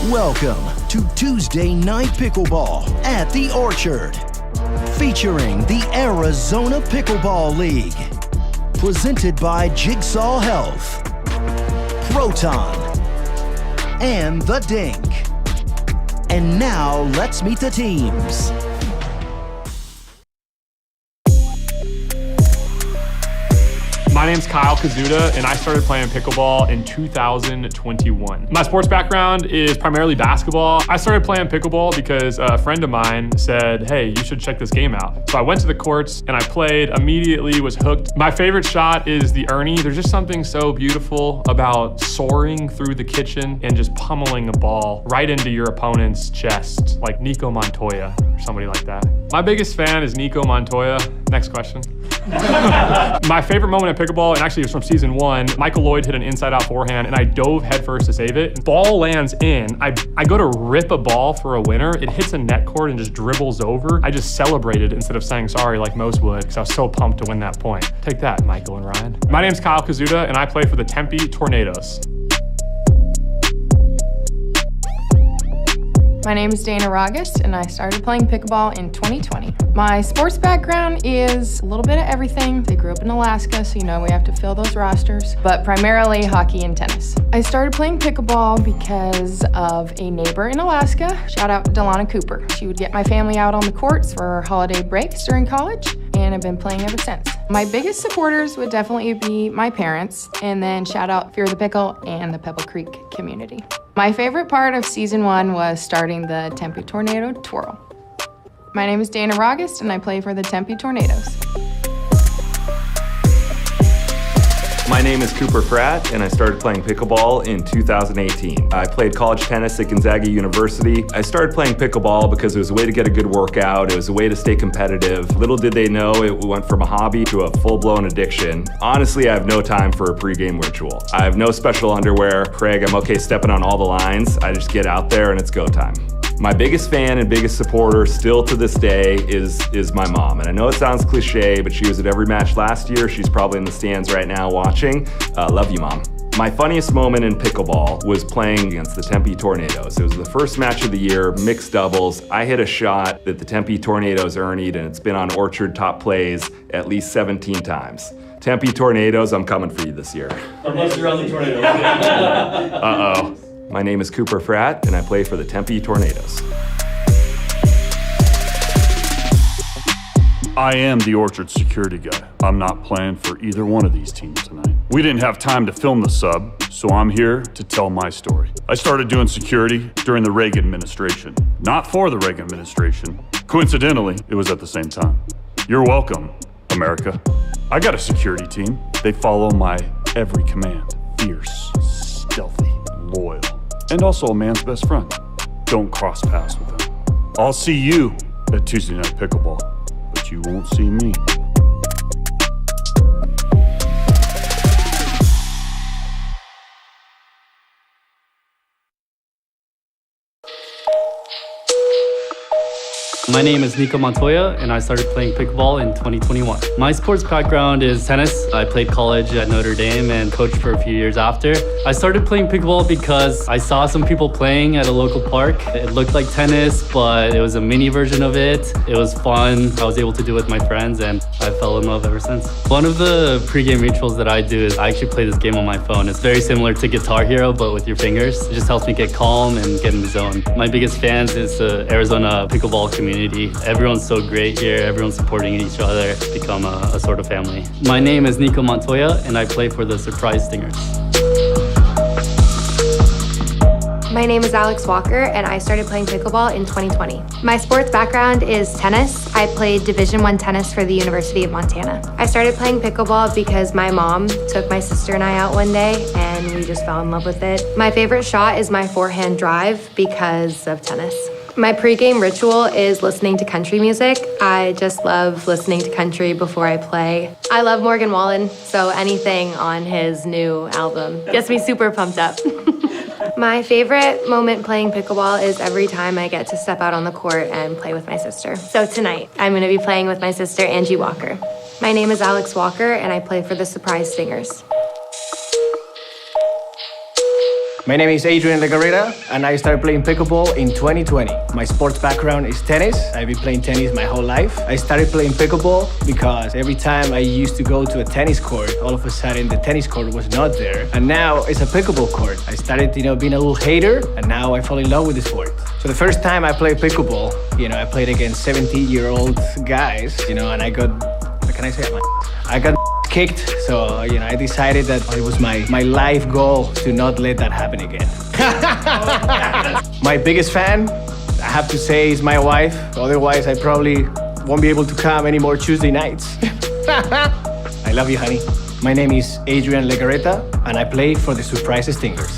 Welcome to Tuesday Night Pickleball at the Orchard, featuring the Arizona Pickleball League, presented by Jigsaw Health, Proton, and The Dink. And now let's meet the teams. My name's Kyle Kazuda, and I started playing pickleball in 2021. My sports background is primarily basketball. I started playing pickleball because a friend of mine said, hey, you should check this game out. So I went to the courts and I played, immediately was hooked. My favorite shot is the Ernie. There's just something so beautiful about soaring through the kitchen and just pummeling a ball right into your opponent's chest, like Nico Montoya or somebody like that. My biggest fan is Nico Montoya. Next question. My favorite moment in pickleball, and actually it was from season 1, Michael Lloyd hit an inside-out forehand, and I dove headfirst to save it. Ball lands in. I go to rip a ball for a winner. It hits a net cord and just dribbles over. I just celebrated instead of saying sorry like most would, because I was so pumped to win that point. Take that, Michael and Ryan. My name's Kyle Kazuda, and I play for the Tempe Tornadoes. My name is Dana Ragus, and I started playing pickleball in 2020. My sports background is a little bit of everything. I grew up in Alaska, so we have to fill those rosters, but primarily hockey and tennis. I started playing pickleball because of a neighbor in Alaska. Shout out Delana Cooper. She would get my family out on the courts for holiday breaks during college, and I've been playing ever since. My biggest supporters would definitely be my parents, and then shout out Fear the Pickle and the Pebble Creek community. My favorite part of season 1 was starting the Tempe Tornado Twirl. My name is Dana Ragus, and I play for the Tempe Tornadoes. My name is Cooper Pratt, and I started playing pickleball in 2018. I played college tennis at Gonzaga University. I started playing pickleball because it was a way to get a good workout. It was a way to stay competitive. Little did they know it went from a hobby to a full-blown addiction. Honestly, I have no time for a pregame ritual. I have no special underwear. Craig, I'm okay stepping on all the lines. I just get out there and it's go time. My biggest fan and biggest supporter still to this day is my mom. And I know it sounds cliche, but she was at every match last year. She's probably in the stands right now watching. Love you, Mom. My funniest moment in pickleball was playing against the Tempe Tornadoes. It was the first match of the year, mixed doubles. I hit a shot that the Tempe Tornadoes earned, and it's been on Orchard top plays at least 17 times. Tempe Tornadoes, I'm coming for you this year. Unless you're on the Tornadoes. Uh-oh. My name is Cooper Pratt, and I play for the Tempe Tornadoes. I am the Orchard security guy. I'm not playing for either one of these teams tonight. We didn't have time to film the sub, so I'm here to tell my story. I started doing security during the Reagan administration. Not for the Reagan administration. Coincidentally, it was at the same time. You're welcome, America. I got a security team. They follow my every command. Fierce, stealthy, loyal, and also a man's best friend. Don't cross paths with them. I'll see you at Tuesday Night Pickleball, but you won't see me. My name is Nico Montoya, and I started playing pickleball in 2021. My sports background is tennis. I played college at Notre Dame and coached for a few years after. I started playing pickleball because I saw some people playing at a local park. It looked like tennis, but it was a mini version of it. It was fun. I was able to do it with my friends, and I fell in love ever since. One of the pregame rituals that I do is I actually play this game on my phone. It's very similar to Guitar Hero, but with your fingers. It just helps me get calm and get in the zone. My biggest fans is the Arizona Pickleball community. Everyone's so great here. Everyone's supporting each other. It's become a sort of family. My name is Nico Montoya, and I play for the Surprise Stingers. My name is Alex Walker, and I started playing pickleball in 2020. My sports background is tennis. I played Division I tennis for the University of Montana. I started playing pickleball because my mom took my sister and I out one day, and we just fell in love with it. My favorite shot is my forehand drive because of tennis. My pregame ritual is listening to country music. I just love listening to country before I play. I love Morgan Wallen, so anything on his new album gets me super pumped up. My favorite moment playing pickleball is every time I get to step out on the court and play with my sister. So tonight, I'm gonna be playing with my sister, Angie Walker. My name is Alex Walker, and I play for the Surprise Stingers. My name is Adrian Legarreta, and I started playing pickleball in 2020. My sports background is tennis. I've been playing tennis my whole life. I started playing pickleball because every time I used to go to a tennis court, all of a sudden the tennis court was not there. And now it's a pickleball court. I started, being a little hater, and now I fall in love with the sport. So the first time I played pickleball, I played against 70-year-old guys, and I got, what can I say? I got kicked, so I decided that it was my life goal to not let that happen again. My biggest fan, I have to say, is my wife. Otherwise, I probably won't be able to come any more Tuesday nights. I love you, honey. My name is Adrian Legarreta, and I play for the Surprise Stingers.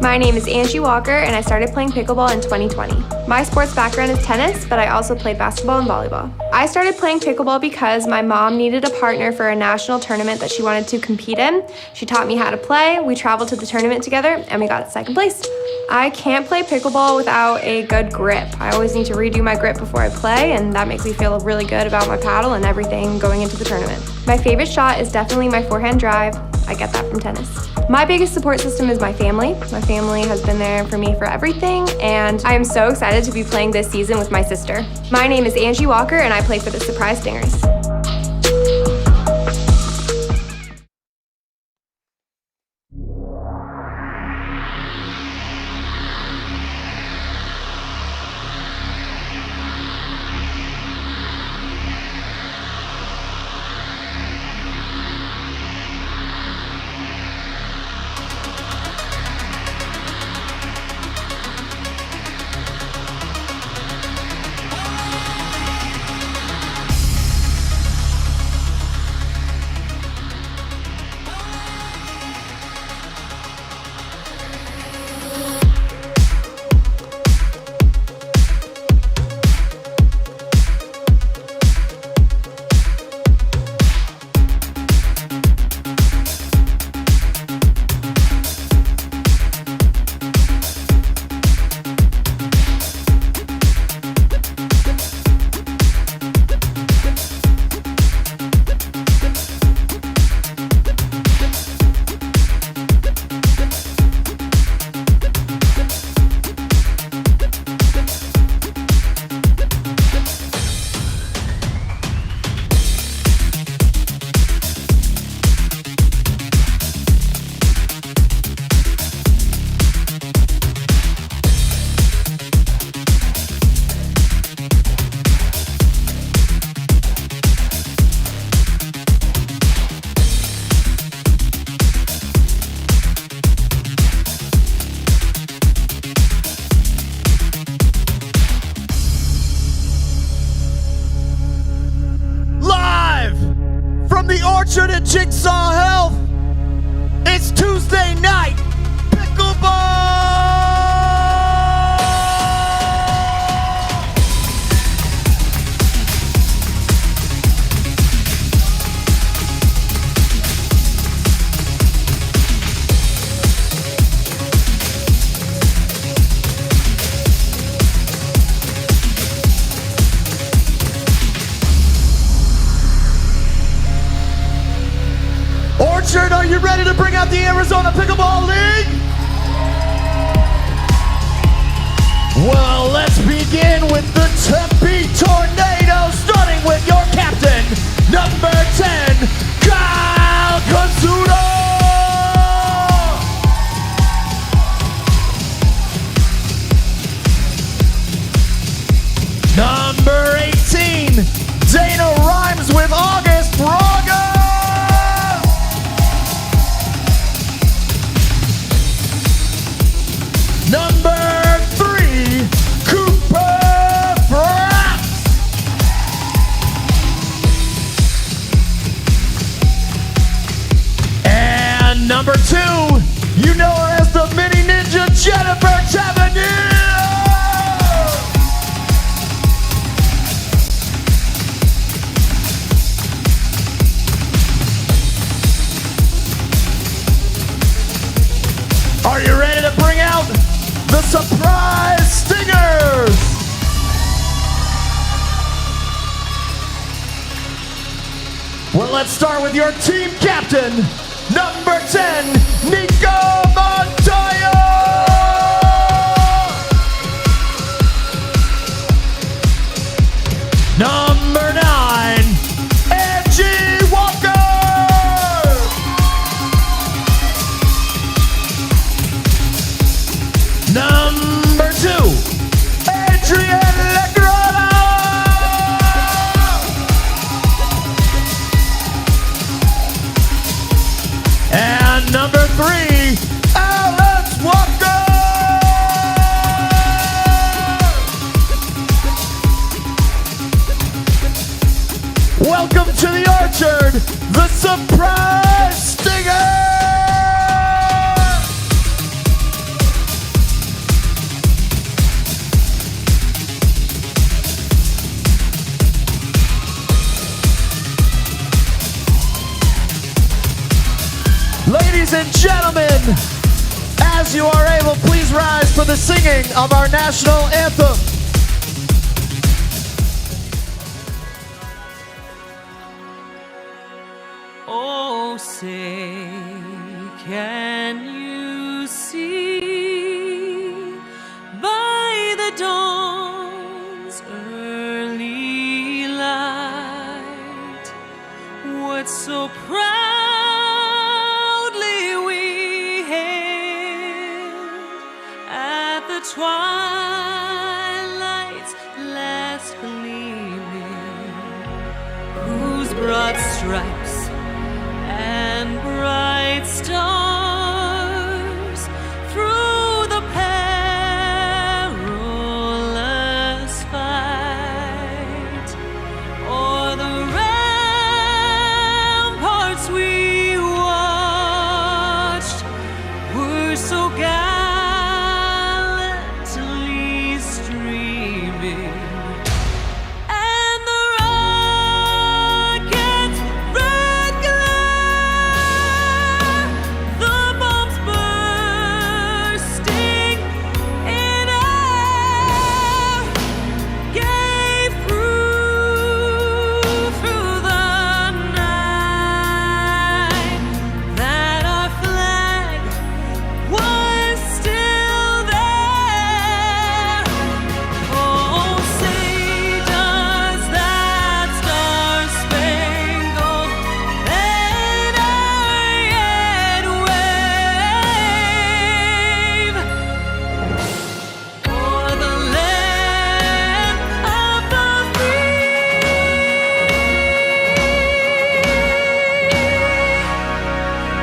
My name is Angie Walker, and I started playing pickleball in 2020. My sports background is tennis, but I also played basketball and volleyball. I started playing pickleball because my mom needed a partner for a national tournament that she wanted to compete in. She taught me how to play, we traveled to the tournament together, and we got second place. I can't play pickleball without a good grip. I always need to redo my grip before I play, and that makes me feel really good about my paddle and everything going into the tournament. My favorite shot is definitely my forehand drive. I get that from tennis. My biggest support system is my family. My family has been there for me for everything, and I am so excited to be playing this season with my sister. My name is Angie Walker, and I play for the Surprise Stingers. Orchard at Jigsaw Health. It's Tuesday night pickleball. Orchard, are you ready to bring out the Arizona Pickleball League? Well, let's begin with the Tempe Tornadoes, starting with your captain, number 10, Kyle Kazuda. Number 18, Dana rhymes with August Braga. Number 3, Cooper Pratt. And number 2, you know her as the mini ninja, Jennifer Tavernier. Are you ready to bring out the Surprise Stingers? Well, let's start with your team captain, number 10, Nico Montoya. Number 9, Angie Walker. Number 2, Adrian Legrana. And number 3, Alex Walker. Welcome to the Orchard, the Surprise Stinger. Ladies and gentlemen, as you are able, please rise for the singing of our national anthem. Oh, say, can you see by the dawn's early light what so proudly we hailed at the twilight's last gleaming, whose broad stripes and bright stars through the perilous fight o'er the ramparts we watched were so gallantly streaming. And the rockets' red glare, the bombs bursting in air, gave proof through the night that our flag was still there. Oh, say does that star-spangled banner yet wave o'er the land of the free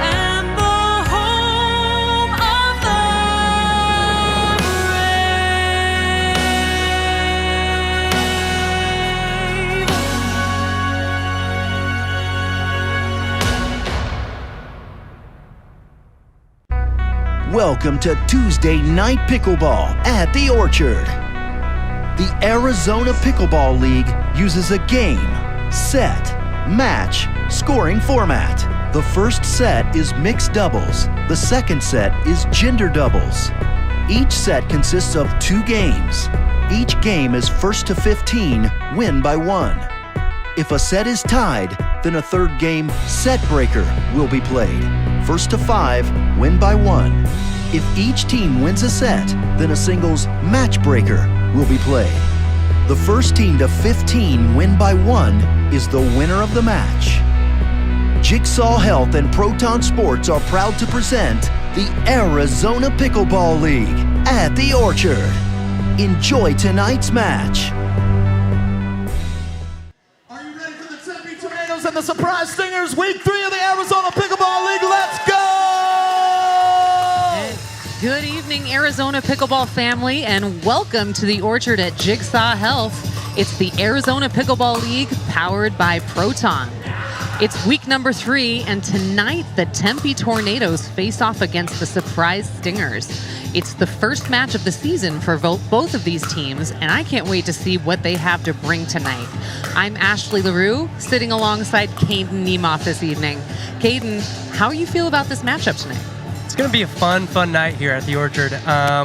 and the home of the brave. Welcome to Tuesday Night Pickleball at the Orchard. The Arizona Pickleball League uses a game, set, match, scoring format. The first set is mixed doubles. The second set is gender doubles. Each set consists of 2 games. Each game is first to 15, win by 1. If a set is tied, then a third game, set breaker, will be played. First to 5, win by 1. If each team wins a set, then a singles match breaker will be played. The first team to 15 win by 1 is the winner of the match. Jigsaw Health and Proton Sports are proud to present the Arizona Pickleball League at the Orchard. Enjoy tonight's match. Are you ready for the Tempe Tornadoes and the Surprise Stingers, week 3 of the Arizona Pickleball League? Let's go! Good evening, Arizona Pickleball family, and welcome to the Orchard at Jigsaw Health. It's the Arizona Pickleball League powered by Proton. It's week number 3, and tonight the Tempe Tornadoes face off against the Surprise Stingers. It's the first match of the season for both of these teams, and I can't wait to see what they have to bring tonight. I'm Ashley LaRue, sitting alongside Caden Niemoff this evening. Caden, how do you feel about this matchup tonight? It's going to be a fun night here at the Orchard.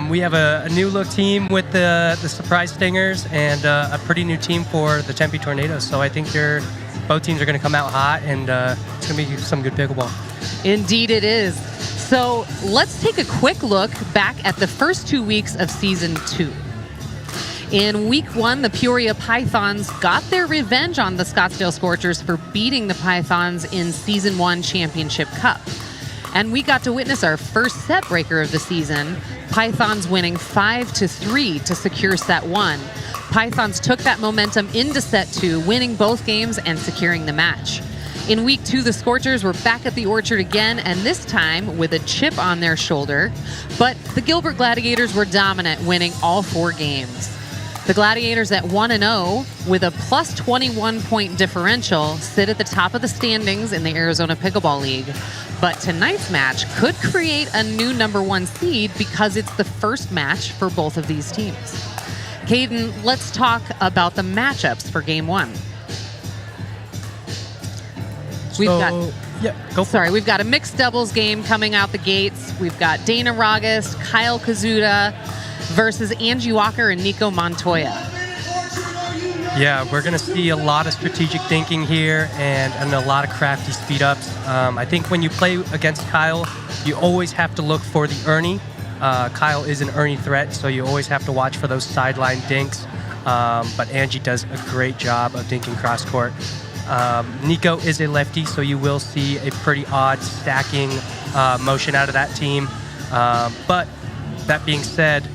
We have a new look team with the Surprise Stingers and a pretty new team for the Tempe Tornadoes. So I think they're both teams are going to come out hot, and it's going to be some good pickleball. Indeed it is. So let's take a quick look back at the first 2 weeks of Season 2. In Week 1, the Peoria Pythons got their revenge on the Scottsdale Scorchers for beating the Pythons in Season 1 Championship Cup. And we got to witness our first set breaker of the season, Pythons winning 5-3 to secure set 1. Pythons took that momentum into set 2, winning both games and securing the match. In Week 2, the Scorchers were back at the Orchard again, and this time with a chip on their shoulder. But the Gilbert Gladiators were dominant, winning all 4 games. The Gladiators at 1-0 with a plus 21 point differential sit at the top of the standings in the Arizona Pickleball League. But tonight's match could create a new #1 seed because it's the first match for both of these teams. Caden, let's talk about the matchups for Game 1. We've got a mixed doubles game coming out the gates. We've got Dana Ragas, Kyle Kazuda versus Angie Walker and Nico Montoya. Yeah, we're going to see a lot of strategic thinking here and a lot of crafty speed ups. I think when you play against Kyle, you always have to look for the Ernie. Kyle is an Ernie threat, so you always have to watch for those sideline dinks. But Angie does a great job of dinking cross court. Nico is a lefty, so you will see a pretty odd stacking motion out of that team. But that being said,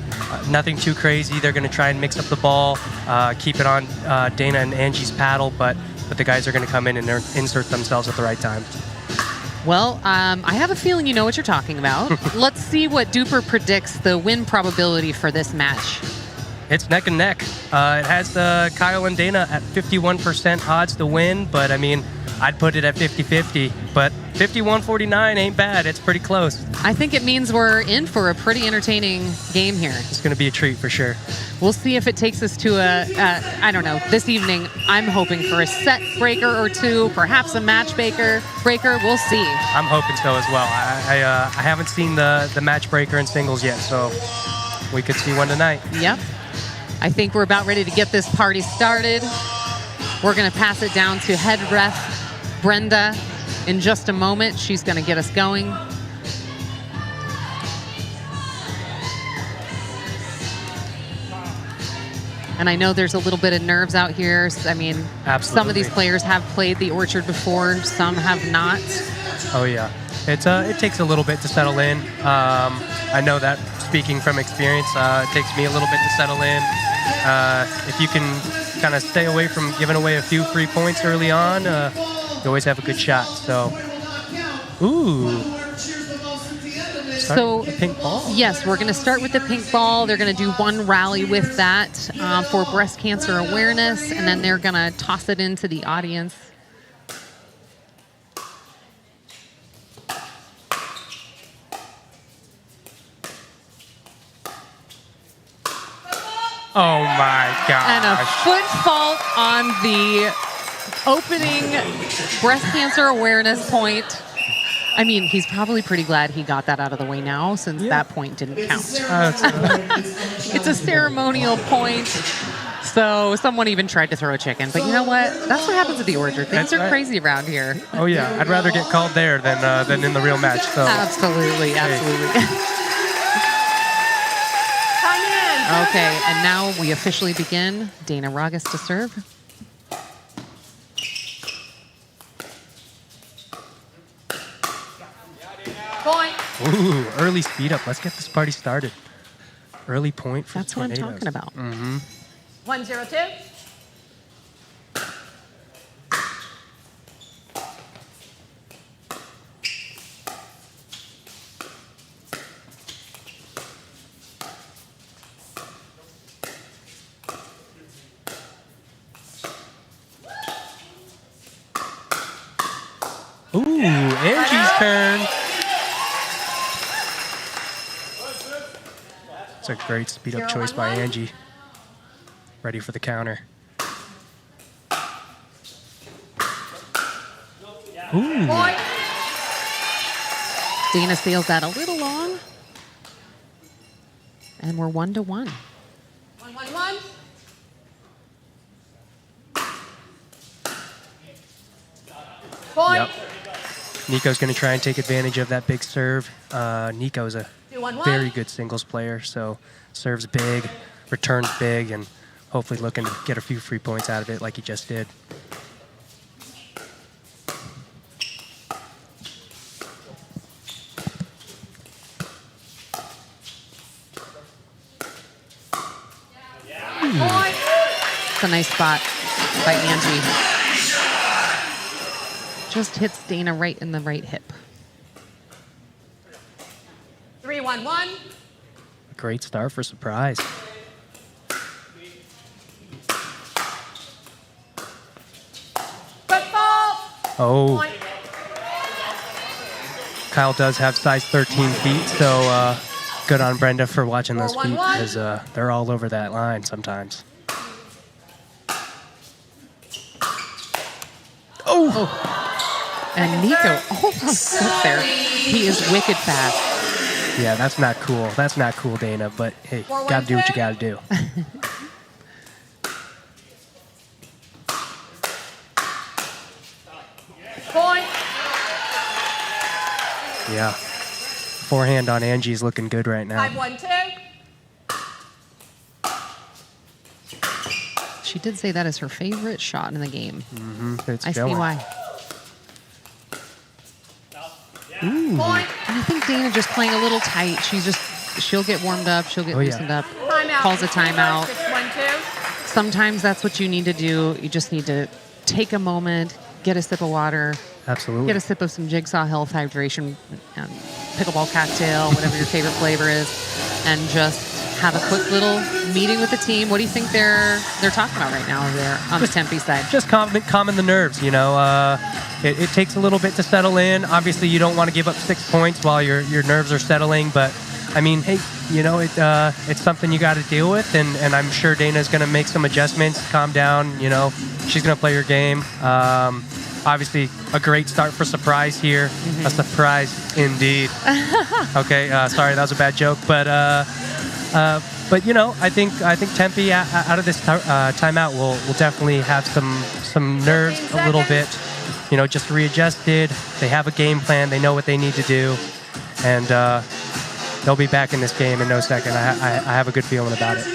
nothing too crazy. They're going to try and mix up the ball, keep it on Dana and Angie's paddle, but the guys are going to come in and insert themselves at the right time. Well, I have a feeling you know what you're talking about. Let's see what Duper predicts the win probability for this match. It's neck and neck. It has Kyle and Dana at 51% odds to win, but I mean, I'd put it at 50-50. But 51-49 ain't bad. It's pretty close. I think it means we're in for a pretty entertaining game here. It's going to be a treat for sure. We'll see if it takes us to I don't know, this evening. I'm hoping for a set breaker or two, perhaps a match breaker. We'll see. I'm hoping so as well. I haven't seen the match breaker in singles yet, so we could see one tonight. Yep. I think we're about ready to get this party started. We're going to pass it down to head ref Brenda in just a moment. She's going to get us going. And I know there's a little bit of nerves out here. I mean, Absolutely. Some of these players have played the Orchard before, some have not. Oh yeah, it takes a little bit to settle in. I know that speaking from experience, it takes me a little bit to settle in. If you can kind of stay away from giving away a few free points early on, you always have a good shot. So, So, the pink ball. Yes, we're going to start with the pink ball. They're going to do one rally with that for breast cancer awareness, and then they're going to toss it into the audience. Oh my gosh. And a foot fault on the opening breast cancer awareness point. I mean, he's probably pretty glad he got that out of the way now, since that point didn't count. It's a ceremonial point. So someone even tried to throw a chicken. But you know what? That's what happens at the Orchard. Things are crazy around here. Oh yeah, I'd rather get called there than in the real match. So. Absolutely. Okay, and now we officially begin. Dana Ragas to serve. Point. Ooh, early speed up. Let's get this party started. Early point for That's what I'm Tornadoes. talking about. 102. Ooh, Angie's turn. It's a great speed up choice by Angie. Ready for the counter. Ooh. Dana sails that a little long. And we're 1-1. 1-1-1. Yep. Nico's going to try and take advantage of that big serve. Nico is a very good singles player, so serves big, returns big, and hopefully looking to get a few free points out of it like he just did. It's a nice spot by Angie. Just hits Dana right in the right hip. 3-1-1. Great start for surprise. Football. Oh. Point. Kyle does have size 13 feet, so good on Brenda for watching those feet 4-1-1. because they're all over that line sometimes. And Nico almost got there. He is wicked fast. Yeah, that's not cool. That's not cool, Dana, but hey, gotta do what you gotta do. Point. Yeah. Forehand on Angie's looking good right now. 5-1-2. She did say that is her favorite shot in the game. It's I see going. why. Point. And I think Dana just playing a little tight. She'll get warmed up. She'll get Oh, yeah. loosened up. Timeout. Calls a timeout. 6-1-2. Sometimes that's what you need to do. You just need to take a moment, get a sip of water, Absolutely. get a sip of some Jigsaw Health hydration, pickleball cocktail, whatever your favorite flavor is, and just have a quick little meeting with the team. What do you think they're talking about right now over there on the Tempe side? Just calming the nerves, you know. It takes a little bit to settle in. Obviously, you don't want to give up 6 points while your nerves are settling, but I mean, hey, you know, it's something you got to deal with, and I'm sure Dana's going to make some adjustments, calm down, you know. She's going to play her game. Obviously, a great start for surprise here. A surprise indeed. Okay, sorry, that was a bad joke, but you know, I think Tempe out of this timeout will definitely have some nerves a little bit. You know, just readjusted. They have a game plan. They know what they need to do, and they'll be back in this game in no second. I have a good feeling about it.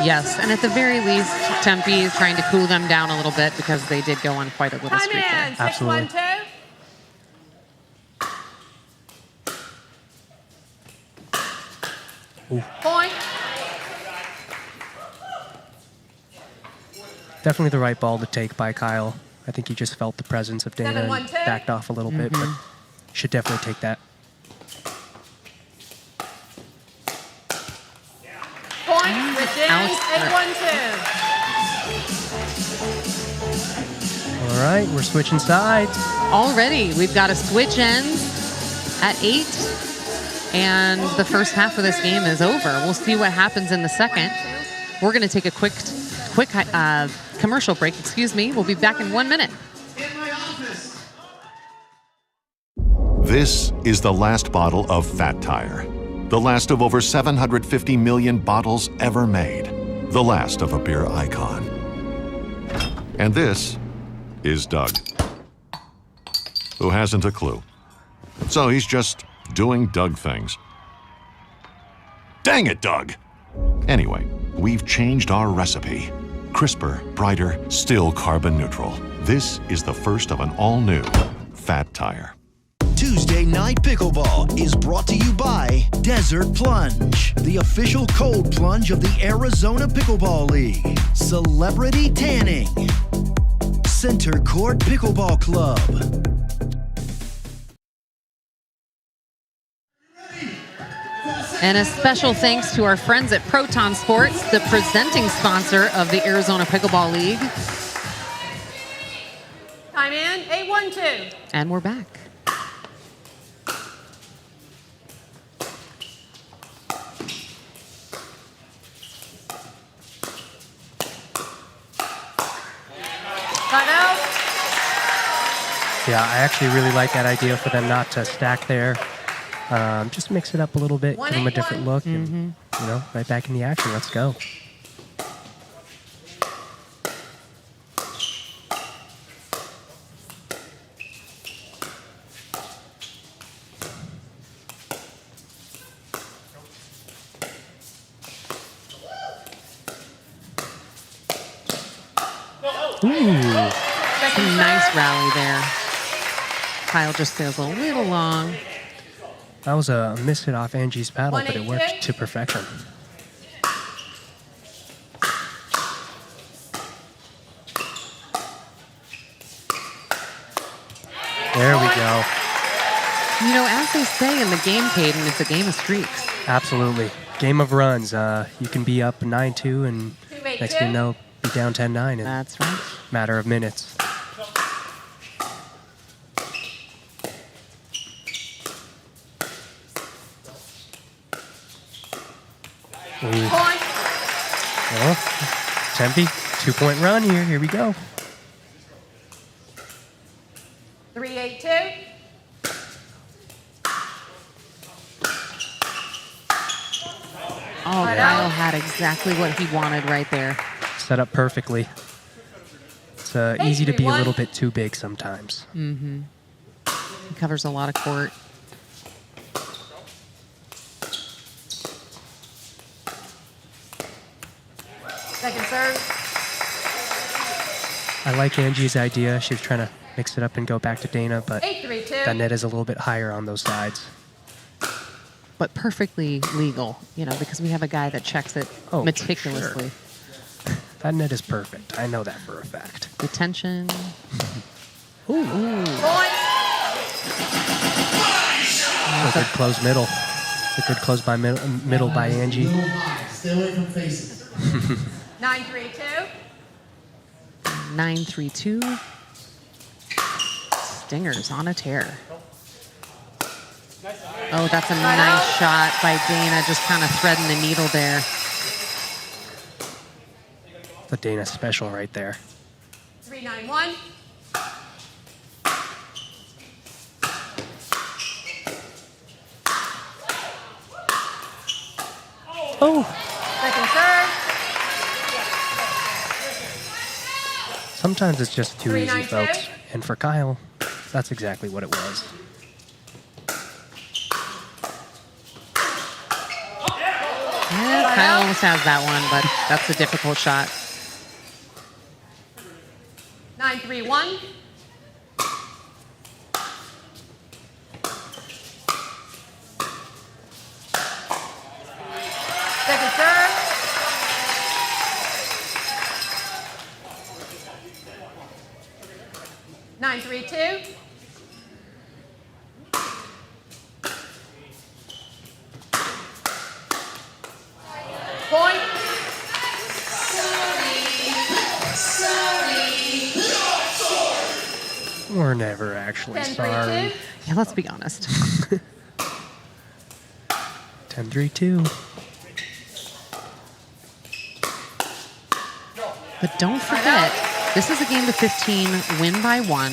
Yes, and at the very least, Tempe is trying to cool them down a little bit because they did go on quite a little Time streak there. in. Absolutely. 6-1-2. Point. Definitely the right ball to take by Kyle. I think he just felt the presence of Dana 7-1-2. and backed off a little bit, but should definitely take that. Point. Switch in. Alex, 8-1-2. All right, we're switching sides. Already, we've got a switch ends at 8, and the first half of this game is over. We'll see what happens in the second. We're going to take a quick commercial break. Excuse me. We'll be back in 1 minute. This is the last bottle of Fat Tire. The last of over 750 million bottles ever made. The last of a beer icon. And this is Doug, who hasn't a clue. So he's just doing Doug things. Dang it, Doug! Anyway, we've changed our recipe. Crisper, brighter, still carbon neutral. This is the first of an all-new Fat Tire. Tuesday Night Pickleball is brought to you by Desert Plunge, the official cold plunge of the Arizona Pickleball League. Celebrity Tanning. Center Court Pickleball Club. And a special thanks to our friends at Proton Sports, the presenting sponsor of the Arizona Pickleball League. Time in. 8-1-2. And we're back. Timeout. Yeah, I actually really like that idea for them not to stack there. Just mix it up a little bit, give them a different look, and, you know, right back in the action. Let's go. Ooh. Some nice rally there. Kyle just sails a little long. That was a miss hit off Angie's paddle, but it 182. worked to perfection. There we go. You know, as they say in the game, Caden, it's a game of streaks. Absolutely. Game of runs. You can be up 9-2 and next thing you know, be down 10-9 in a That's right. matter of minutes. Ooh. Point. Well, Tempe, 2-point run here. Here we go. 382. Oh, Kyle had exactly what he wanted right there. Set up perfectly. It's easy to be a little bit too big sometimes. He covers a lot of court. Second serve. I like Angie's idea. She was trying to mix it up and go back to Dana, but 832. that net is a little bit higher on those sides. But perfectly legal, you know, because we have a guy that checks it Oh, meticulously. sure. That net is perfect. I know that for a fact. Detention. Point. A good close middle. It's a good close by middle by Angie. Stay away from faces. 932. 9-3-2. Stingers on a tear. Oh, that's a nice shot by Dana, just kind of threading the needle there. The Dana special right there. 391. Oh, Second serve. sometimes it's just too easy, 392. folks. And for Kyle, that's exactly what it was. Yeah, Kyle almost has that one, but that's a difficult shot. 931. Second serve. Nine, 3-2. Point. We're never actually 10-3-2. sorry. Yeah, let's be honest. 10-3-2. But don't forget, this is a game to 15, win by 1.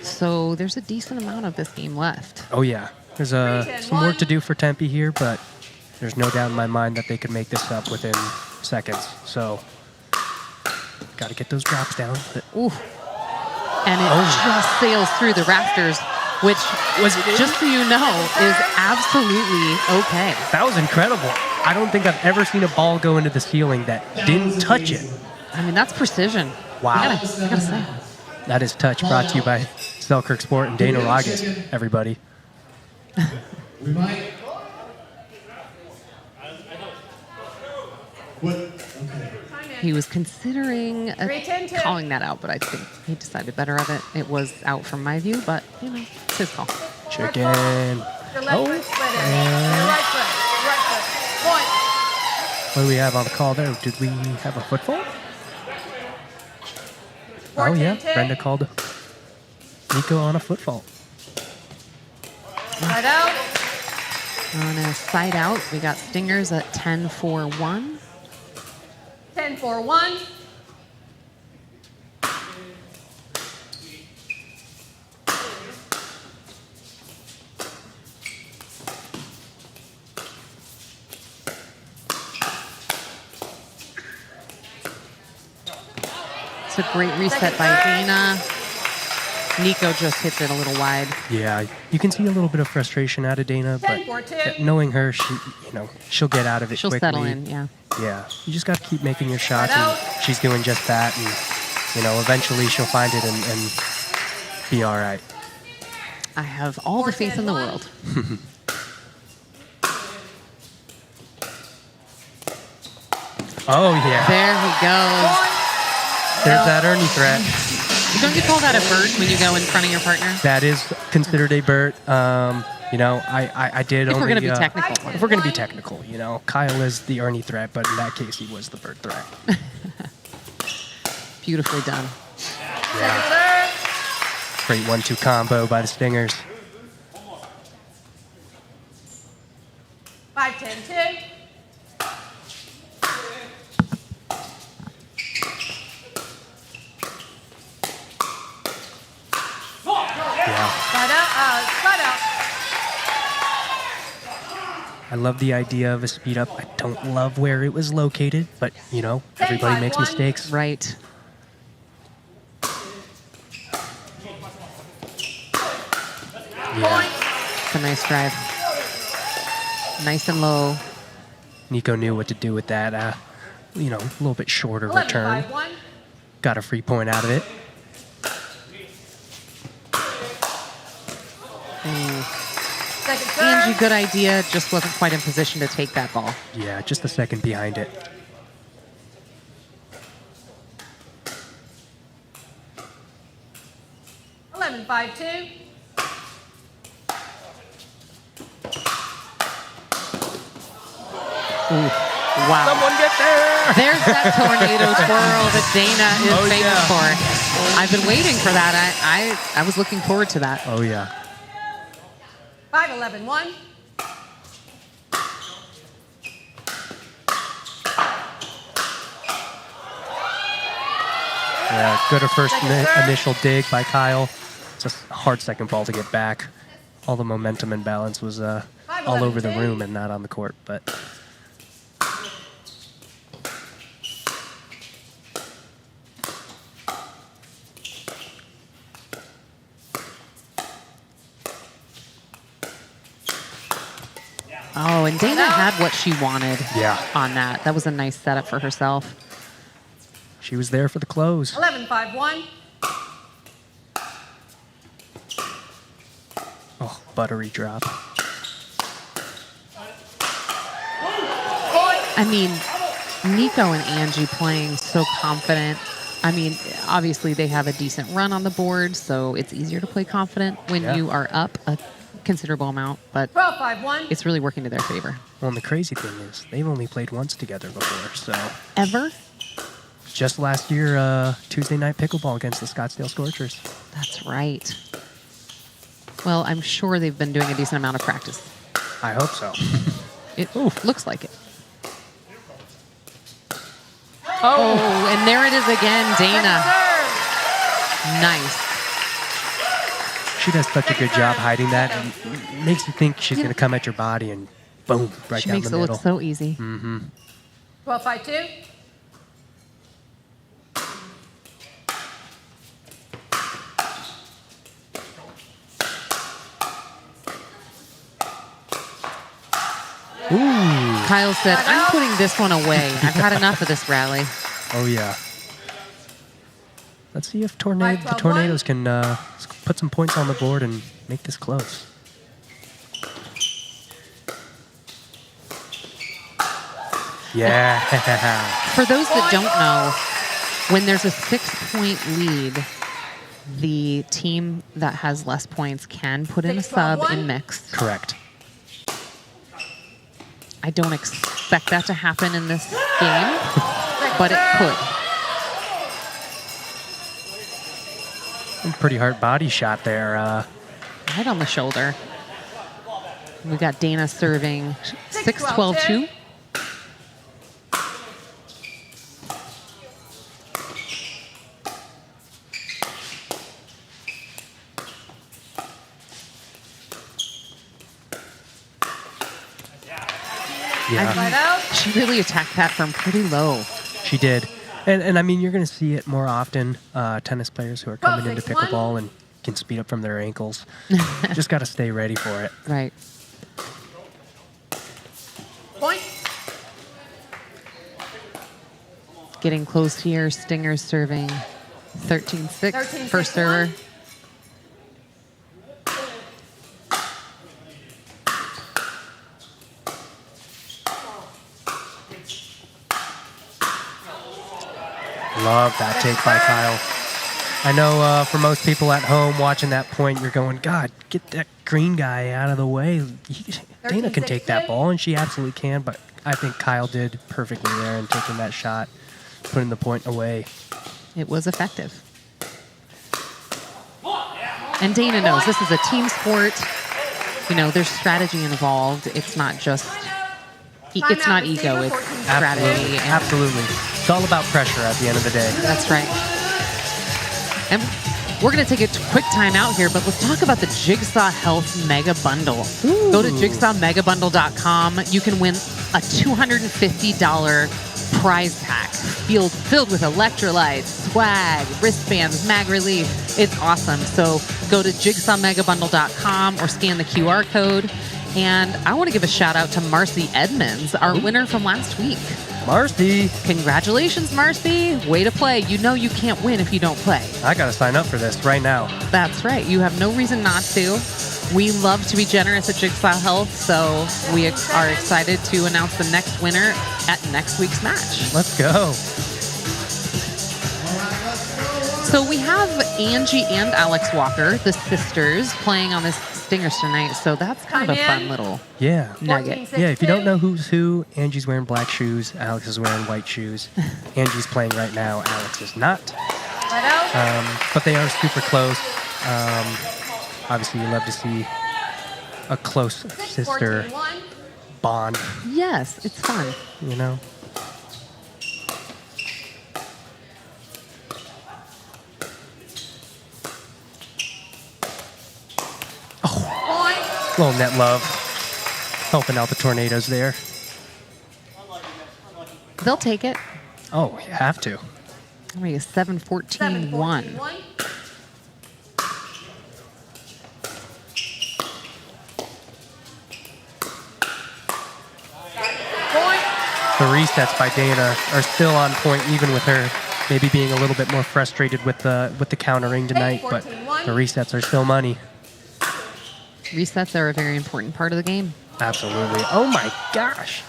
So there's a decent amount of this game left. Oh yeah, there's some work to do for Tempe here, but there's no doubt in my mind that they could make this up within seconds. So, got to get those drops down. But Ooh. And it just sails through the rafters, which, just so you know, is absolutely okay. that was incredible. I don't think I've ever seen a ball go into the ceiling that didn't touch it. I mean, that's precision. Wow. I gotta say. That is Touch, brought to you by Selkirk Sport and Dana Ragas, everybody. We might. What? Okay. He was considering 3-10-2. calling that out, but I think he decided better of it. It was out from my view, but, you know, it's his call. Chicken. Your left foot split in. Your right foot. Right foot. Point. What do we have on the call there? Did we have a foot fault? Oh, yeah. 14-10. Brenda called Nico on a foot fault. Right out. On a side out, we got Stingers at 10-4-1. 10-4-1. It's a great reset by Dana. Nico just hits it a little wide. Yeah, you can see a little bit of frustration out of Dana, but 10-4-2. knowing her, she'll get out of it She'll quickly. settle in, yeah. Yeah, you just got to keep making your shots, Right out. and she's doing just that. And You know, eventually she'll find it and be all right. I have all the faith in the world. Oh, yeah. There he goes. There's that Ernie threat. Don't you call that a bird when you go in front of your partner? That is considered a Burt. You know, I did If only... we're going to be technical. If we're going to be technical, you know, Kyle is the Ernie threat, but in that case, he was the Burt threat. Beautifully done. Yeah. Great 1-2 combo by the Stingers. 5-10-2. Yeah. Side out. I love the idea of a speed up. I don't love where it was located, but, you know, everybody makes mistakes. Right. Yeah. It's a nice drive. Nice and low. Nico knew what to do with that, you know, a little bit shorter return. 11-5-1. Got a free point out of it. Second serve. Angie, good idea. Just wasn't quite in position to take that ball. Yeah, just a second behind it. Ooh. 11-5-2. Wow. Someone get there! There's that tornado twirl that Dana is Oh, famous yeah. for. I've been waiting for that. I was looking forward to that. Oh, yeah. 5-11-1. Yeah, good at first Second serve. initial dig by Kyle. It's a hard second ball to get back. All the momentum and balance was all over the room and not on the court, but... Oh, and Dana had what she wanted Yeah. on that. That was a nice setup for herself. She was there for the close. 11-5-1. Oh, buttery drop. I mean, Nico and Angie playing so confident. I mean, obviously they have a decent run on the board, so it's easier to play confident when Yeah. you are up a considerable amount, but 12-5-1. it's really working to their favor. Well, and the crazy thing is, they've only played once together before, so... Ever? Just last year, Tuesday night pickleball against the Scottsdale Scorchers. That's right. Well, I'm sure they've been doing a decent amount of practice. I hope so. It looks like it. Oh, and there it is again, Dana. Nice. She does such a good job hiding that. And makes you think she's going to come at your body and boom, right She down makes the it middle. look so easy. 12-5-2. Ooh. Kyle said, I'm putting this one away. I've had enough of this rally. Oh, yeah. Let's see if the 5-12-1. Tornadoes can put some points on the board and make this close. Yeah. For those that don't know, when there's a 6-point lead, the team that has less points can put in a sub in mix. Correct. I don't expect that to happen in this game, but it could. Pretty hard body shot there. Right on the shoulder. We've got Dana serving 6-12-2. Yeah, She really attacked that from pretty low. she did. And I mean, you're going to see it more often. Tennis players who are coming into 12-6-1. pickleball and can speed up from their ankles. Just got to stay ready for it. Right. Point. Getting close here. Stingers serving 13-6, 13-6, first server. Love that take by Kyle. I know for most people at home watching that point, you're going, God, get that green guy out of the way. Dana can take that ball, and she absolutely can, but I think Kyle did perfectly there in taking that shot, putting the point away. It was effective. And Dana knows this is a team sport. You know, there's strategy involved. It's not just, it's not ego, it's strategy. Absolutely. It's all about pressure at the end of the day. That's right. And we're going to take a quick time out here, but let's talk about the Jigsaw Health Mega Bundle. Ooh. Go to jigsawmegabundle.com. You can win a $250 prize pack filled with electrolytes, swag, wristbands, mag relief. It's awesome. So go to jigsawmegabundle.com or scan the QR code. And I want to give a shout out to Marcy Edmonds, our winner from last week. Marcy. Congratulations, Marcy. Way to play. You know you can't win if you don't play. I got to sign up for this right now. That's right. You have no reason not to. We love to be generous at Jigsaw Health, so we are excited to announce the next winner at next week's match. Let's go. So we have Angie and Alex Walker, the sisters, playing on this Stingers tonight, so that's kind of a fun little nugget. Yeah, if you don't know who's who, Angie's wearing black shoes, Alex is wearing white shoes. Angie's playing right now, Alex is not. But they are super close. Obviously, you love to see a close sister bond. Yes, it's fun. You know? Little net love, helping out the Tornadoes there. They'll take it. Oh, you have to. I'm going to 7-14-1. The resets by Dana are still on point, even with her maybe being a little bit more frustrated with the countering tonight, but the resets are still money. Resets are a very important part of the game. Absolutely. Oh my gosh.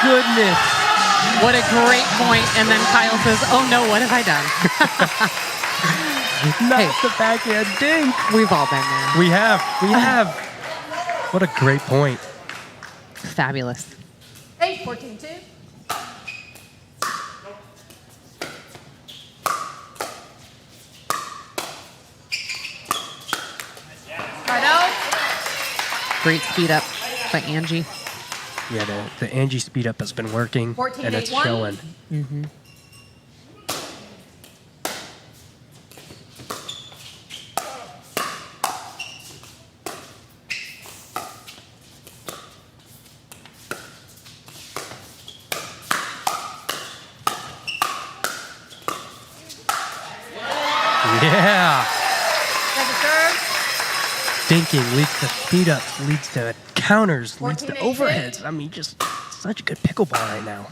Goodness. What a great point. And then Kyle says, oh no, what have I done? Not the backhand dink. We've all been there. We have. What a great point. Fabulous. 8-14-2. Great speed up by Angie. Yeah, the Angie speed up has been working, and it's showing. Mm-hmm. Yeah. Dinking leads to speed ups, leads to counters, leads to overheads. I mean, just such a good pickleball right now.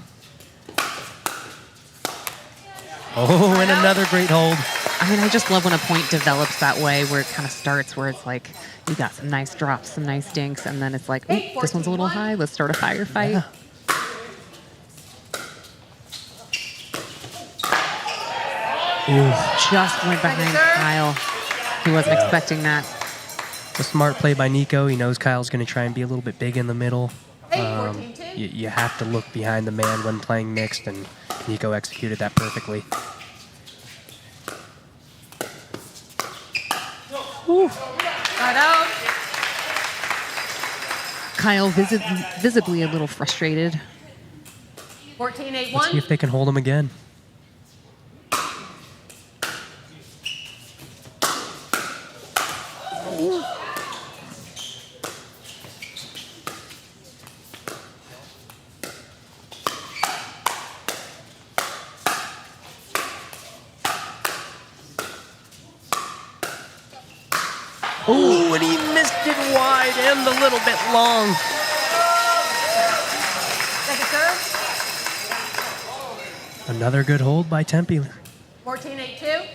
Oh, and another great hold. I mean, I just love when a point develops that way, where it kind of starts where it's like, you got some nice drops, some nice dinks, and then it's like, ooh, this one's a little high. Let's start a firefight. Yeah. Ooh, just went behind Kyle. He wasn't expecting that. A smart play by Nico. He knows Kyle's going to try and be a little bit big in the middle. You have to look behind the man when playing mixed, and Nico executed that perfectly. Ooh. Kyle visibly a little frustrated. 14-8-1. Let's see if they can hold him again. Ooh, and he missed it wide and a little bit long. Second serve. Another good hold by Tempe. 14-8-2.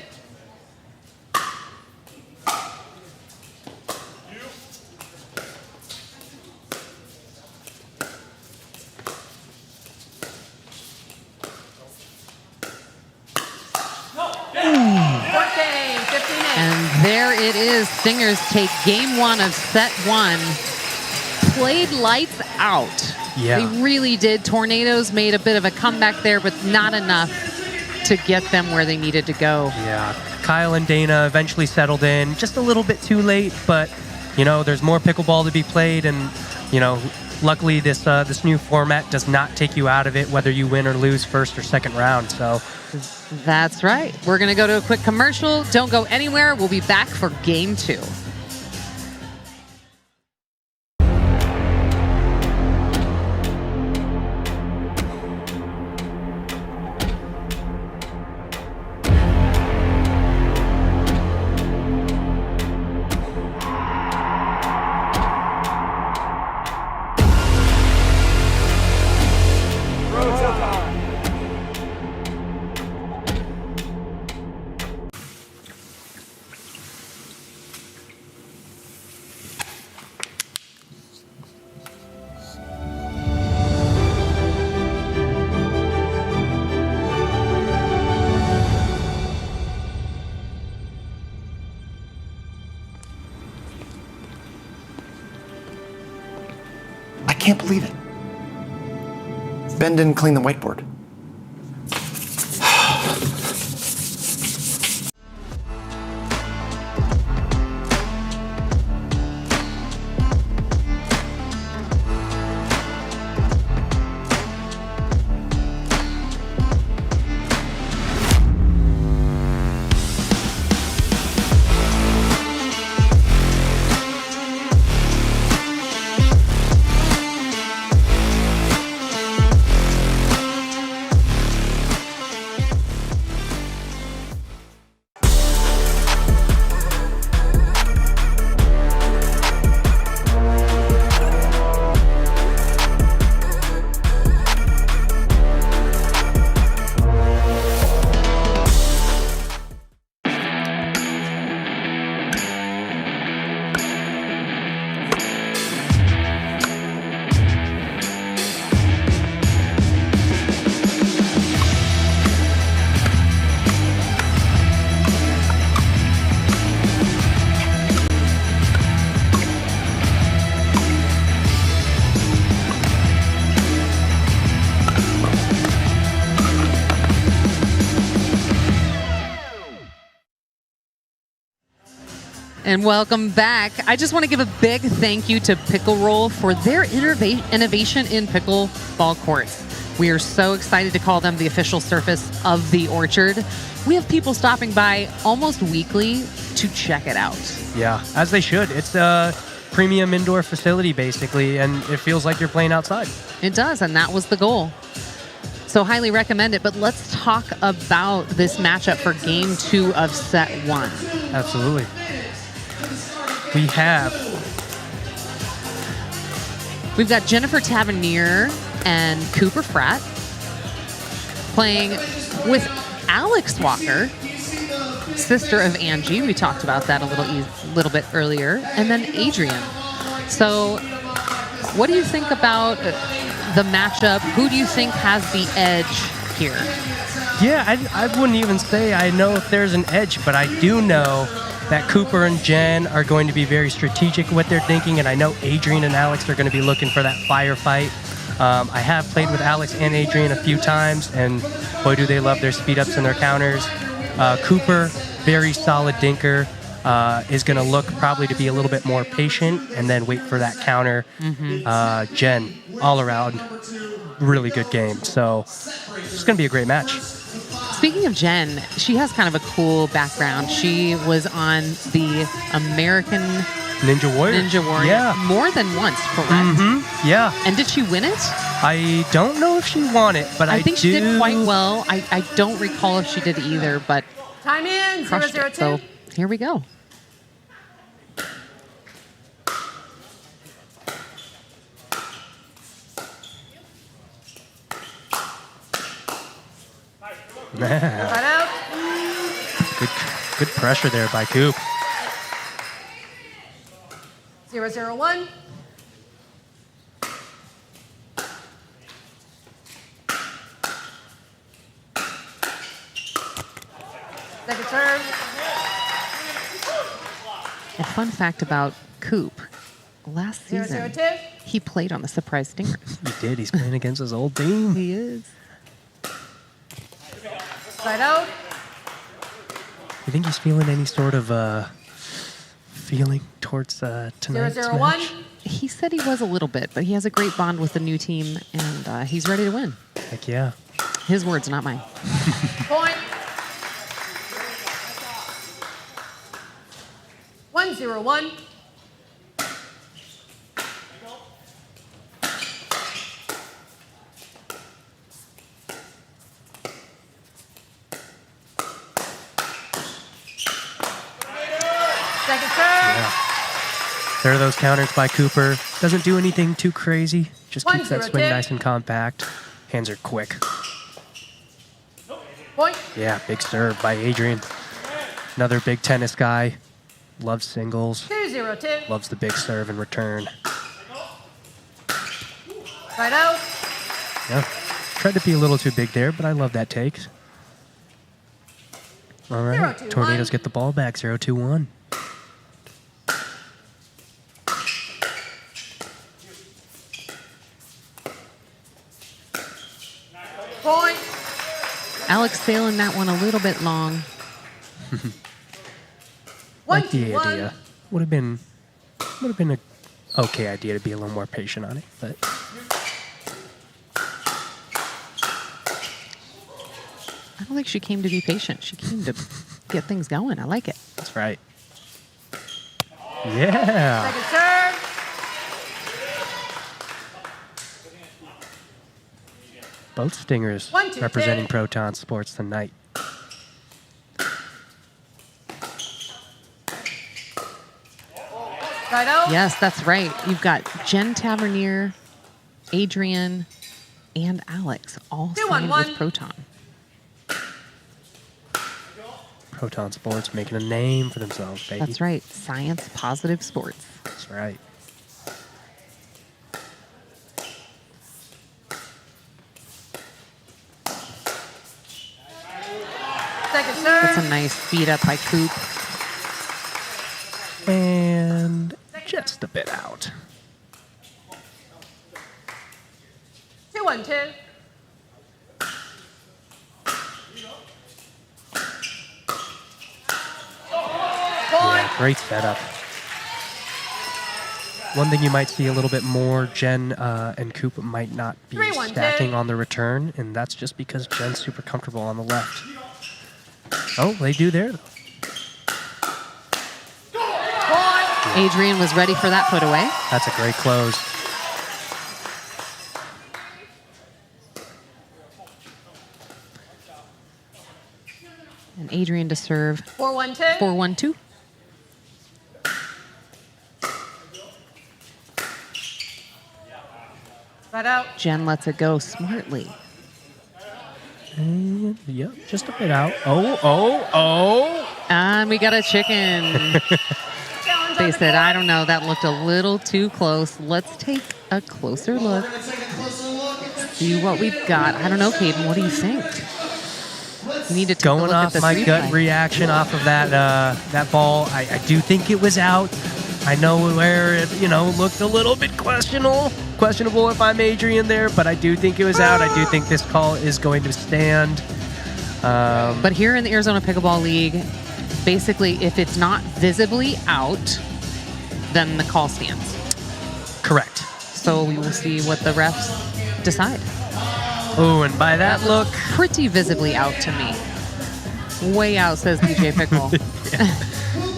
And there it is. Stingers take game 1 of set 1. Played lights out. Yeah. They really did. Tornadoes made a bit of a comeback there, but not enough to get them where they needed to go. Yeah. Kyle and Dana eventually settled in just a little bit too late, but you know, there's more pickleball to be played, and you know, luckily this new format does not take you out of it whether you win or lose first or second round. So That's right. We're going to go to a quick commercial. Don't go anywhere. We'll be back for game 2. I can't believe it. Ben didn't clean the whiteboard. And welcome back. I just want to give a big thank you to Pickle Roll for their innovation in pickleball courts. We are so excited to call them the official surface of the Orchard. We have people stopping by almost weekly to check it out. yeah, as they should. It's a premium indoor facility basically, and it feels like you're playing outside. It does, and that was the goal. So highly recommend it. But let's talk about this matchup for game 2 of set 1. Absolutely. We've got Jennifer Tavernier and Cooper Fratt playing with Alex Walker, sister of Angie. We talked about that a little bit earlier. And then Adrian. So what do you think about the matchup? Who do you think has the edge here? Yeah, I wouldn't even say I know if there's an edge, but I do know that Cooper and Jen are going to be very strategic with their thinking, and I know Adrian and Alex are going to be looking for that firefight. I have played with Alex and Adrian a few times, and boy, do they love their speed ups and their counters. Cooper, very solid dinker, is going to look probably to be a little bit more patient and then wait for that counter. Jen, all around, really good game. So it's going to be a great match. Speaking of Jen, she has kind of a cool background. She was on the American Ninja Warrior. Yeah. More than once, correct? Yeah. And did she win it? I don't know if she won it, but I think she did quite well. I don't recall if she did either, but Time in, crushed it. 0-0-2. So here we go. Right out. Good pressure there by Coop. 0-0-1. Second serve. A fun fact about Coop. Last season, 0-0-2. he played on the Surprise Stingers. He did. He's playing against his old team. He is. Right out. You think he's feeling any sort of feeling towards tonight's 0-0-1. match? He said he was a little bit, but he has a great bond with the new team, and he's ready to win. Heck yeah. His words, not mine. Point. 1-0-1. Second serve. There are those counters by Cooper. Doesn't do anything too crazy. Just keeps that 1-0-2. swing nice and compact. Hands are quick. Point. Yeah, big serve by Adrian. Another big tennis guy. Loves singles. 2-0-2. Loves the big serve in return. Right out. Yeah. Tried to be a little too big there, but I love that take. All right. 0-2-1. Tornadoes get the ball back. 0-2-1. Point. Alex sailing that one a little bit long. Like the 1-2-1. idea. Would have been a okay idea to be a little more patient on it, but I don't think she came to be patient. She came to get things going. I like it. that's right. Yeah. Second serve. Both Stingers 1-2-2. representing Proton Sports tonight. Right out. Yes, that's right. You've got Jen Tavernier, Adrian, and Alex all signed 2-1-1. with Proton. Proton Sports making a name for themselves, baby. That's right. Science positive sports. That's right. Second serve. That's a nice beat up by Coop. And just a bit out. 2-1-2. Point. Great setup. One thing you might see a little bit more, Jen and Coop might not be 3-1-2. stacking on the return, and that's just because Jen's super comfortable on the left. Oh, they do there, though. Point. Adrian was ready for that put away. That's a great close. And Adrian to serve 4-1-2. 4-1-2. Right out. Jen lets it go smartly. And, yep, just a bit out. Oh. And we got a chicken. Challenge They on the said, court. I don't know, that looked a little too close. Let's take a closer look. See what we've got. I don't know, Caden, what do you think? You need to take a Going look at off this my gut replay. reaction off of that ball, I do think it was out. I know where it, looked a little bit questionable if I'm Adrian there, but I do think it was out. I do think this call is going to stand. But here in the Arizona Pickleball League, basically, if it's not visibly out, then the call stands. Correct. So we will see what the refs decide. Oh, and by that look, Pretty visibly out to me. Way out, says DJ Pickle.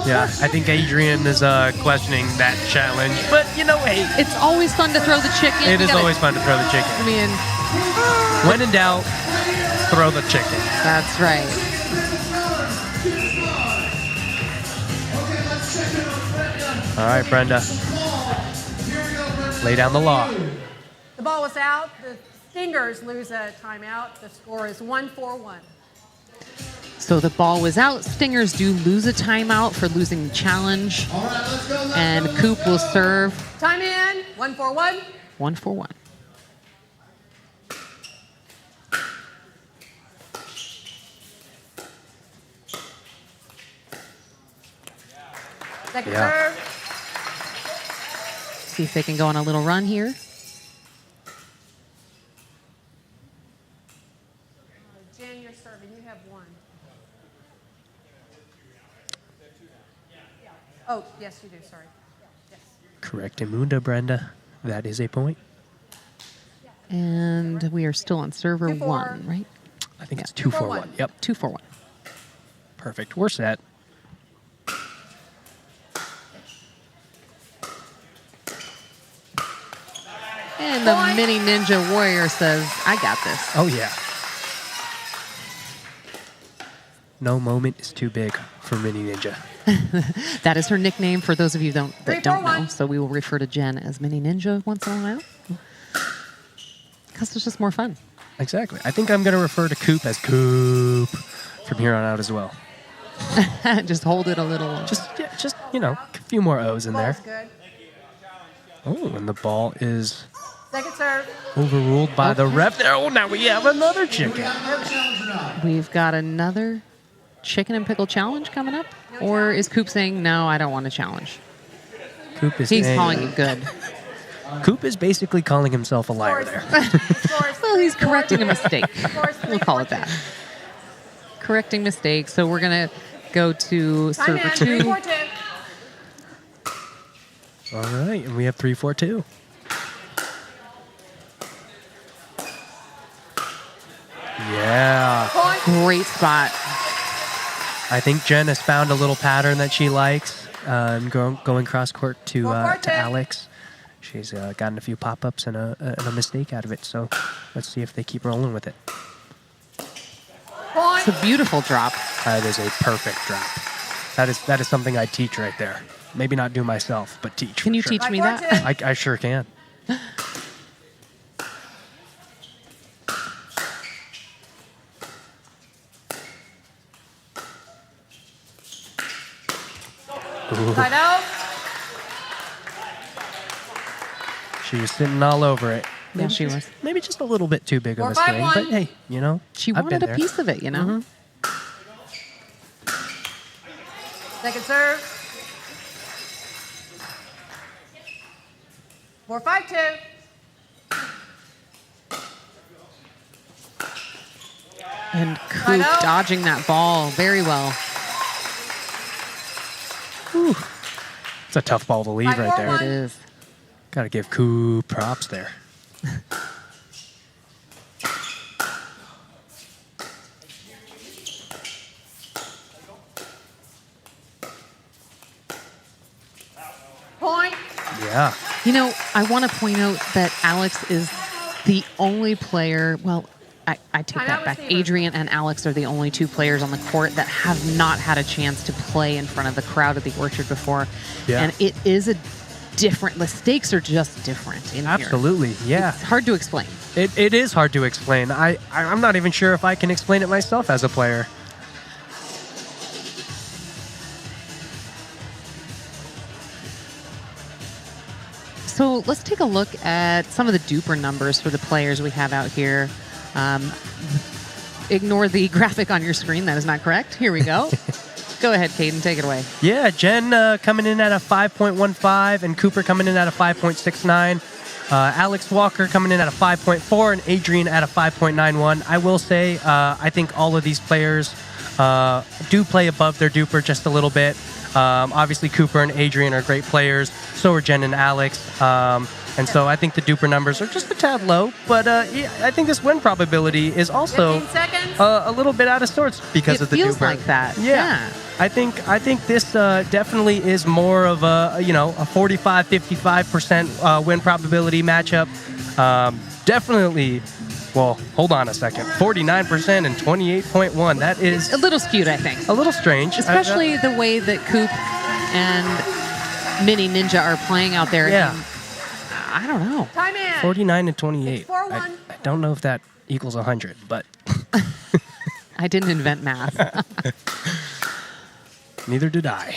yeah, I think Adrian is questioning that challenge. But, hey, It's always fun to throw the chicken. it You is gotta- always fun to throw the I chicken. mean, When in doubt, throw the chicken. that's right. All right, Brenda. Lay down the law. The ball was out. The Stingers lose a timeout. The score is 1-4-1. So the ball was out. Stingers do lose a timeout for losing the challenge. All right, let's go. And Coop will serve Time in. 1-4-1. 1-for-1. Second Yeah. serve. See if they can go on a little run here. Jen, you're serving. You have one. Oh, yes, you do. Sorry. Yes. Correct, Imunda, Brenda. That is a point. And we are still on server 2-4. 1, right? I think it's 2 for 2-4-1. 1. Yep, 2-for-1. perfect. We're set. And the mini Ninja Warrior says, I got this. Oh, yeah. No moment is too big for Mini Ninja. That is her nickname for those of you that 3, don't 4, know. 1. So we will refer to Jen as Mini Ninja once in a while. Because it's just more fun. Exactly. I think I'm going to refer to Coop as Coop from here on out as well. Just hold it a little. Just you know, a few more O's in there. Ball's good. Oh, and the ball is Second serve. overruled by the ref there. Oh, now we have another chicken. We've got another chicken and pickle challenge coming up. Or is Coop saying, no, I don't want a challenge? Coop is He's saying- calling it good. Coop is basically calling himself a liar there. Well, he's correcting a mistake. We'll call it that. Correcting mistake. So we're going to go to Time server in. 2. 3-4-2. All right, and we have 3-4-2. Yeah. Point. Great spot. I think Jen has found a little pattern that she likes. Going cross court to 4-4-2. Alex. She's gotten a few pop-ups and a mistake out of it. So let's see if they keep rolling with it. It's a beautiful drop. That is a perfect drop. That is something I teach right there. Maybe not do myself, but teach. Can for you sure. teach me that? I sure can. Side out. She was sitting all over it. Yeah, she was. Maybe just a little bit too big of a 4-5-1. swing, but hey, you know, She I've wanted been a there. piece of it, you know? Second serve. 4-5-2. And Coop out. dodging that ball very well. It's a tough ball to leave right 5-4-1. there. It is. Got to give Coop props there. Point. Yeah. You know, I want to point out that Alex is the only player, well, I take Timeout that back. receiver. Adrian and Alex are the only two players on the court that have not had a chance to play in front of the crowd at the Orchard before. Yeah. And it is a different, the stakes are just different in here. Absolutely. Yeah. It's hard to explain. It is hard to explain. I'm not even sure if I can explain it myself as a player. So let's take a look at some of the duper numbers for the players we have out here. Ignore the graphic on your screen. That is not correct. Here we go. Go ahead, Caden. Take it away. Yeah, Jen coming in at a 5.15 and Cooper coming in at a 5.69. Alex Walker coming in at a 5.4 and Adrian at a 5.91. I will say I think all of these players do play above their duper just a little bit. Obviously, Cooper and Adrian are great players. So are Jen and Alex. And so I think the duper numbers are just a tad low. But yeah, I think this win probability is also 15 seconds. a little bit out of sorts because of the feels duper. like that. Yeah. I think this definitely is more of a 45-55% win probability matchup. Definitely. Well, hold on a second. 49% and 28.1. That is A little skewed, I think. a little strange. Especially the way that Coop and Mini Ninja are playing out there. Yeah. I don't know. Time in. 49 and 28. It's 4-1. I don't know if that equals 100, but I didn't invent math. Neither did I.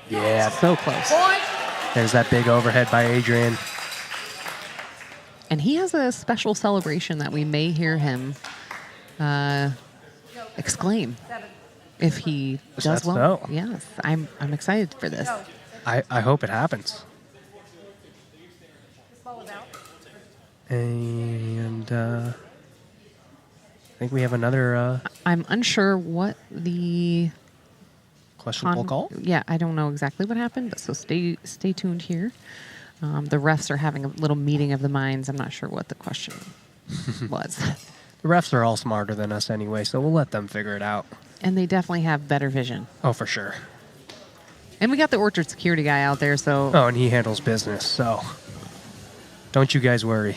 Yeah, So close. there's that big overhead by Adrian. And he has a special celebration that we may hear him exclaim if he does that well. so? Yes, I'm excited for this. I hope it happens. And I think we have another I'm unsure what the questionable call. Yeah, I don't know exactly what happened, but so stay tuned here. The refs are having a little meeting of the minds. I'm not sure what the question was. The refs are all smarter than us anyway, so we'll let them figure it out. And they definitely have better vision. Oh, for sure. And we got the Orchard security guy out there, so Oh, and he handles business, so don't you guys worry.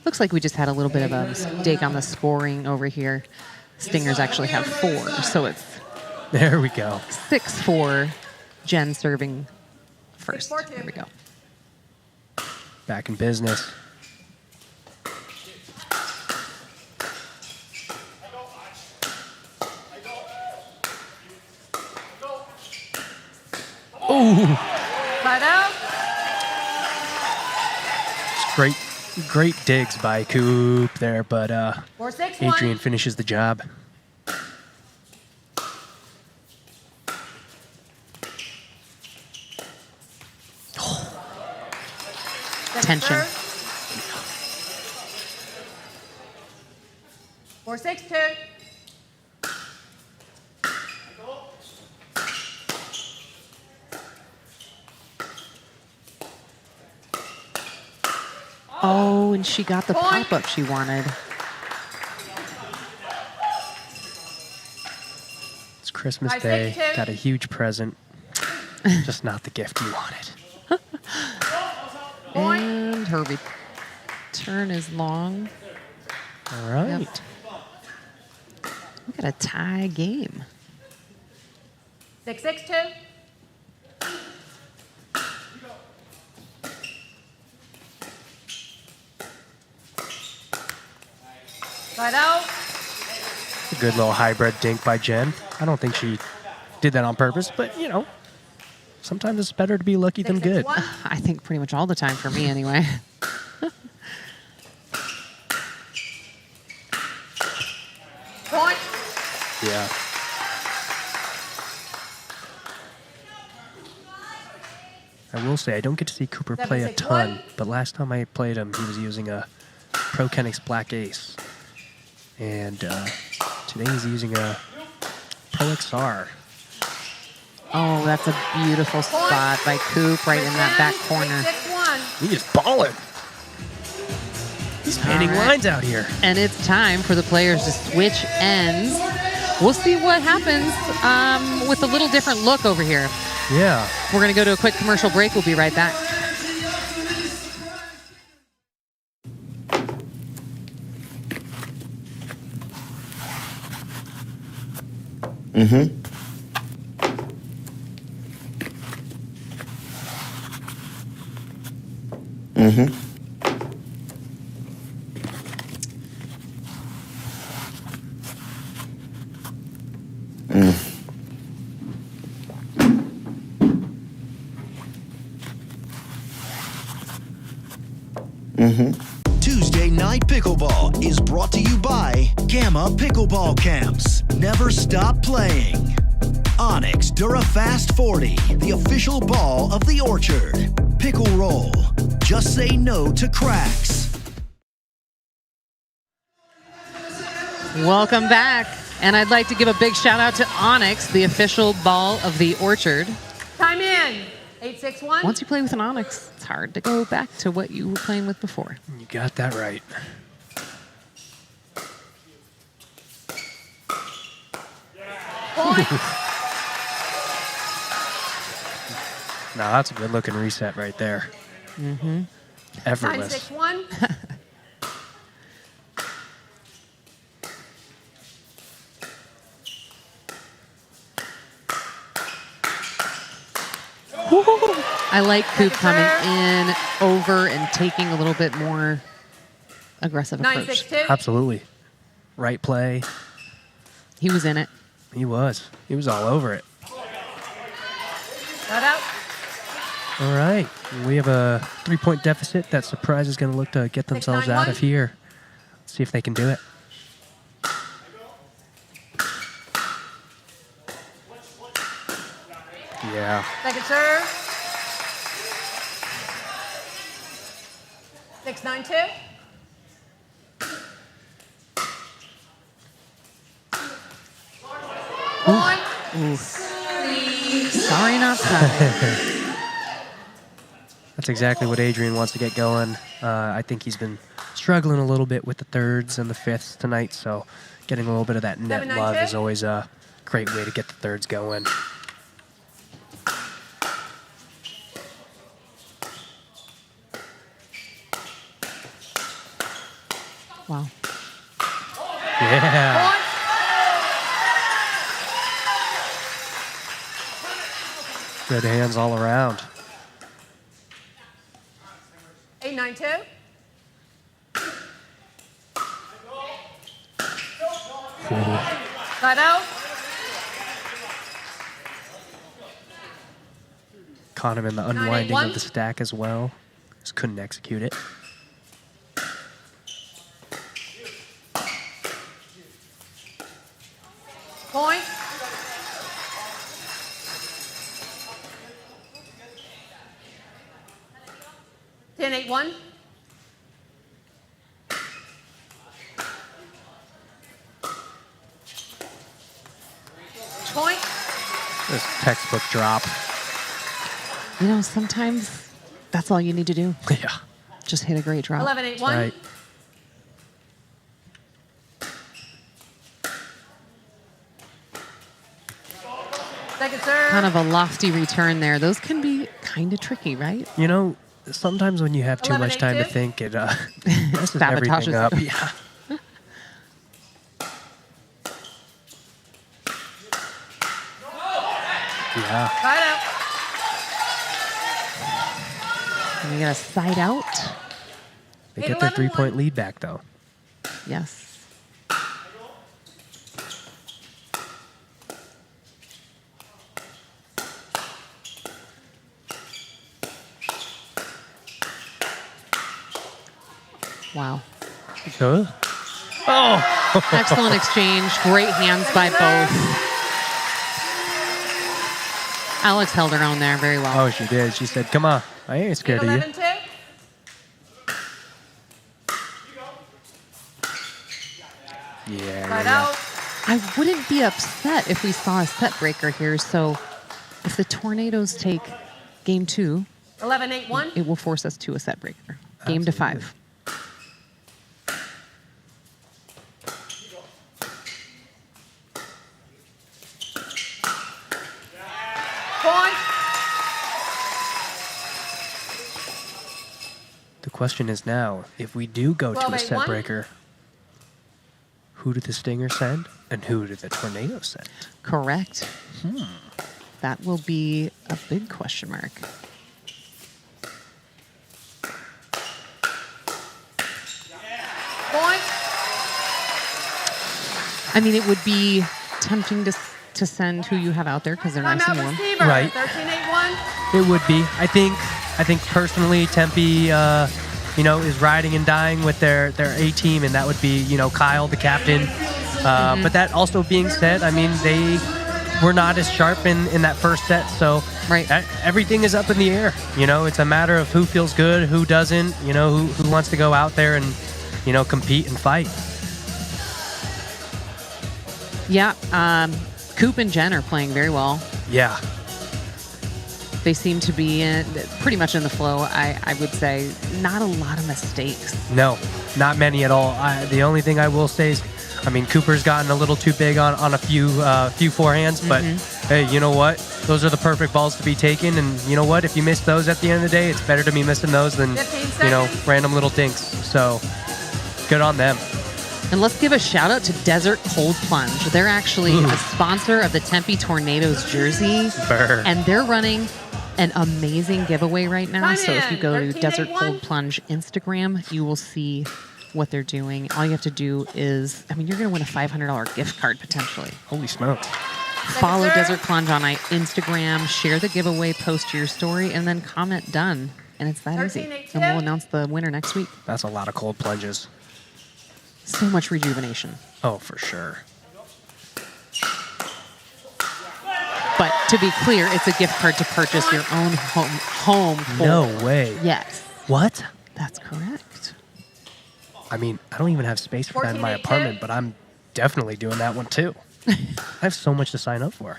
looks like we just had a little bit of a mistake on the scoring over here. Stingers actually have 4, so it's There we go. 6-4. Jen serving first. There we go. Back in business. Side out. Great digs by Coop there, but 4-6-1. Adrian finishes the job. Tension. 4-6-2. Oh, and she got the pop-up she wanted. It's Christmas 5-6-2. Day. Got a huge present. Just not the gift you wanted. And her return is long. All right. Yep. We got a tie game. 6-6-2. Side out. A good little hybrid dink by Jen. I don't think she did that on purpose, but you know, sometimes it's better to be lucky than good. 6-6-1. I think pretty much all the time for me anyway. Point. Yeah. I will say I don't get to see Cooper play a 7-6-1. ton, but last time I played him, he was using a Pro Kenix Black Ace, and today he's using a Pro XR. Oh, that's a beautiful spot by Coop right in that back corner. 6-1. He is balling. He's painting All right. lines out here. And it's time for the players to switch ends. We'll see what happens with a little different look over here. Yeah. We're going to go to a quick commercial break. We'll be right back. Tuesday Night Pickleball is brought to you by Gamma Pickleball Camps. Never stop playing. Onyx Durafast 40, the official ball of the Orchard. Pickle Roll. Just say no to cracks. Welcome back. And I'd like to give a big shout out to Onyx, the official ball of the Orchard. Time in. 8-6-1. Once you play with an Onyx, it's hard to go back to what you were playing with before. You got that right. Point. Now that's a good looking reset right there. Mm-hmm. Effortless. 9-6-1. I like Coop coming in over and taking a little bit more aggressive approach. 9-6-2. Absolutely. Right play. He was in it. He was. He was all over it. Right out. All right. We have a 3-point deficit. That Surprise is going to look to get themselves out 6-9-1. of here. See if they can do it. Yeah. Second serve. 6-9-2. Point. Sorry, not sorry. That's exactly what Adrian wants to get going. I think he's been struggling a little bit with the thirds and the fifths tonight, so getting a little bit of that net 7-9-2. love is always a great way to get the thirds going. Wow. Yeah. Point. Good hands all around. 8-9-2. Right out. Caught him in the unwinding 9-8-1. of the stack as well. Just couldn't execute it. Point. Ten, 8-1. Point. This textbook drop. You know, sometimes that's all you need to do. Yeah. Just hit a great drop. 11-8-1. Right. Second serve. Kind of a lofty return there. Those can be kind of tricky, right? You know, sometimes when you have too much time to 11-8-2. think, it messes everything Sabotages up. it. Yeah. Yeah. Right out. And we got a side out. They get their 11-1. 3-point lead back, though. Yes. Wow. Good. Oh! Excellent exchange. Great hands by both. Alex held her own there very well. Oh, she did. She said, come on. I ain't scared of you. 11-2. Yeah. Right yeah. out. I wouldn't be upset if we saw a set breaker here. So if the Tornadoes take game 2, 11-8-1. it will force us to a set breaker. Game to 5. Point. The question is now, if we do go to a 12-8-1. set breaker, who did the Stinger send and who did the Tornado send? Correct. That will be a big question mark. Point. I mean, it would be tempting to send who you have out there because they're nice and Timeout warm. receiver. Right. 13-8-1. It would be. I think personally, Tempe, is riding and dying with their A team, and that would be, Kyle, the captain. But that also being said, I mean, they were not as sharp in that first set, so Right. everything is up in the air. It's a matter of who feels good, who doesn't, who wants to go out there and, compete and fight. Yeah. Coop and Jen are playing very well. Yeah. They seem to be pretty much in the flow, I would say. Not a lot of mistakes. No, not many at all. The only thing I will say is, Cooper's gotten a little too big on a few forehands, but hey, you know what? Those are the perfect balls to be taken, and you know what? If you miss those at the end of the day, it's better to be missing those than 15 seconds. random little dinks. So good on them. And let's give a shout out to Desert Cold Plunge. They're actually Ooh. a sponsor of the Tempe Tornadoes jersey. Burr. And they're running an amazing giveaway right now. Time So if you in. go to 13-8-1. Desert Cold Plunge Instagram, you will see what they're doing. All you have to do is, I mean, you're going to win a $500 gift card potentially. Holy smokes. Follow Desert Plunge on Instagram, share the giveaway, post your story, and then comment done. And it's that easy. And we'll announce the winner next week. That's a lot of cold plunges. So much rejuvenation. Oh, for sure. But to be clear, it's a gift card to purchase your own home for. No way. Yes. What? That's correct. I mean, I don't even have space for that in my apartment, but I'm definitely doing that one too. I have so much to sign up for.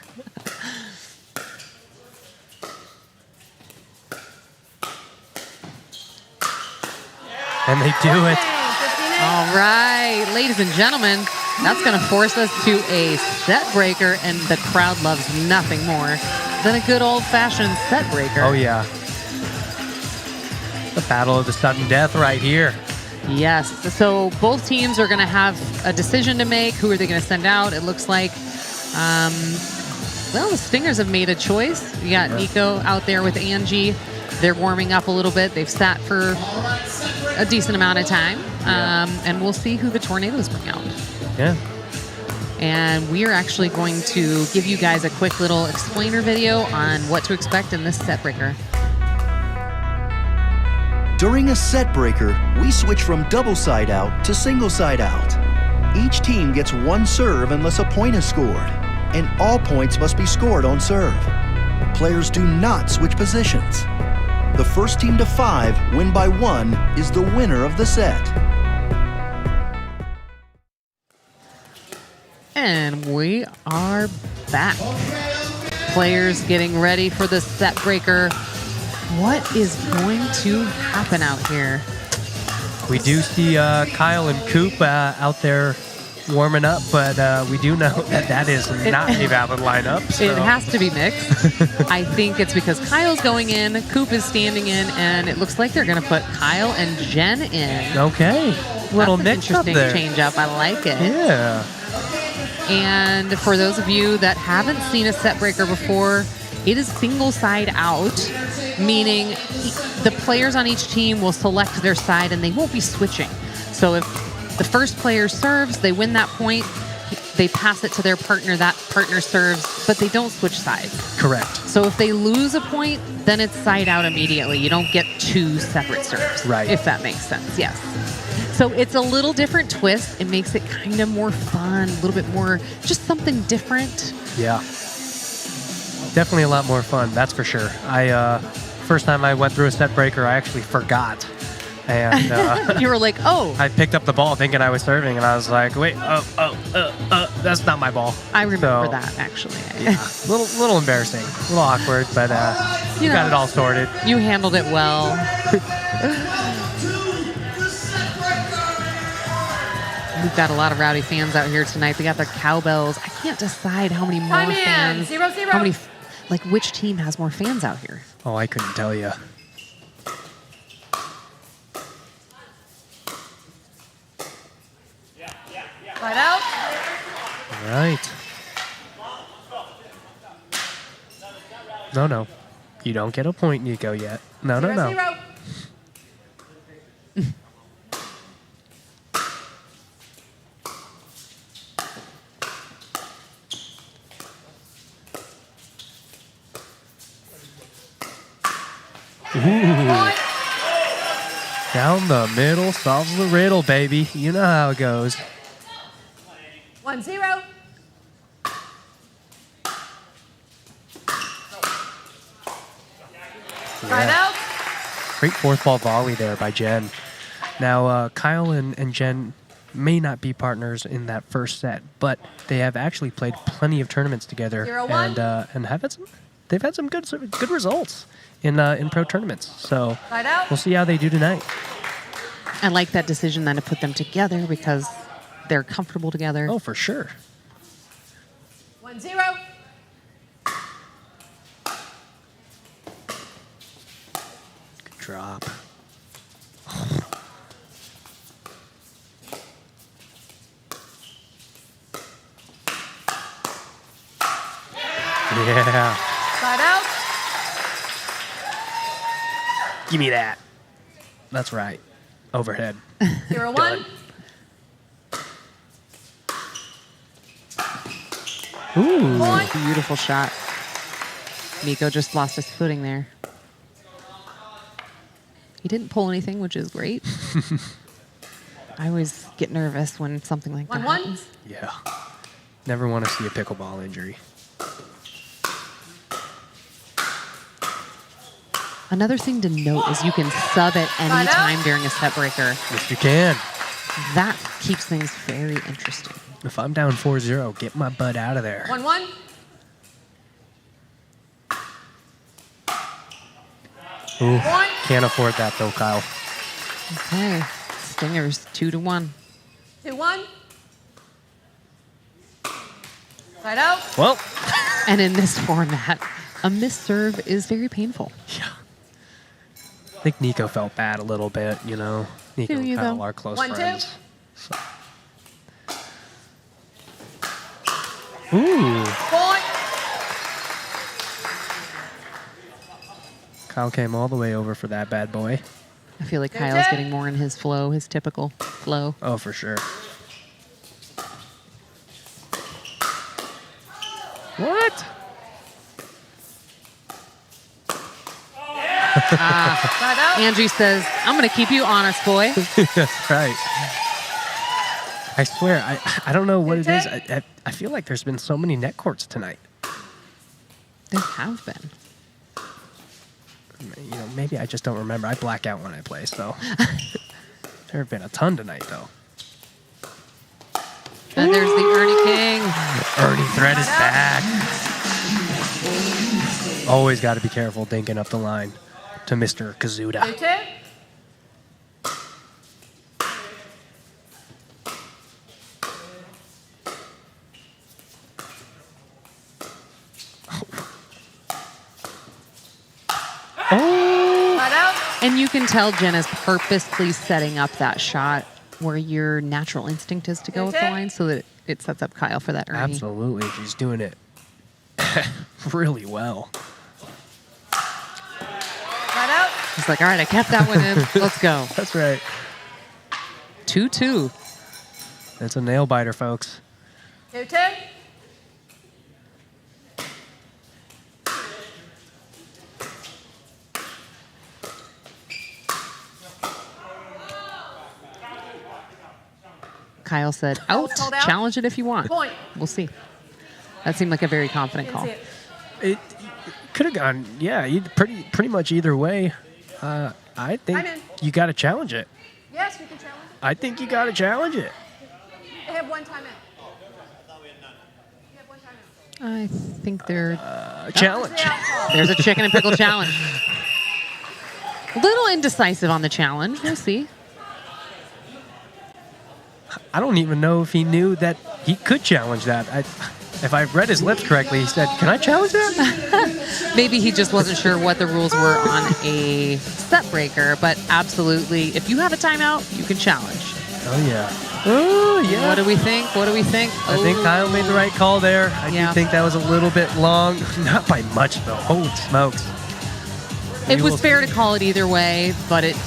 And they do it. All right, ladies and gentlemen, that's going to force us to a set breaker, and the crowd loves nothing more than a good old-fashioned set breaker. Oh, yeah. The battle of the sudden death right here. Yes. So both teams are going to have a decision to make. Who are they going to send out? It looks like, well, the Stingers have made a choice. You got Nico out there with Angie. They're warming up a little bit. They've sat for a decent amount of time. And we'll see who the Tornadoes bring out. Yeah. And we are actually going to give you guys a quick little explainer video on what to expect in this set breaker. During a set breaker, we switch from double side out to single side out. Each team gets one serve unless a point is scored, and all points must be scored on serve. Players do not switch positions. The first team to 5 win by 1 is the winner of the set. And we are back. Players getting ready for the set breaker. What is going to happen out here? We do see Kyle and Coop out there warming up, but we do know that is not a valid lineup. So. It has to be mixed. I think it's because Kyle's going in, Coop is standing in, and it looks like they're going to put Kyle and Jen in. Okay. Little That's mix up an interesting there. change up. I like it. Yeah. And for those of you that haven't seen a set breaker before, it is single side out, meaning the players on each team will select their side and they won't be switching. So if the first player serves, they win that point, they pass it to their partner, that partner serves, but they don't switch sides. Correct. So if they lose a point, then it's side out immediately. You don't get 2 separate serves. Right. If that makes sense, yes. So it's a little different twist. It makes it kind of more fun, a little bit more, just something different. Yeah. Definitely a lot more fun, that's for sure. First time I went through a set breaker, I actually forgot. And you were like, oh. I picked up the ball thinking I was serving, and I was like, wait, that's not my ball. I remember So, that, actually. Yeah, little embarrassing, a little awkward, but you got it all sorted. You handled it well. We've got a lot of rowdy fans out here tonight. They got their cowbells. I can't decide how many more Time in. fans. 0-0. How many, like, which team has more fans out here? Oh, I couldn't tell you. Right out. All right. No. You don't get a point, Nico, yet. No. 0-0. Ooh. Down the middle solves the riddle, baby. You know how it goes. 1-0. Right out. Great fourth ball volley there by Jen. Now, Kyle and Jen may not be partners in that first set, but they have actually played plenty of tournaments together 0-1. and have had they've had some good results in pro tournaments. So Right out. we'll see how they do tonight. I like that decision then to put them together because they're comfortable together. Oh, for sure. 1-0. Good drop. Yeah. Right out. Give me that. That's right. overhead. 0-1. Ooh. Point. Beautiful shot. Nico just lost his footing there. He didn't pull anything, which is great. I always get nervous when something like that 1-1. happens. Yeah. Never want to see a pickleball injury. Another thing to note is you can sub at any time during a set breaker. Yes, you can. That keeps things very interesting. If I'm down 4-0, get my butt out of there. 1-1. Ooh, Point. can't afford that though, Kyle. Okay. Stingers 2-1. 2-1. Side out. Well, And in this format, a missed serve is very painful. I think Nico felt bad a little bit, you know. Nico Feel and you, Kyle though. are close 1-2. friends. So. Ooh. Point. Kyle came all the way over for that bad boy. I feel like Kyle's getting more in his flow, his typical flow. Oh, for sure. What? Side out. Angie says, I'm going to keep you honest, boy. That's right. I swear, I don't know what it is. I feel like there's been so many net courts tonight. There have been. You know, maybe I just don't remember. I black out when I play, so. There have been a ton tonight, though. And there's the Ernie King. Ernie Thread is back. Always got to be careful dinking up the line to Mr. Kazuda. 2-2. Oh! Side out. And you can tell Jen is purposely setting up that shot where your natural instinct is to go with the line so that it sets up Kyle for that Ernie. Absolutely. She's doing it really well. Side out. He's like, all right, I kept that one in. Let's go. That's right. 2-2. That's a nail biter, folks. 2-2. Kyle said, out. Hold out. Challenge it if you want. Point. We'll see. That seemed like a very confident call. Didn't see it. It could have gone, yeah, pretty much either way. I think I'm in. you got to challenge it. Yes, we can challenge. I think you got to challenge it. They have one time in. You have one time in. I think they're... Challenge. The outcall. There's a chicken and pickle challenge. A little indecisive on the challenge. We'll see. I don't even know if he knew that he could challenge that. If I read his lips correctly, he said, "Can I challenge that?" Maybe he just wasn't sure what the rules were on a set breaker, but absolutely, if you have a timeout, you can challenge. Oh, yeah. Oh, yeah. What do we think? What do we think? I think Kyle made the right call there. I Yeah. do think that was a little bit long. Not by much, though. Holy smokes. It We was will fair see. to call it either way, but it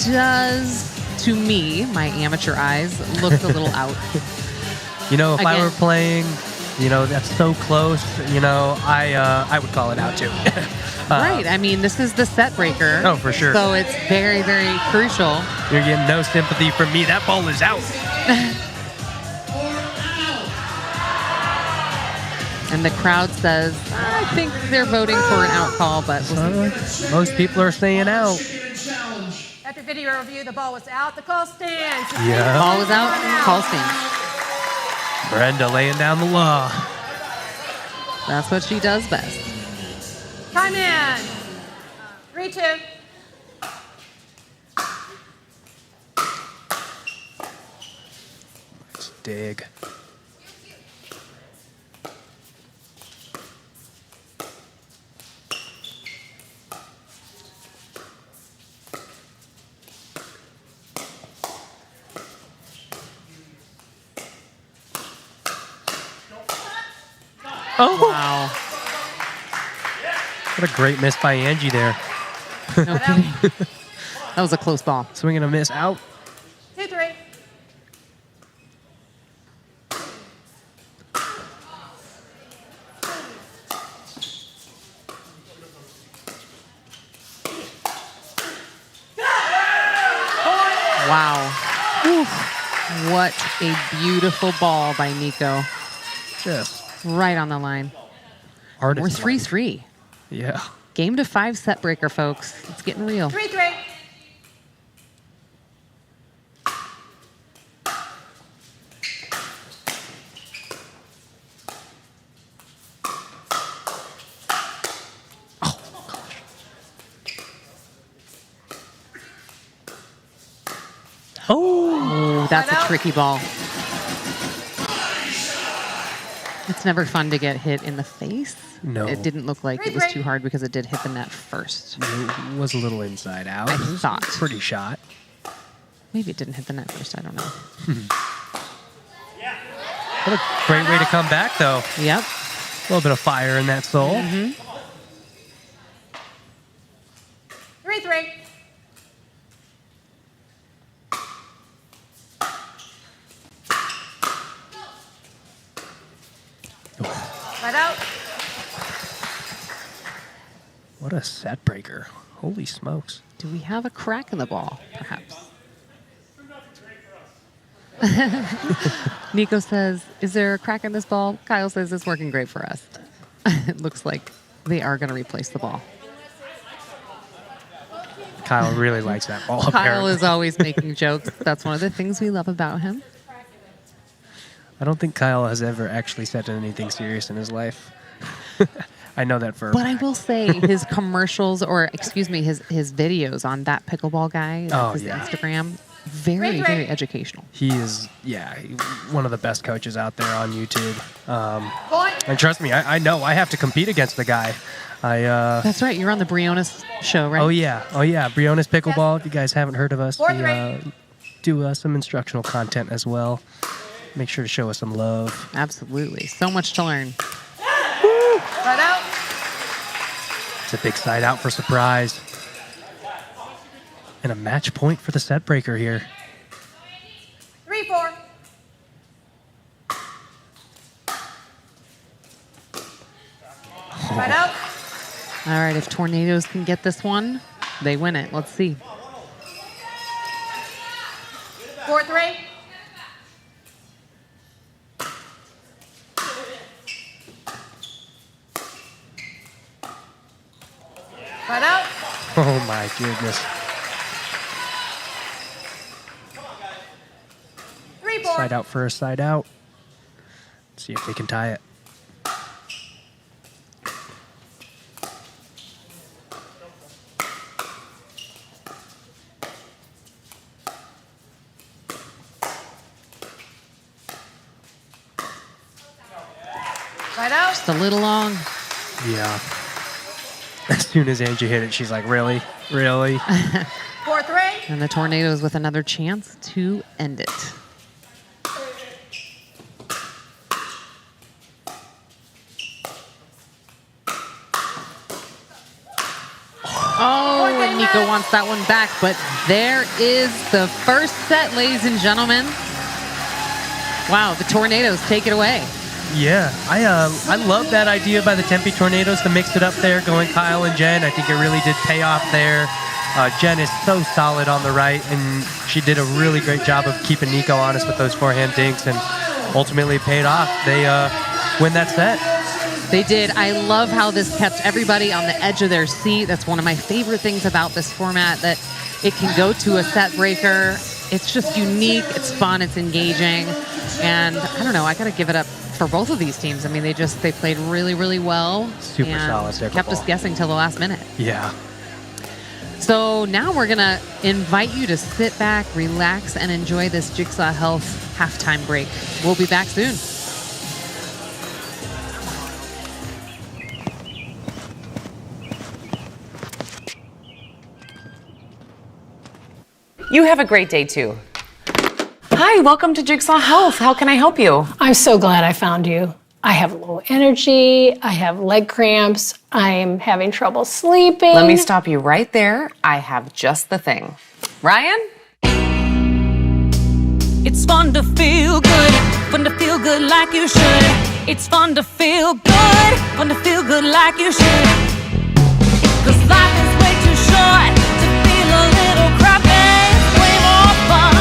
does, to me, my amateur eyes, look a little out. You know, if I Again. were playing, you know, that's so close, you know, I would call it out, too. Right. I mean, this is the set breaker. Oh, for sure. So it's very, very crucial. You're getting no sympathy from me. That ball is out. And the crowd says, I think they're voting for an out call, but we'll see. Most people are saying out. After video review, the ball was out. The call stands. Yeah. Ball was out, call stands. Brenda laying down the law. That's what she does best. Time in. 3-2. Let's dig. Oh, Wow. what a great miss by Angie there. No kidding. That was a close ball. Swing and a miss out. Wow. Oof. What a beautiful ball by Nico. Just Right on the line. artist. We're 3-3. Yeah. Game to 5 set breaker, folks. It's getting real. 3-3. Oh, that's Right a out. tricky ball. It's never fun to get hit in the face. No. It didn't look like it was too hard because it did hit the net first. It was a little inside out. I It was thought. pretty shot. Maybe it didn't hit the net first. I don't know. What a great way to come back, though. Yep. A little bit of fire in that soul. 3-3. Right out. What a set breaker. Holy smokes. Do we have a crack in the ball, perhaps? Nico says, is there a crack in this ball? Kyle says it's working great for us. It looks like they are going to replace the ball. Kyle really likes that ball. Kyle apparently. is always making jokes. That's one of the things we love about him. I don't think Kyle has ever actually said anything serious in his life. I know that for a But I fact. will say his commercials, or excuse me, his videos on that pickleball guy, Oh, his yeah. Instagram, very, very educational. He is, one of the best coaches out there on YouTube. And trust me, I know I have to compete against the guy. That's right. You're on the Briones show, right? Oh yeah, Briones Pickleball. If you guys haven't heard of us, we 4-3. do some instructional content as well. Make sure to show us some love. Absolutely. So much to learn. Right out. It's a big side out for surprise. And a match point for the set breaker here. 3-4. Right out. All right. If Tornadoes can get this one, they win it. Let's see. 4-3. Right out. Oh my goodness. 3-4. Side out for a side out. See if they can tie it. Right out. Just a little long. Yeah. As soon as Angie hit it, she's like, really? Really? 4-3. And the Tornadoes with another chance to end it. Oh, and Nico wants that one back, but there is the first set, ladies and gentlemen. Wow, the Tornadoes take it away. Yeah, I love that idea by the Tempe Tornadoes to mix it up there, going Kyle and Jen. I think it really did pay off there. Jen is so solid on the right, and she did a really great job of keeping Nico honest with those forehand dinks, and ultimately paid off. They win that set. They did. I love how this kept everybody on the edge of their seat. That's one of my favorite things about this format, that it can go to a set breaker. It's just unique. It's fun. It's engaging. And I don't know, I got to give it up for both of these teams. I mean, they played really, really well. Super and solid kept us pickleball. guessing till the last minute. Yeah. So now we're going to invite you to sit back, relax, and enjoy this Jigsaw Health halftime break. We'll be back soon. You have a great day too. Hi, welcome to Jigsaw Health. How can I help you? I'm so glad I found you. I have low energy, I have leg cramps, I am having trouble sleeping. Let me stop you right there. I have just the thing. Ryan? It's fun to feel good like you should. It's fun to feel good like you should. 'Cause life is way too short to feel a little crappy. Way more fun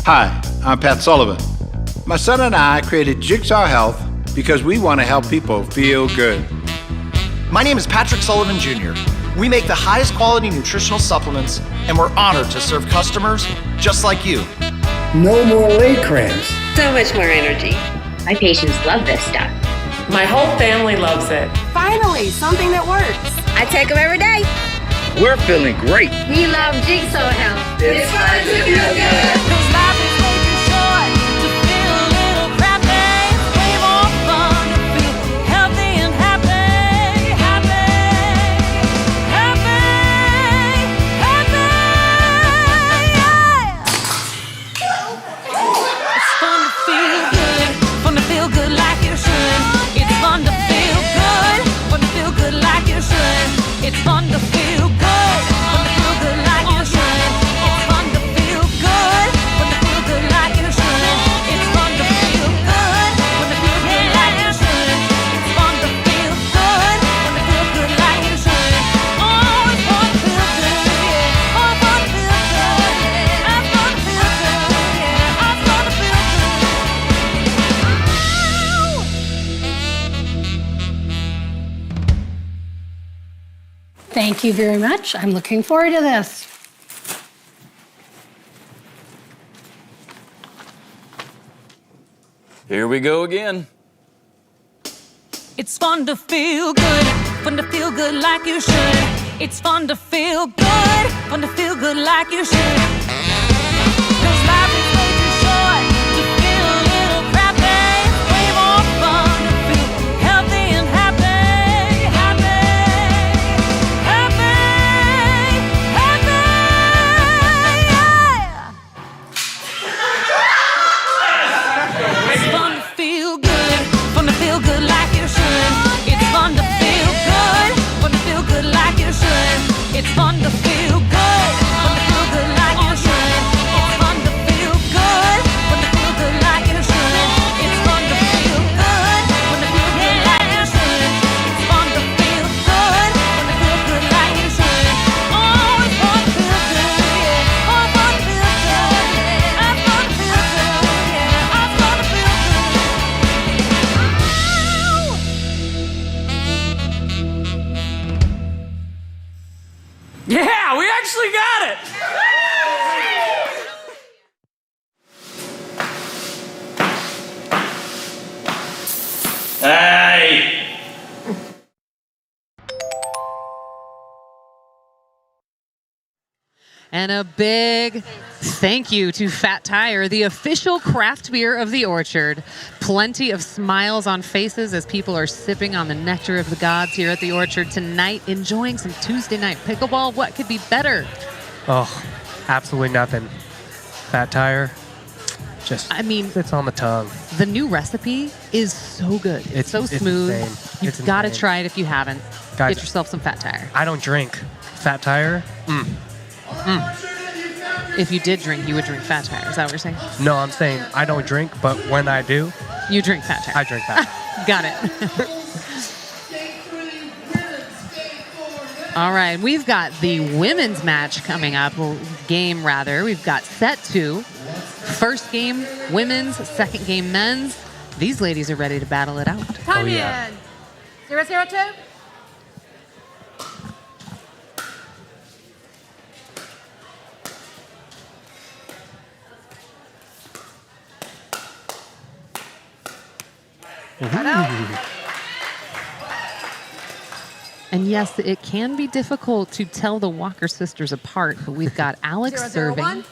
Hi, I'm Pat Sullivan. My son and I created Jigsaw Health because we want to help people feel good. My name is Patrick Sullivan Jr. We make the highest quality nutritional supplements, and we're honored to serve customers just like you. No more leg cramps. So much more energy. My patients love this stuff. My whole family loves it. Finally, something that works. I take them every day. We're feeling great. We love Jigsaw Health. It's fun to feel good. Cause life is way too short to feel a little crappy. Way more fun to feel healthy and happy. Happy, happy, happy, yeah. It's fun to feel good. Fun to feel good like you should. It's fun to feel good. Fun to feel good like you should. It's fun to feel good. Fun to feel good like you should. It's fun to feel good. Fun to feel good like you should. It's fun to feel good. Fun to feel good like you should. It's fun to feel good. Fun to feel good like you should. Oh, it's fun to feel good, yeah. Oh, it's fun to feel good, yeah. It's fun to feel good, yeah. It's fun to feel Thank you very much. I'm looking forward to this. Here we go again. It's fun to feel good, fun to feel good like you should. It's fun to feel good, fun to feel good like you should. 'Cause life is way too short to feel a little crappy. Way more fun to feel healthy and happy. Happy, happy, happy, yeah. It's fun to feel good, fun to feel good like you should. It's fun to feel good, fun to feel good like you should. It's fun to feel good, fun to feel good like you should. It's fun to feel good, fun to feel good like you should. It's fun to feel good, fun to feel good like you should. It's fun to feel good, fun to feel good like you should. Oh, it's fun to feel good, yeah. Oh, it's fun to feel good, yeah. It's fun to feel good, yeah. It's fun to feel Yeah, we actually got it! Hey! And a big thank you to Fat Tire, the official craft beer of the Orchard. Plenty of smiles on faces as people are sipping on the nectar of the gods here at the Orchard tonight, enjoying some Tuesday night pickleball. What could be better? Oh, absolutely nothing. Fat Tire, just it's on the tongue. The new recipe is so good. It's so smooth. Insane. You've got to try it if you haven't. Guys, Get yourself some Fat Tire. I don't drink. Fat Tire? If you did drink, you would drink Fat Tire. Is that what you're saying? No, I'm saying I don't drink, but when I do, you drink Fat Tire. I drink Fat Tire. Got it. All right, we've got the women's match coming up, or game rather. We've got set 2. First game, women's. Second game, men's. These ladies are ready to battle it out. Time in. 0-0-2. And yes, it can be difficult to tell the Walker sisters apart, but we've got Alex 0-0-1. serving.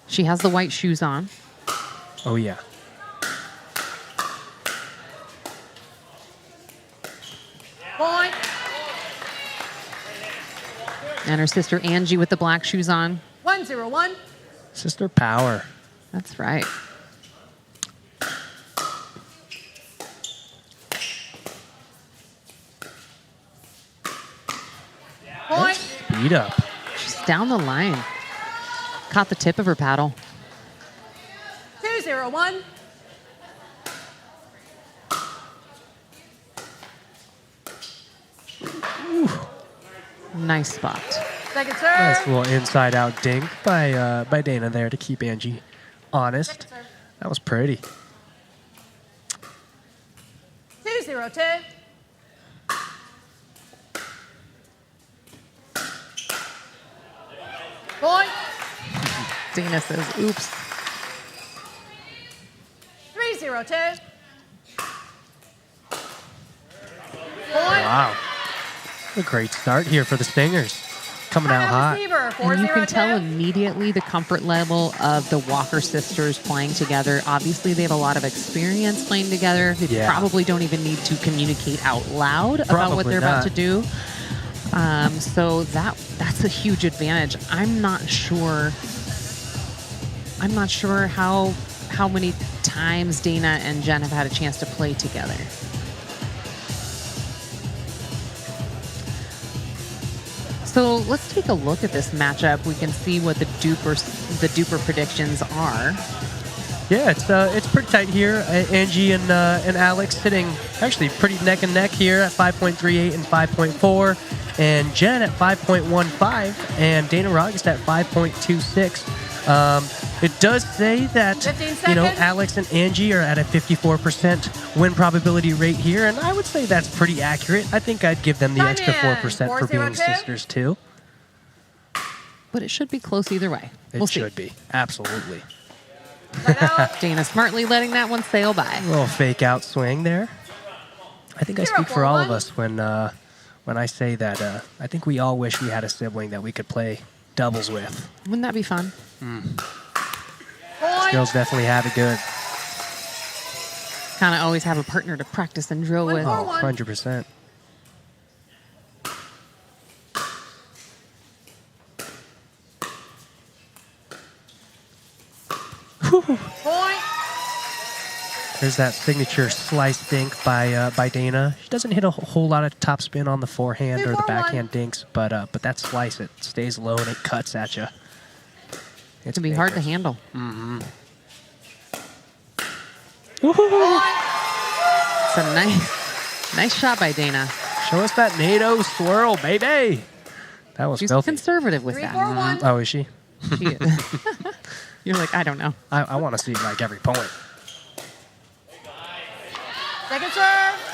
She has the white shoes on. Oh, yeah. Point. And her sister Angie with the black shoes on. 1-0-1. Sister Power. That's right. Point. Speed up. She's down the line. Caught the tip of her paddle. 2-0-1. Nice spot. Second serve. Nice little inside-out dink by Dana there to keep Angie honest. That was pretty. 2-0, 2. Point. Dana says, oops. 3-0, 2. Point. Wow. A great start here for the Stingers. Coming out hot. And you can tell immediately the comfort level of the Walker sisters playing together. Obviously, they have a lot of experience playing together. They probably don't even need to communicate out loud about what they're about to do. So that's a huge advantage. I'm not sure how many times Dana and Jen have had a chance to play together. So let's take a look at this matchup. We can see what the duper predictions are. Yeah, it's pretty tight here. Angie and Alex sitting actually pretty neck and neck here at 5.38 and 5.4, and Jen at 5.15, and Dana Rogest at 5.26. It does say that Alex and Angie are at a 54% win probability rate here, and I would say that's pretty accurate. I think I'd give them the extra 4% for being sisters too. But it should be close either way. It should be, absolutely. Dana smartly letting that one sail by. A little fake out swing there. I think I speak for all of us when I say that I think we all wish we had a sibling that we could play doubles with. Wouldn't that be fun? These girls definitely have it good. Kind of always have a partner to practice and drill with. Oh, 100%. Point. There's that signature slice dink by Dana. She doesn't hit a whole lot of top spin on the forehand or the backhand dinks, but that slice, it stays low and it cuts at you. It can be hard to handle. Mm-hmm. It's a nice shot by Dana. Show us that NATO swirl, baby. That was She's filthy. conservative with that. Oh, is she? She is. You're like, I don't know. I want to see like every point. Second serve.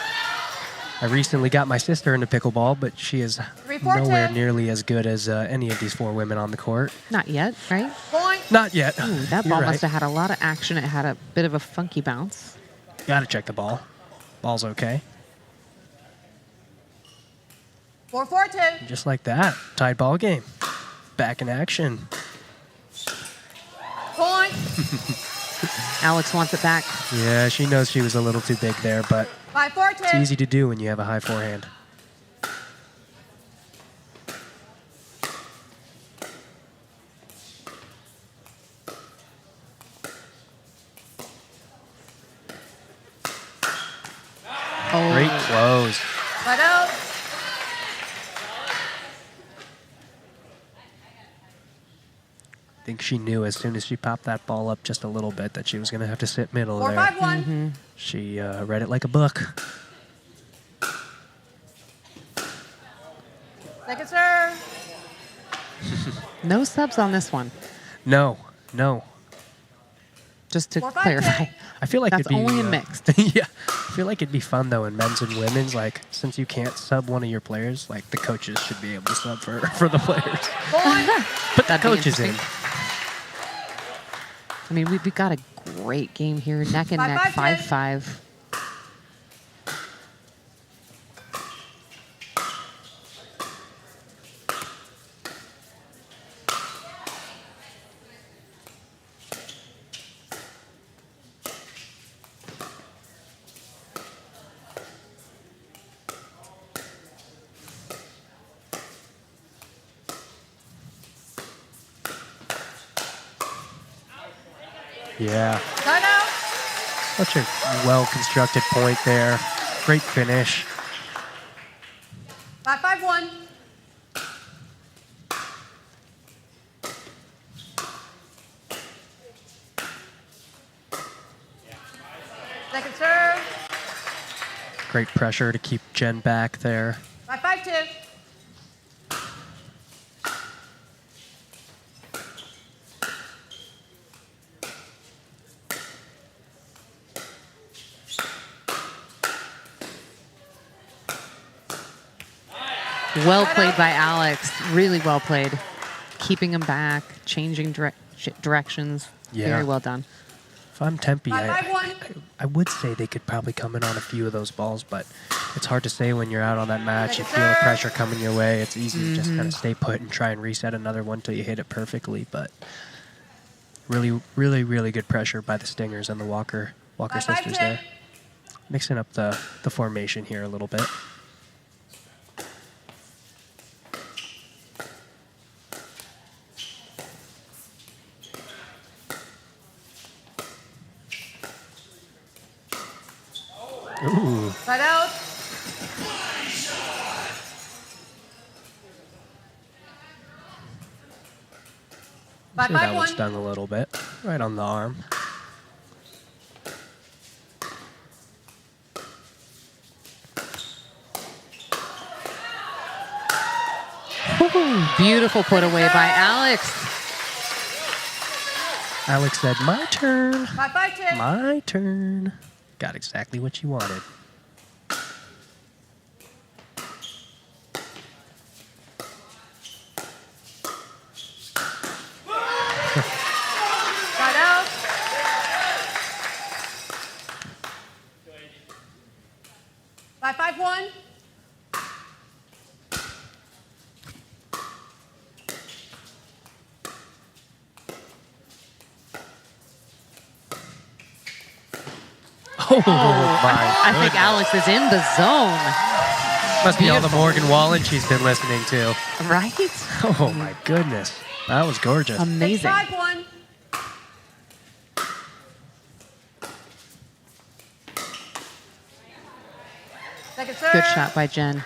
I recently got my sister into pickleball, but she is 3-4-2. nowhere nearly as good as any of these four women on the court. Not yet, right? Point. Not yet. Ooh, that You're ball right. must have had a lot of action. It had a bit of a funky bounce. Gotta check the ball. Ball's okay. 4-4-2. Just like that. Tied ball game. Back in action. Point. Alex wants it back. Yeah, she knows she was a little too big there, but 5-4-2. it's easy to do when you have a high forehand. Oh. Great close. Let out. I think she knew as soon as she popped that ball up just a little bit that she was going to have to sit middle 4-5-1. there. She read it like a book. Second serve. No subs on this one. No. Just to 4-5-2. clarify. I feel like That's it'd be only in mixed. yeah, I feel like it'd be fun though in men's and women's. Like since you can't sub one of your players, like the coaches should be able to sub for the players. Put the That'd be coaches in. interesting. I mean, we've got a great game here. Neck and neck, 5-5. Yeah. Timeout. Such a well-constructed point there. Great finish. 5-5-1. Second serve. Great pressure to keep Jen back there. 5-5-2. Well played by Alex. Really well played. Keeping him back, changing directions. Yeah. Very well done. If I'm Tempe, I would say they could probably come in on a few of those balls, but it's hard to say when you're out on that match. You feel the pressure coming your way. It's easy to just kind of stay put and try and reset another one until you hit it perfectly. But really, really, really good pressure by the Stingers and the Walker sisters there. Mixing up the formation here a little bit. Ooh. Side out. See, that one stung a little bit, right on the arm. Ooh, beautiful put away by Alex. Alex said, "My turn. 5-5-2. My turn." Got exactly what you wanted. Side out. Five, 5-1. Oh, my I think Alex is in the zone. Must be all the Morgan Wallen she's been listening to. Right? Oh, my goodness. That was gorgeous. Amazing. 5-1. Second serve. Good shot by Jen.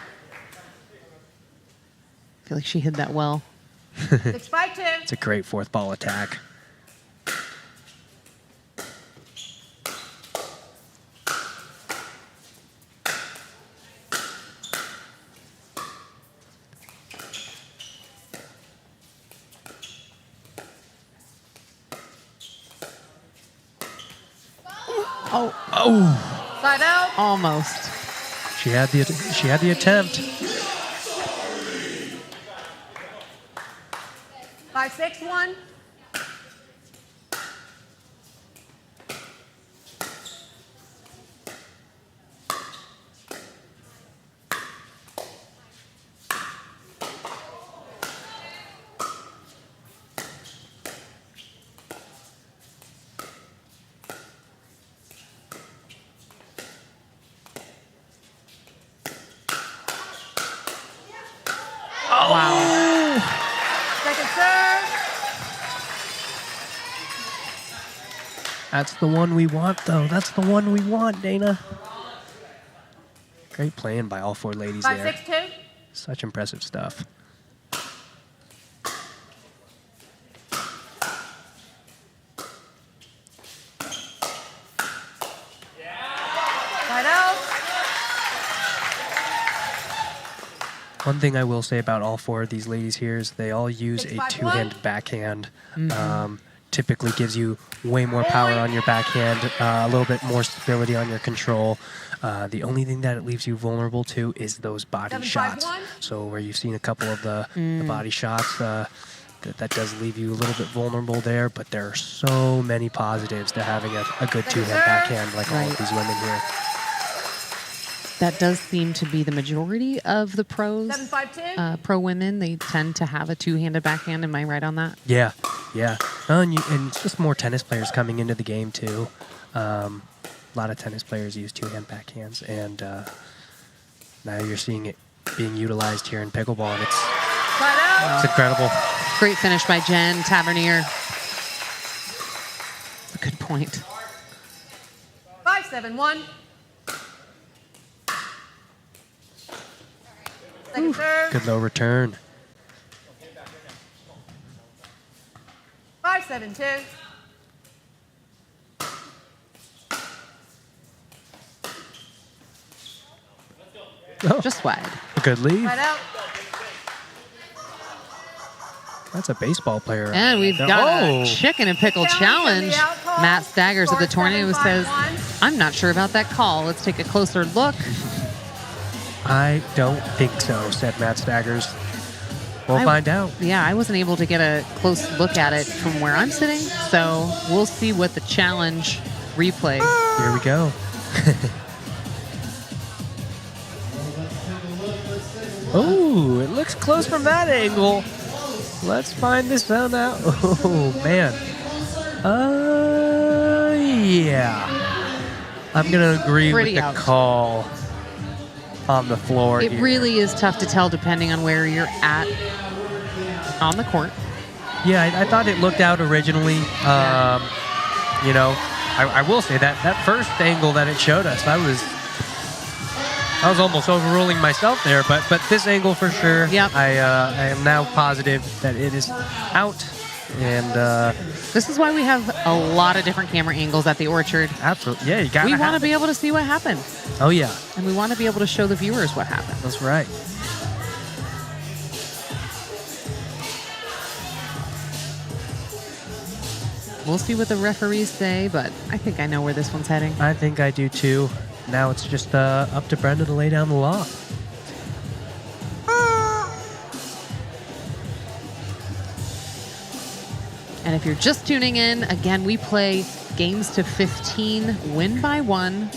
I feel like she hit that well. 6-5-2. It's a great fourth ball attack. Oh, Side out. almost. She had the attempt. 5-6-1. Wow. Second serve. That's the one we want, though. That's the one we want, Dana. Great playing by all four ladies there. 5-6-2. Such impressive stuff. Side out. One thing I will say about all four of these ladies here is they all use a 6-5-1. two-hand backhand. Typically gives you way more power on your backhand, a little bit more stability on your control. The only thing that it leaves you vulnerable to is those body 7-5-1. shots. So where you've seen a couple of the body shots, that does leave you a little bit vulnerable there, but there are so many positives to having a good two-hand backhand like all of these women here. That does seem to be the majority of the pros. 7-5-2. Pro women, they tend to have a two-handed backhand. Am I right on that? Yeah, yeah. And it's just more tennis players coming into the game, too. A lot of tennis players use two-hand backhands, and now you're seeing it being utilized here in pickleball, and it's incredible. Great finish by Jen Tavernier. That's a good point. 5-7-1. Second serve. Good low return. 5-7-2. Oh, just wide. A good lead. Side out. That's a baseball player. And we've got a chicken and pickle challenge. Matt Staggers of the Tornadoes says, I'm not sure about that call. Let's take a closer look. I don't think so, said Matt Staggers. We'll find out. Yeah, I wasn't able to get a close look at it from where I'm sitting, so we'll see what the challenge replay. Here we go. Oh, it looks close from that angle. Let's find this one out. Oh, man. Yeah. I'm going to agree with the call on the floor. It really is tough to tell depending on where you're at on the court. Yeah, I thought it looked out originally. You know, I will say that first angle that it showed us, I was almost overruling myself there, but this angle for sure. Yep. I am now positive that it is out, and this is why we have a lot of different camera angles at the Orchard. Absolutely, yeah, you got. We want to be able to see what happened. Oh yeah, and we want to be able to show the viewers what happened. That's right. We'll see what the referees say, but I think I know where this one's heading. I think I do too. Now it's just up to Brenda to lay down the law. And if you're just tuning in, again, we play games to 15, win by 1.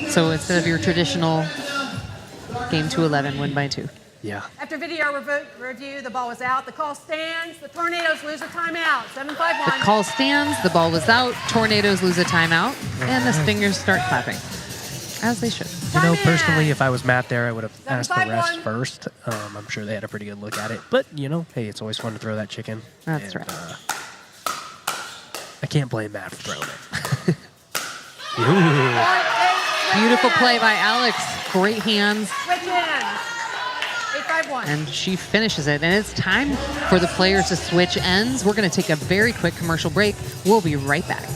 So instead of your traditional game to 11, win by 2. Yeah. After video review, the ball was out. The call stands. The Tornadoes lose a timeout. 7-5-1. The call stands. The ball was out. Tornadoes lose a timeout. And the Stingers start clapping, as they should. You know, personally, if I was Matt there, I would have asked the refs first. I'm sure they had a pretty good look at it. But, you know, hey, it's always fun to throw that chicken. That's right. I can't blame Matt for throwing it. Beautiful play by Alex. Great hands. Switch hands. 8-5-1. And she finishes it. And it's time for the players to switch ends. We're going to take a very quick commercial break. We'll be right back.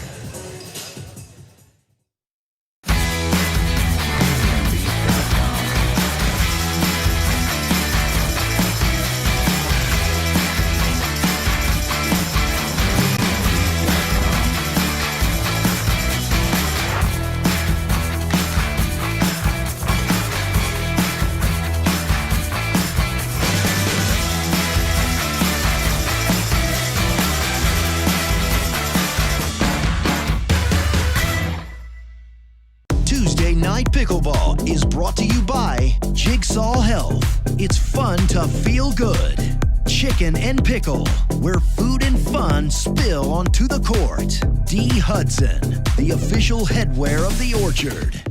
Pickleball is brought to you by Jigsaw Health. It's fun to feel good. Chicken and Pickle, where food and fun spill onto the court. D. Hudson, the official headwear of the Orchard.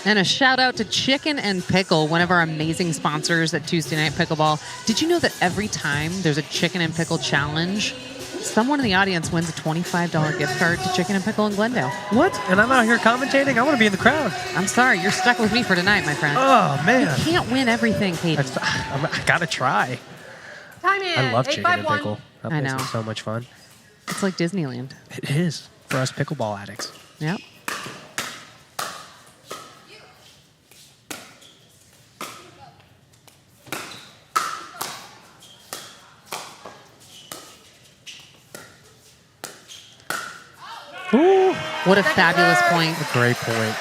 And a shout out to Chicken and Pickle, one of our amazing sponsors at Tuesday Night Pickleball. Did you know that every time there's a Chicken and Pickle challenge, someone in the audience wins a $25 gift card to Chicken and Pickle in Glendale? What? And I'm out here commentating? I want to be in the crowd. I'm sorry. You're stuck with me for tonight, my friend. Oh, man. You can't win everything, Katie. I got to try. Time in. I love Chicken and Pickle. That I place know. is so much fun. It's like Disneyland. It is for us pickleball addicts. Yep. Ooh. What a fabulous point. A great point.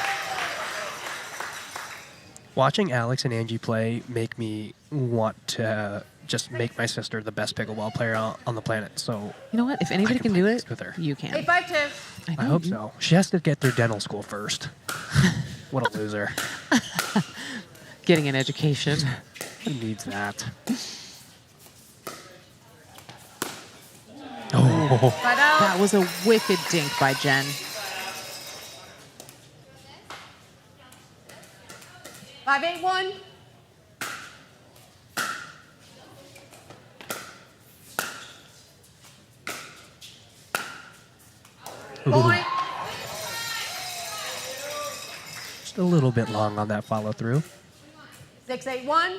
Watching Alex and Angie play make me want to just make my sister the best pickleball player on the planet. So you know what? If anybody can do it, with her. You can. 8-5-2. I hope so. She has to get through dental school first. What a loser. Getting an education. Who needs that? Oh. That was a wicked dink by Jen. Five, 8-1. Point. Just a little bit long on that follow through. 6-8-1.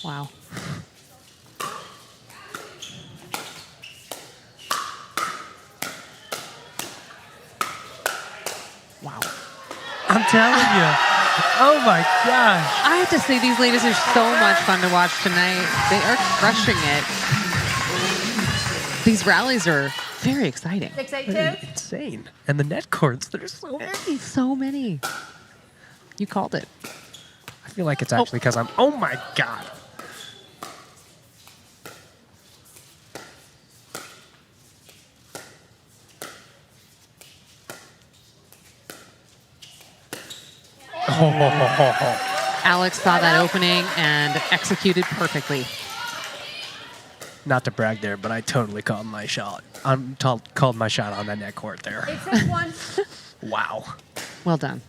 Wow. Wow. I'm telling you. Oh my gosh. I have to say, these ladies are so much fun to watch tonight. They are crushing it. These rallies are very exciting. 682. Insane. And the net courts, there's so many. So many. You called it. I feel like it's actually because I'm, oh my God. Alex saw that opening and executed perfectly. Not to brag there, but I totally called my shot. Called my shot on that net court there. 861. Wow. Well done.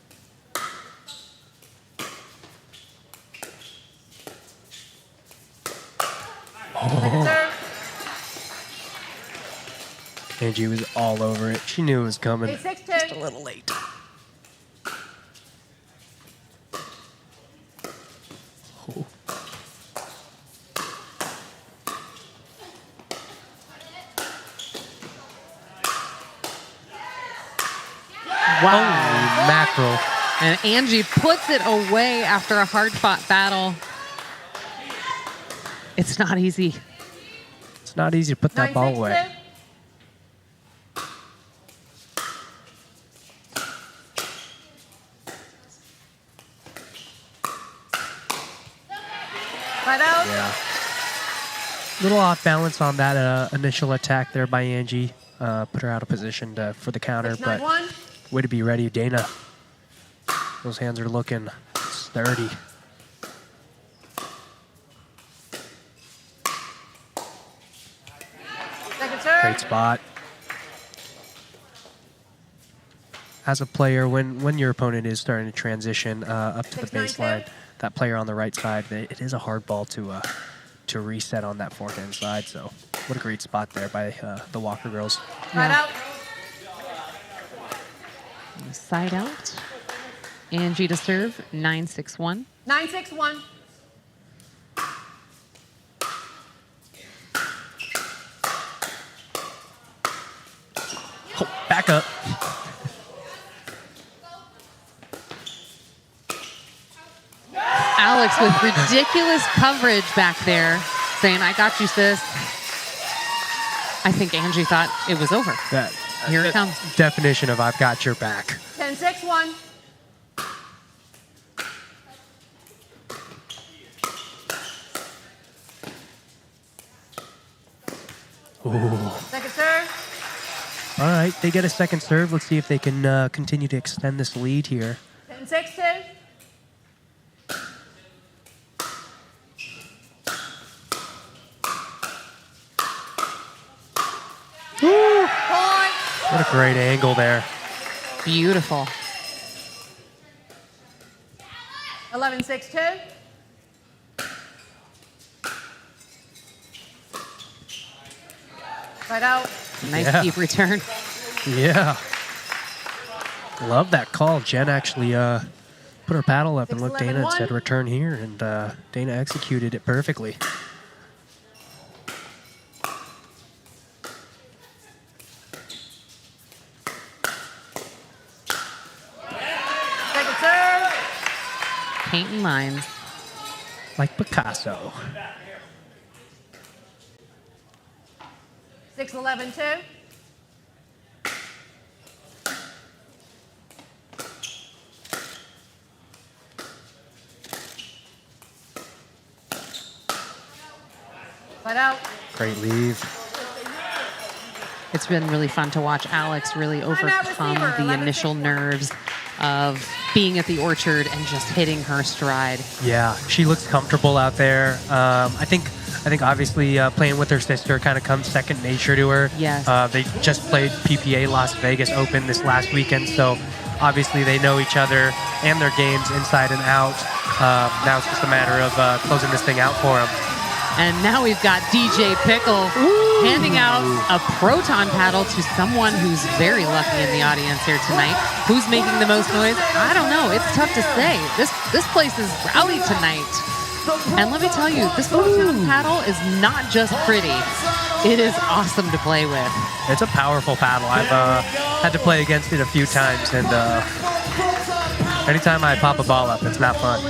Oh. Angie was all over it. She knew it was coming. 862. Just a little late. Oh. Wow. Holy mackerel. And Angie puts it away after a hard-fought battle. It's not easy. It's not easy to put that ball away. 962. Right out. Yeah. Little off balance on that initial attack there by Angie. Put her out of position for the counter, but 691. way to be ready, Dana. Those hands are looking sturdy. Second serve. Great spot. As a player, when your opponent is starting to transition up to the 692. baseline, that player on the right side, it is a hard ball to reset on that forehand side. So what a great spot there by the Walker girls. Right out. Side out. Angie to serve, 961. 961. Oh, back up. Alex with ridiculous coverage back there, saying, I got you, sis. I think Angie thought it was over. Here it comes. Definition of I've got your back. 1061. Ooh. Second serve. All right, they get a second serve. Let's see if they can continue to extend this lead here. 1062. Woo! Point. What a great angle there. Beautiful. 1162. Right out. Nice deep return. Yeah. Love that call. Jen actually put her paddle up and looked Dana and said return here, and Dana executed it perfectly. Second serve. Painting lines. Like Picasso. 611-2. Right out. Great leave. It's been really fun to watch Alex really overcome the initial nerves of being at the Orchard and just hitting her stride. Yeah, she looks comfortable out there. I think obviously playing with her sister kind of comes second nature to her. Yes. They just played PPA Las Vegas Open this last weekend, so obviously they know each other and their games inside and out. Now it's just a matter of closing this thing out for them. And now we've got DJ Pickle handing out a proton paddle to someone who's very lucky in the audience here tonight. Who's making the most noise? I don't know. It's tough to say. This place is rowdy tonight. And let me tell you, this proton paddle is not just pretty. It is awesome to play with. It's a powerful paddle. I've had to play against it a few times, and Anytime I pop a ball up, it's not fun.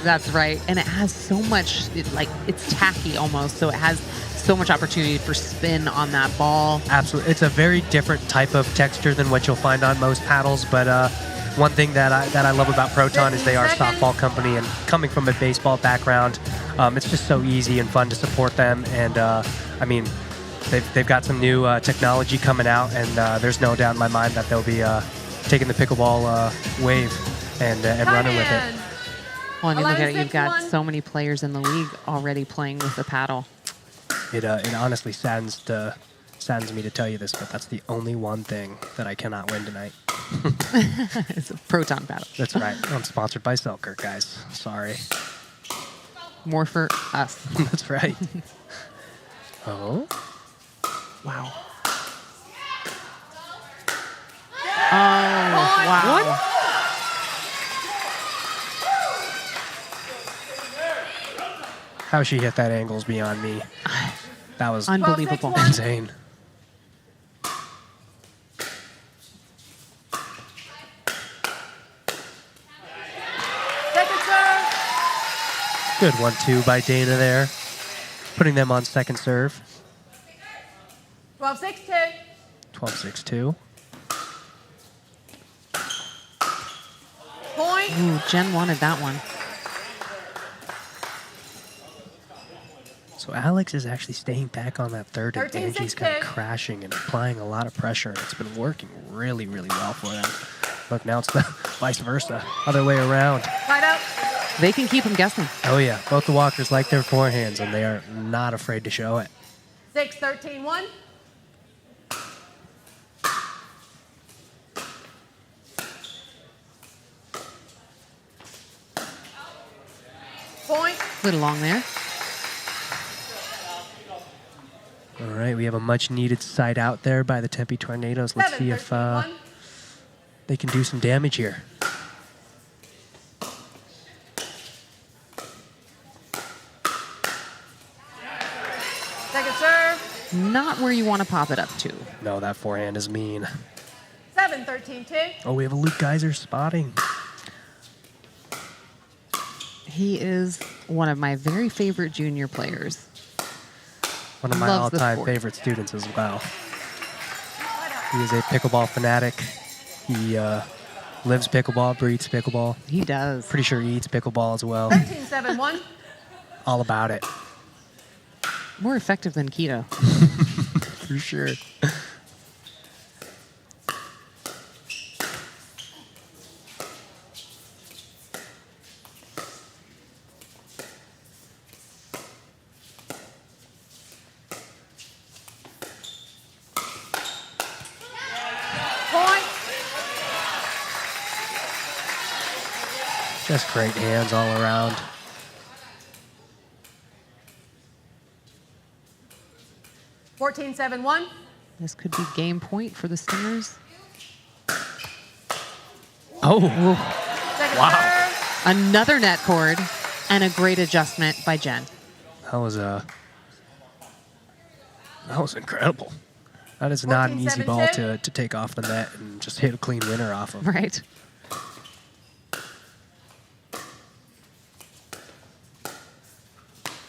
That's right. And it has so much, it's tacky almost. So it has so much opportunity for spin on that ball. Absolutely. It's a very different type of texture than what you'll find on most paddles. But one thing that I love about Proton is they are a softball company. And coming from a baseball background, it's just so easy and fun to support them. And I mean, they've got some new technology coming out. And there's no doubt in my mind that they'll be taking the pickleball wave and running with it. Well, I mean, look at it. You've got so many players in the league already playing with the paddle. It honestly saddens me to tell you this, but that's the only one thing that I cannot win tonight. It's a Proton paddle. That's right. I'm sponsored by Selkirk, guys. Sorry. More for us. That's right. Oh. Wow. Oh, wow. What? How she hit that angle is beyond me. That was unbelievable. Insane. Second serve. Good 1-2 by Dana there. Putting them on second serve. 12-6-2. 12-6-2. Point. Ooh, Jen wanted that one. So Alex is actually staying back on that third, and Angie's kind of 13-6-2. crashing and applying a lot of pressure, and it's been working really, really well for them. Look, now it's the vice versa, other way around. Tied up. They can keep them guessing. Oh yeah, both the walkers like their forehands, and they are not afraid to show it. 6-13-1. Point. A little long there. All right, we have a much-needed side out there by the Tempe Tornadoes. Let's see if they can do some damage here. Second serve. Not where you want to pop it up to. No, that forehand is mean. 7-13-2. Oh, we have a Luke Geyser spotting. He is one of my very favorite junior players. One of my Loves the all-time sport. favorite students as well. He is a pickleball fanatic. He lives pickleball, breathes pickleball. He does. Pretty sure he eats pickleball as well. 13-7-1. All about it. More effective than keto. For sure. Point. Just great hands all around. 14-7-1. This could be game point for the Stingers. Oh. Second Wow. serve. Another net cord and a great adjustment by Jen. That was incredible. That is not an easy ball 14-7-2. to take off the net and just hit a clean winner off of. Right.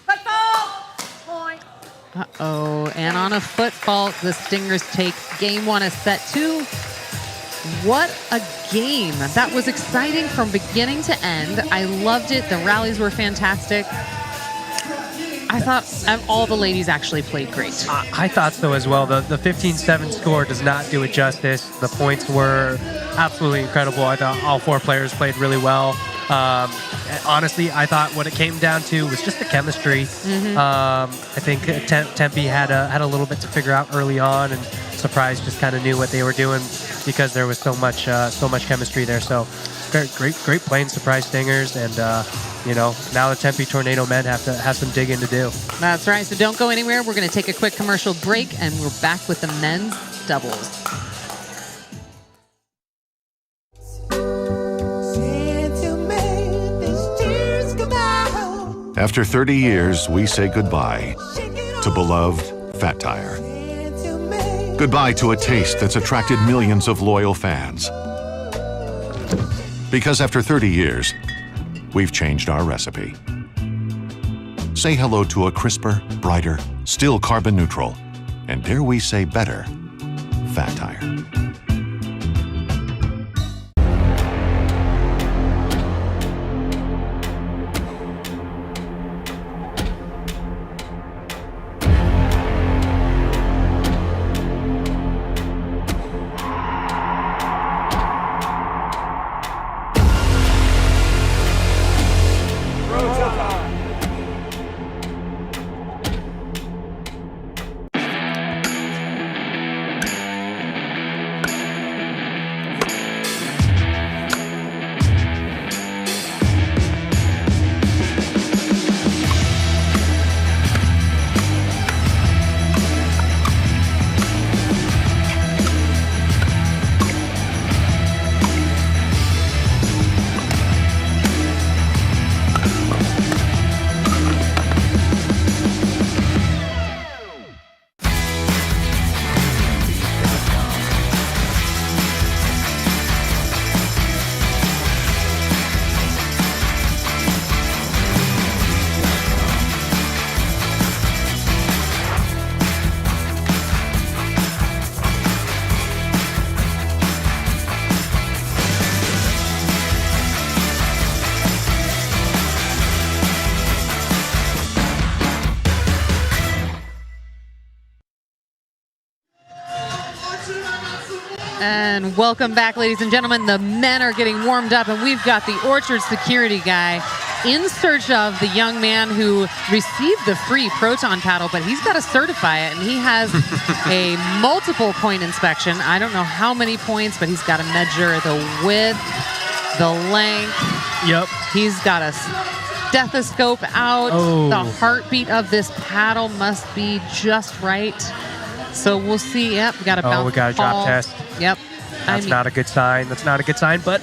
Football. Point. Uh-oh. And on a foot fault, the Stingers take game one of set two. What a game. That was exciting from beginning to end. I loved it. The rallies were fantastic. I thought all the ladies actually played great. I thought so as well. The 15-7 score does not do it justice. The points were absolutely incredible. I thought all four players played really well. Honestly, I thought what it came down to was just the chemistry. I think Tempe had a little bit to figure out early on, and Surprise just kind of knew what they were doing because there was so much chemistry there. So great playing Surprise Stingers, and now the Tempe Tornado men have some digging to do. That's right. So don't go anywhere. We're going to take a quick commercial break, and we're back with the men's doubles. After 30 years, we say goodbye to beloved Fat Tire. Goodbye to a taste that's attracted millions of loyal fans. Because after 30 years, we've changed our recipe. Say hello to a crisper, brighter, still carbon neutral, and dare we say better, Fat Tire. And welcome back, ladies and gentlemen. The men are getting warmed up, and we've got the Orchard security guy in search of the young man who received the free Proton paddle, but he's got to certify it, and he has a multiple point inspection. I don't know how many points, but he's got to measure the width, the length. Yep. He's got a stethoscope out. Oh. The heartbeat of this paddle must be just right. So we'll see. Yep, we got a bounce. Oh, we got a drop ball. test. Yep. That's not a good sign. That's not a good sign, but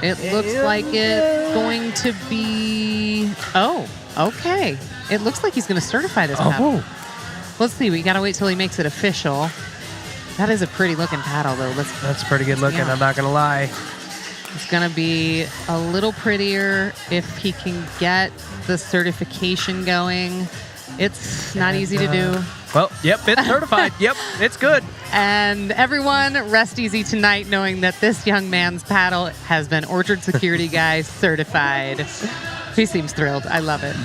it looks like it's going to be, okay. It looks like he's going to certify this paddle. Let's see. We got to wait till he makes it official. That is a pretty looking paddle, though. That's pretty good looking. Yeah. I'm not going to lie. It's going to be a little prettier if he can get the certification going. It's not easy to do. Well, yep, it's certified. Yep, it's good. And everyone, rest easy tonight knowing that this young man's paddle has been Orchard Security Guy certified. He seems thrilled. I love it.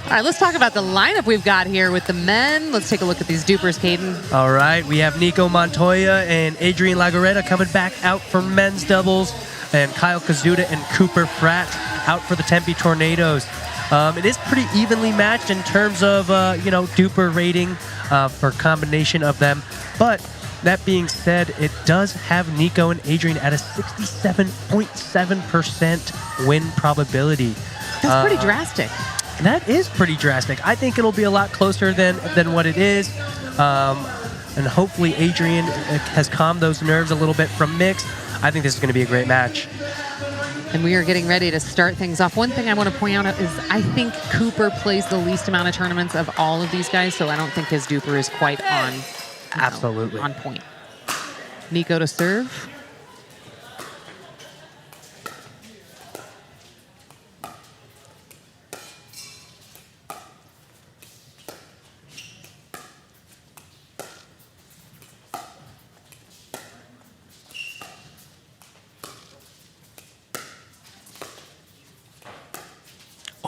All right, let's talk about the lineup we've got here with the men. Let's take a look at these dupers, Caden. All right, we have Nico Montoya and Adrian Lagaretta coming back out for men's doubles, and Kyle Kazuda and Cooper Pratt out for the Tempe Tornadoes. It is pretty evenly matched in terms of, duper rating for combination of them. But that being said, it does have Nico and Adrian at a 67.7% win probability. That's pretty drastic. That is pretty drastic. I think it'll be a lot closer than what it is. And hopefully Adrian has calmed those nerves a little bit from mixed. I think this is going to be a great match. And we are getting ready to start things off. One thing I want to point out is I think Cooper plays the least amount of tournaments of all of these guys, so I don't think his duper is quite on. Absolutely. On point. Nico to serve.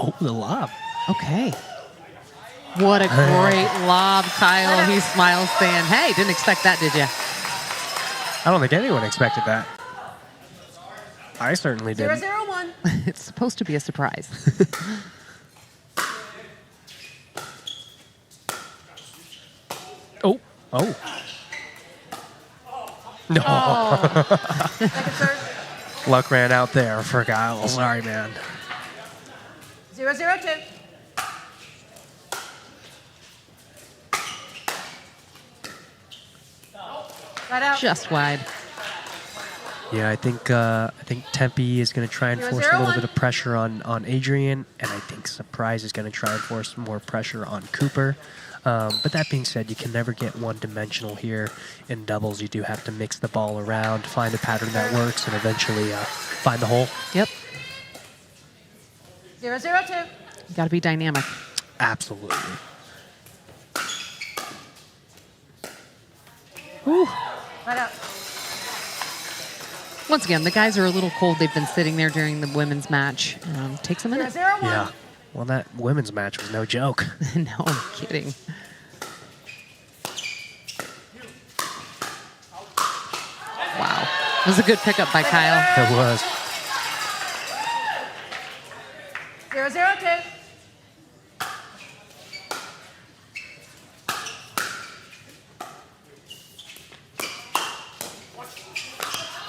Oh, the lob. Okay. What a great lob, Kyle. He smiles saying, hey, didn't expect that, did you? I don't think anyone expected that. I certainly didn't. 0-0-1. It's supposed to be a surprise. Oh. No. Luck ran out there for Kyle. Sorry, man. 0-0-2. Right out. Just wide. Yeah, I think Tempe is going to try and force a little bit of pressure on Adrian, and I think Surprise is going to try and force more pressure on Cooper. But that being said, you can never get one-dimensional here in doubles. You do have to mix the ball around, find a pattern that works, and eventually find the hole. Yep. 0-0-2. You got to be dynamic. Absolutely. Ooh. Right up. Once again, the guys are a little cold. They've been sitting there during the women's match. Takes a minute. 0-0-1. Yeah. Well, that women's match was no joke. No, I'm kidding. Wow. It was a good pickup by Kyle. It was. 0-0-2.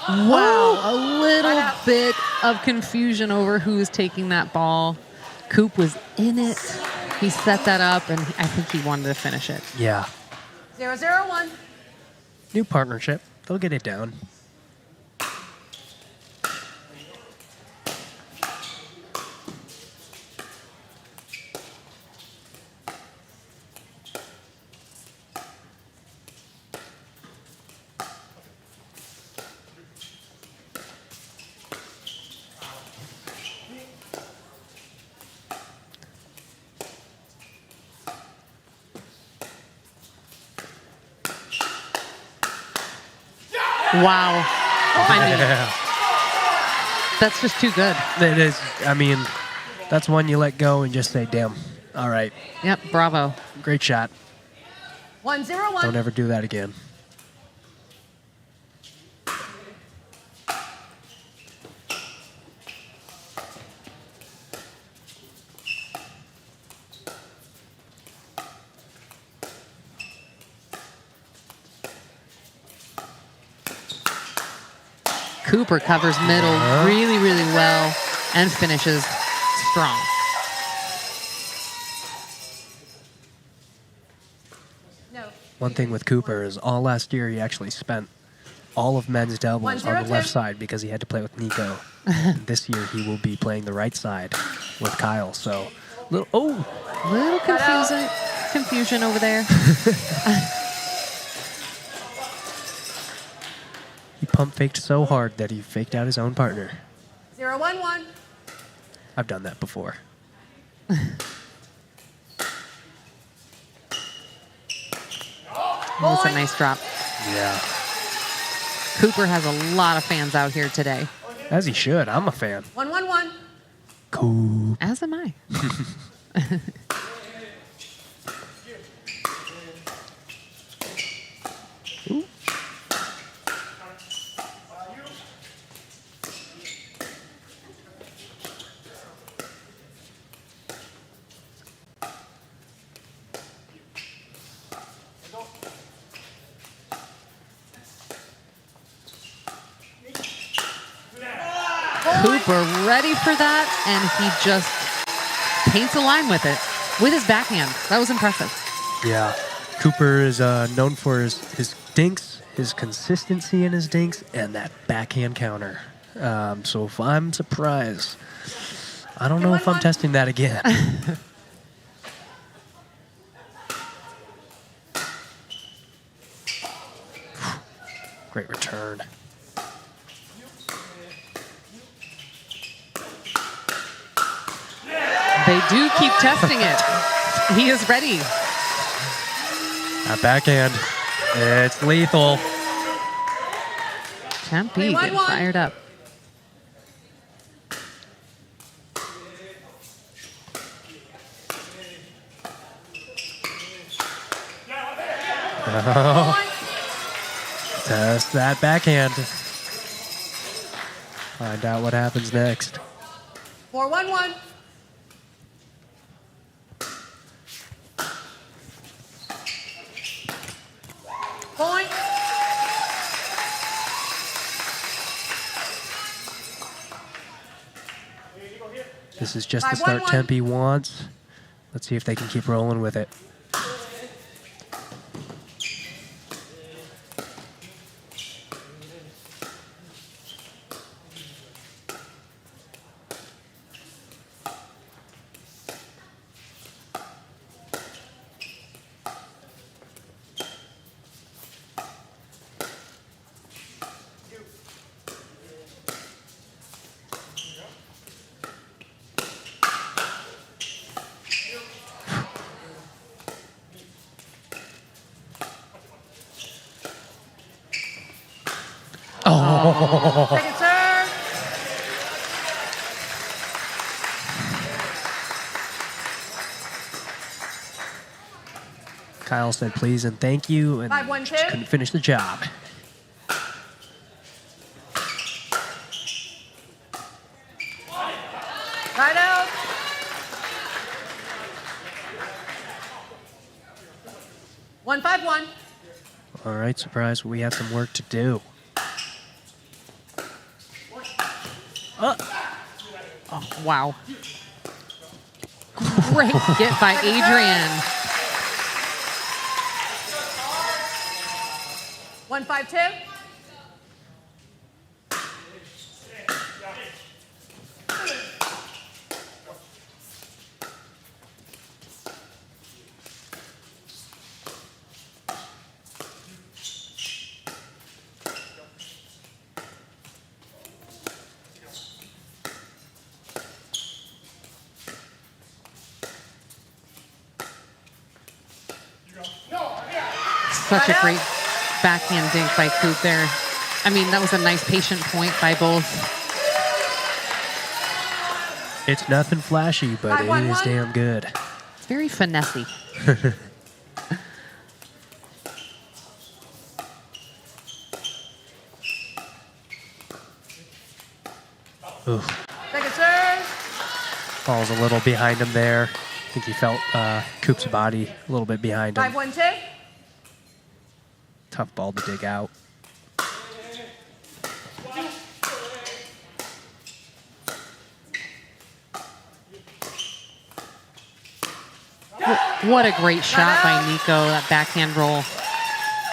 Wow, a little bit of confusion over who was taking that ball. Coop was in it. He set that up, and I think he wanted to finish it. Yeah. 0-0-1. New partnership. They'll get it down. Wow. I mean, that's just too good. It is. I mean, that's one you let go and just say, damn. All right. Yep, bravo. Great shot. 1-0-1. Don't ever do that again. Cooper covers middle really, really well and finishes strong. No. One thing with Cooper is all last year he actually spent all of men's doubles on the left side because he had to play with Nico. And this year he will be playing the right side with Kyle. So, little confusion over there. He pump faked so hard that he faked out his own partner. 0-1-1. I've done that before. That's a nice drop. Yeah. Cooper has a lot of fans out here today. As he should. I'm a fan. 1-1-1. Cool. As am I. Cooper ready for that, and he just paints a line with it, with his backhand. That was impressive. Yeah. Cooper is known for his dinks, his consistency in his dinks, and that backhand counter. So if I'm surprised, I don't know if I'm testing that again. Great return. They do keep testing it. He is ready. That backhand, it's lethal. Tempe getting fired up. Test that backhand. Find out what happens next. 4-1-1. Point. This is just the start Tempe wants. Let's see if they can keep rolling with it. Second serve. Kyle said please and thank you, and 5-1-2. just couldn't finish the job. Right out. One, 5-1. All right, surprise, we have some work to do. Oh, wow. Great get by Adrian. 1-5-2. Such a great backhand dink by Coop there. I mean, that was a nice patient point by both. It's nothing flashy, but it is damn good. It's very finessey. Oof. Second serve. Falls a little behind him there. I think he felt Coop's body a little bit behind him. 5-1-2. Tough ball to dig out. What a great shot by Nico, that backhand roll.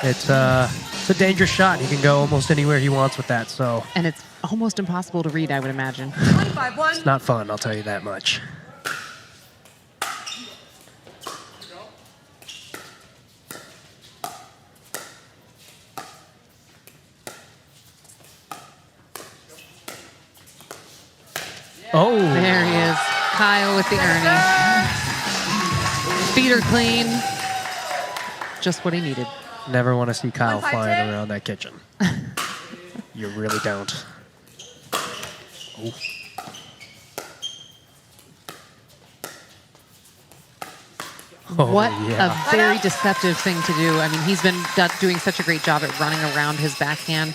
It's a dangerous shot. He can go almost anywhere he wants with that, so. And it's almost impossible to read, I would imagine. 1-5-1. It's not fun, I'll tell you that much. Oh. There he is. Kyle with the Ernie. Feet are clean. Just what he needed. Never want to see Kyle flying around that kitchen. You really don't. Oh. What yeah. a very deceptive thing to do. I mean, he's been doing such a great job at running around his backhand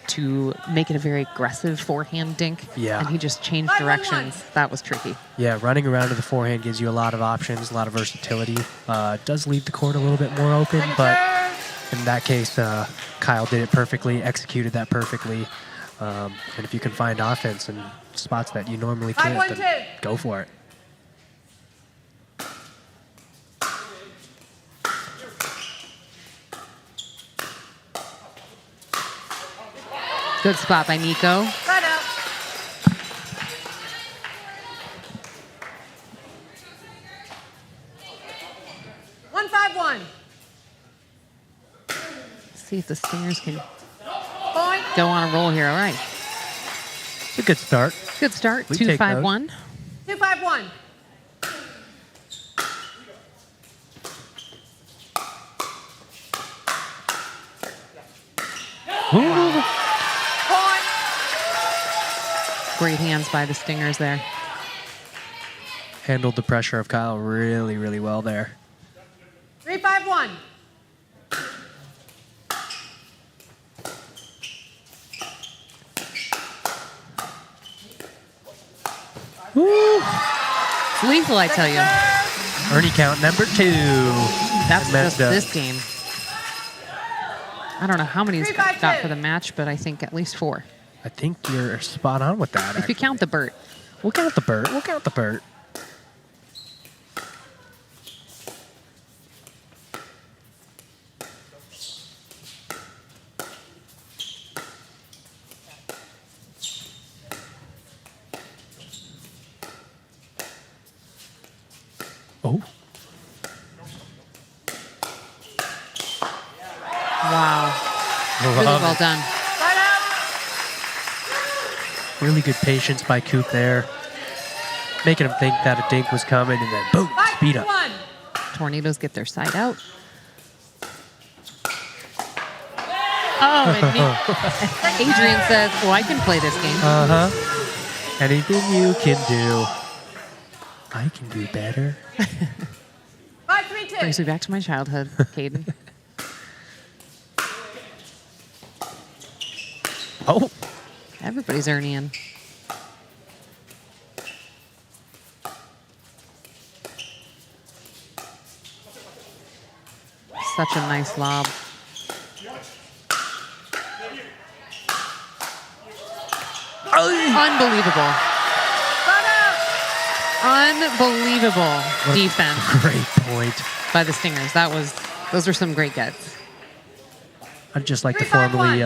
to make it a very aggressive forehand dink. Yeah. And he just changed directions. That was tricky. Yeah, running around to the forehand gives you a lot of options, a lot of versatility. Does leave the court a little bit more open, but in that case, Kyle did it perfectly, executed that perfectly. And if you can find offense in spots that you normally can't, then go for it. Good spot by Nico. Right out. One, 5-1. See if the Stingers can Point. go on a roll here. All right. It's a good start. Good start. We take 2-5-1. 2-5-1. Wow. Point. Great hands by the Stingers there. Handled the pressure of Kyle really, really well there. 3-5-1. Woo! It's lethal, I tell you. Ernie count number 2. That's messed just up. this game. I don't know how many he's got for the match, but I think at least 4. I think you're spot on with that. If you count the Burt. We'll count the Burt. We'll count the Burt. Oh. Wow. Really Love well it. done. Really good patience by Coop there. Making him think that a dink was coming and then boom, speed up. Tornadoes get their side out. Oh, and Adrian says, "Oh, I can play this game." Anything you can do, I can do better. 5-3-2. Brings me back to my childhood, Caden. Oh, everybody's earning. Such a nice lob. Unbelievable. Unbelievable defense. Great point by the Stingers. Those were some great gets. I'd just like to formally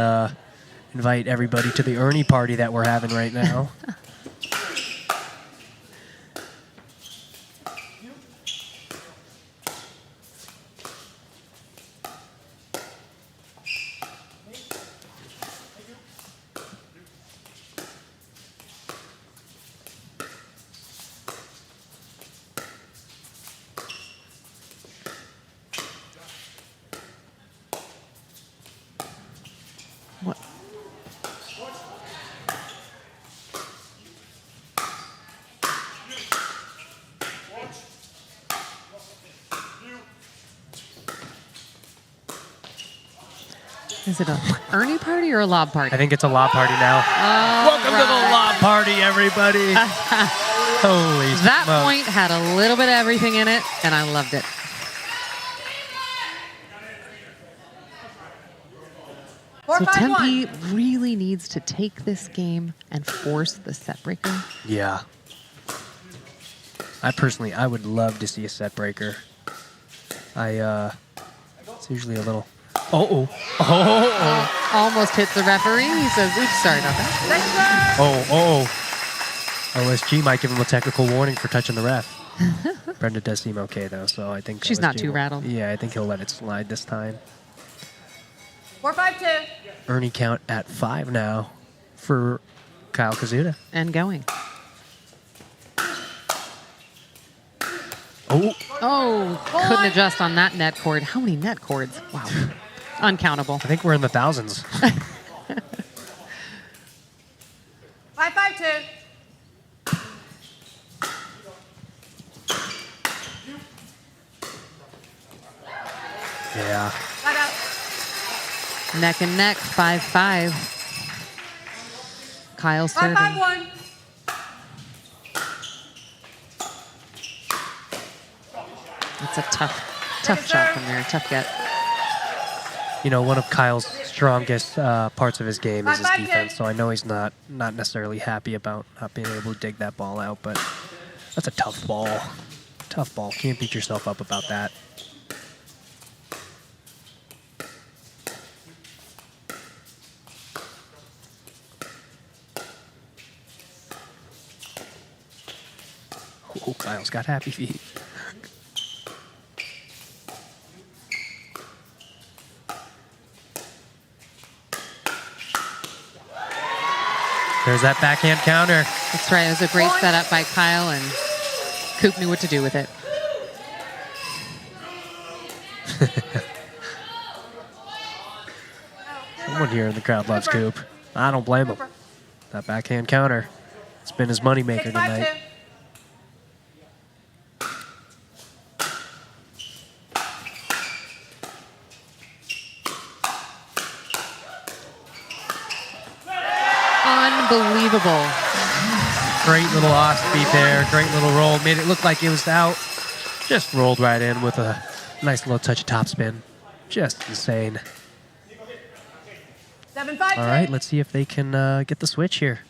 invite everybody to the Ernie party that we're having right now. What? Is it a Ernie party or a lob party? I think it's a lob party now. Welcome to the lob party, everybody. Holy That smokes. point had a little bit of everything in it, and I loved it. So Tempe really needs to take this game and force the set breaker. Yeah. I would love to see a set breaker. It's usually a little... Almost hits the referee. He says, oops, sorry about that. OSG might give him a technical warning for touching the ref. Brenda does seem okay, though, so I think... She's OSG not too rattled. Yeah, I think he'll let it slide this time. 4-5-2. Ernie count at 5 now for Kyle Kazuda. And going. Couldn't adjust on that net cord. How many net cords? Wow. Uncountable. I think we're in the thousands. 5-5-2. Yeah. Got out. Neck and neck, 5-5. Kyle serving. 5-5-1. It's a tough shot from there. Tough get. You know, one of Kyle's strongest parts of his game is his defense, so I know he's not necessarily happy about not being able to dig that ball out, but that's a tough ball. Tough ball. Can't beat yourself up about that. Oh, Kyle's got happy feet. There's that backhand counter. That's right. It was a great setup by Kyle, and Coop knew what to do with it. Someone here in the crowd loves Coop. I don't blame him. That backhand counter, it's been his moneymaker tonight. Unbelievable. Great little off speed there. Great little roll. Made it look like it was out. Just rolled right in with a nice little touch of topspin. Just insane. 7-5-2. All right, let's see if they can get the switch here.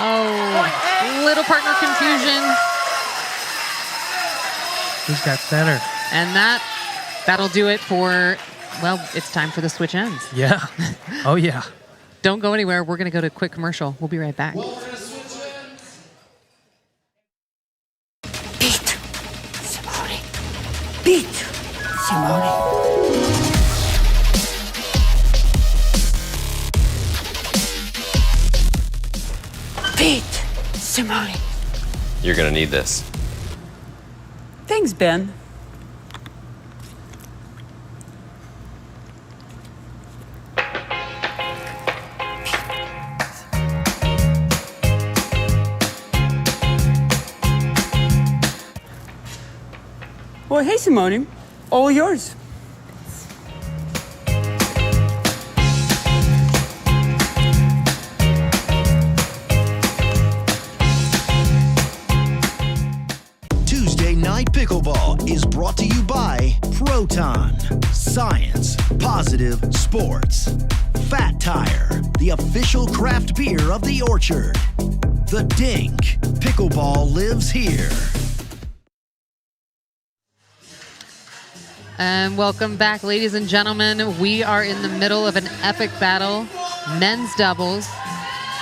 Oh, little partner confusion. Who's got center? And that'll do it for, well, it's time for the switch ends. Yeah. Oh, yeah. Don't go anywhere. We're going to go to a quick commercial. We'll be right back. Beat Simone. testimony. You're gonna need this. Thanks, Ben. Well, hey, Simone. All yours. Tuesday Night Pickleball is brought to you by Proton, Science, Positive Sports, Fat Tire, the official craft beer of the Orchard, The Dink, Pickleball lives here. And welcome back, ladies and gentlemen. We are in the middle of an epic battle. Men's doubles.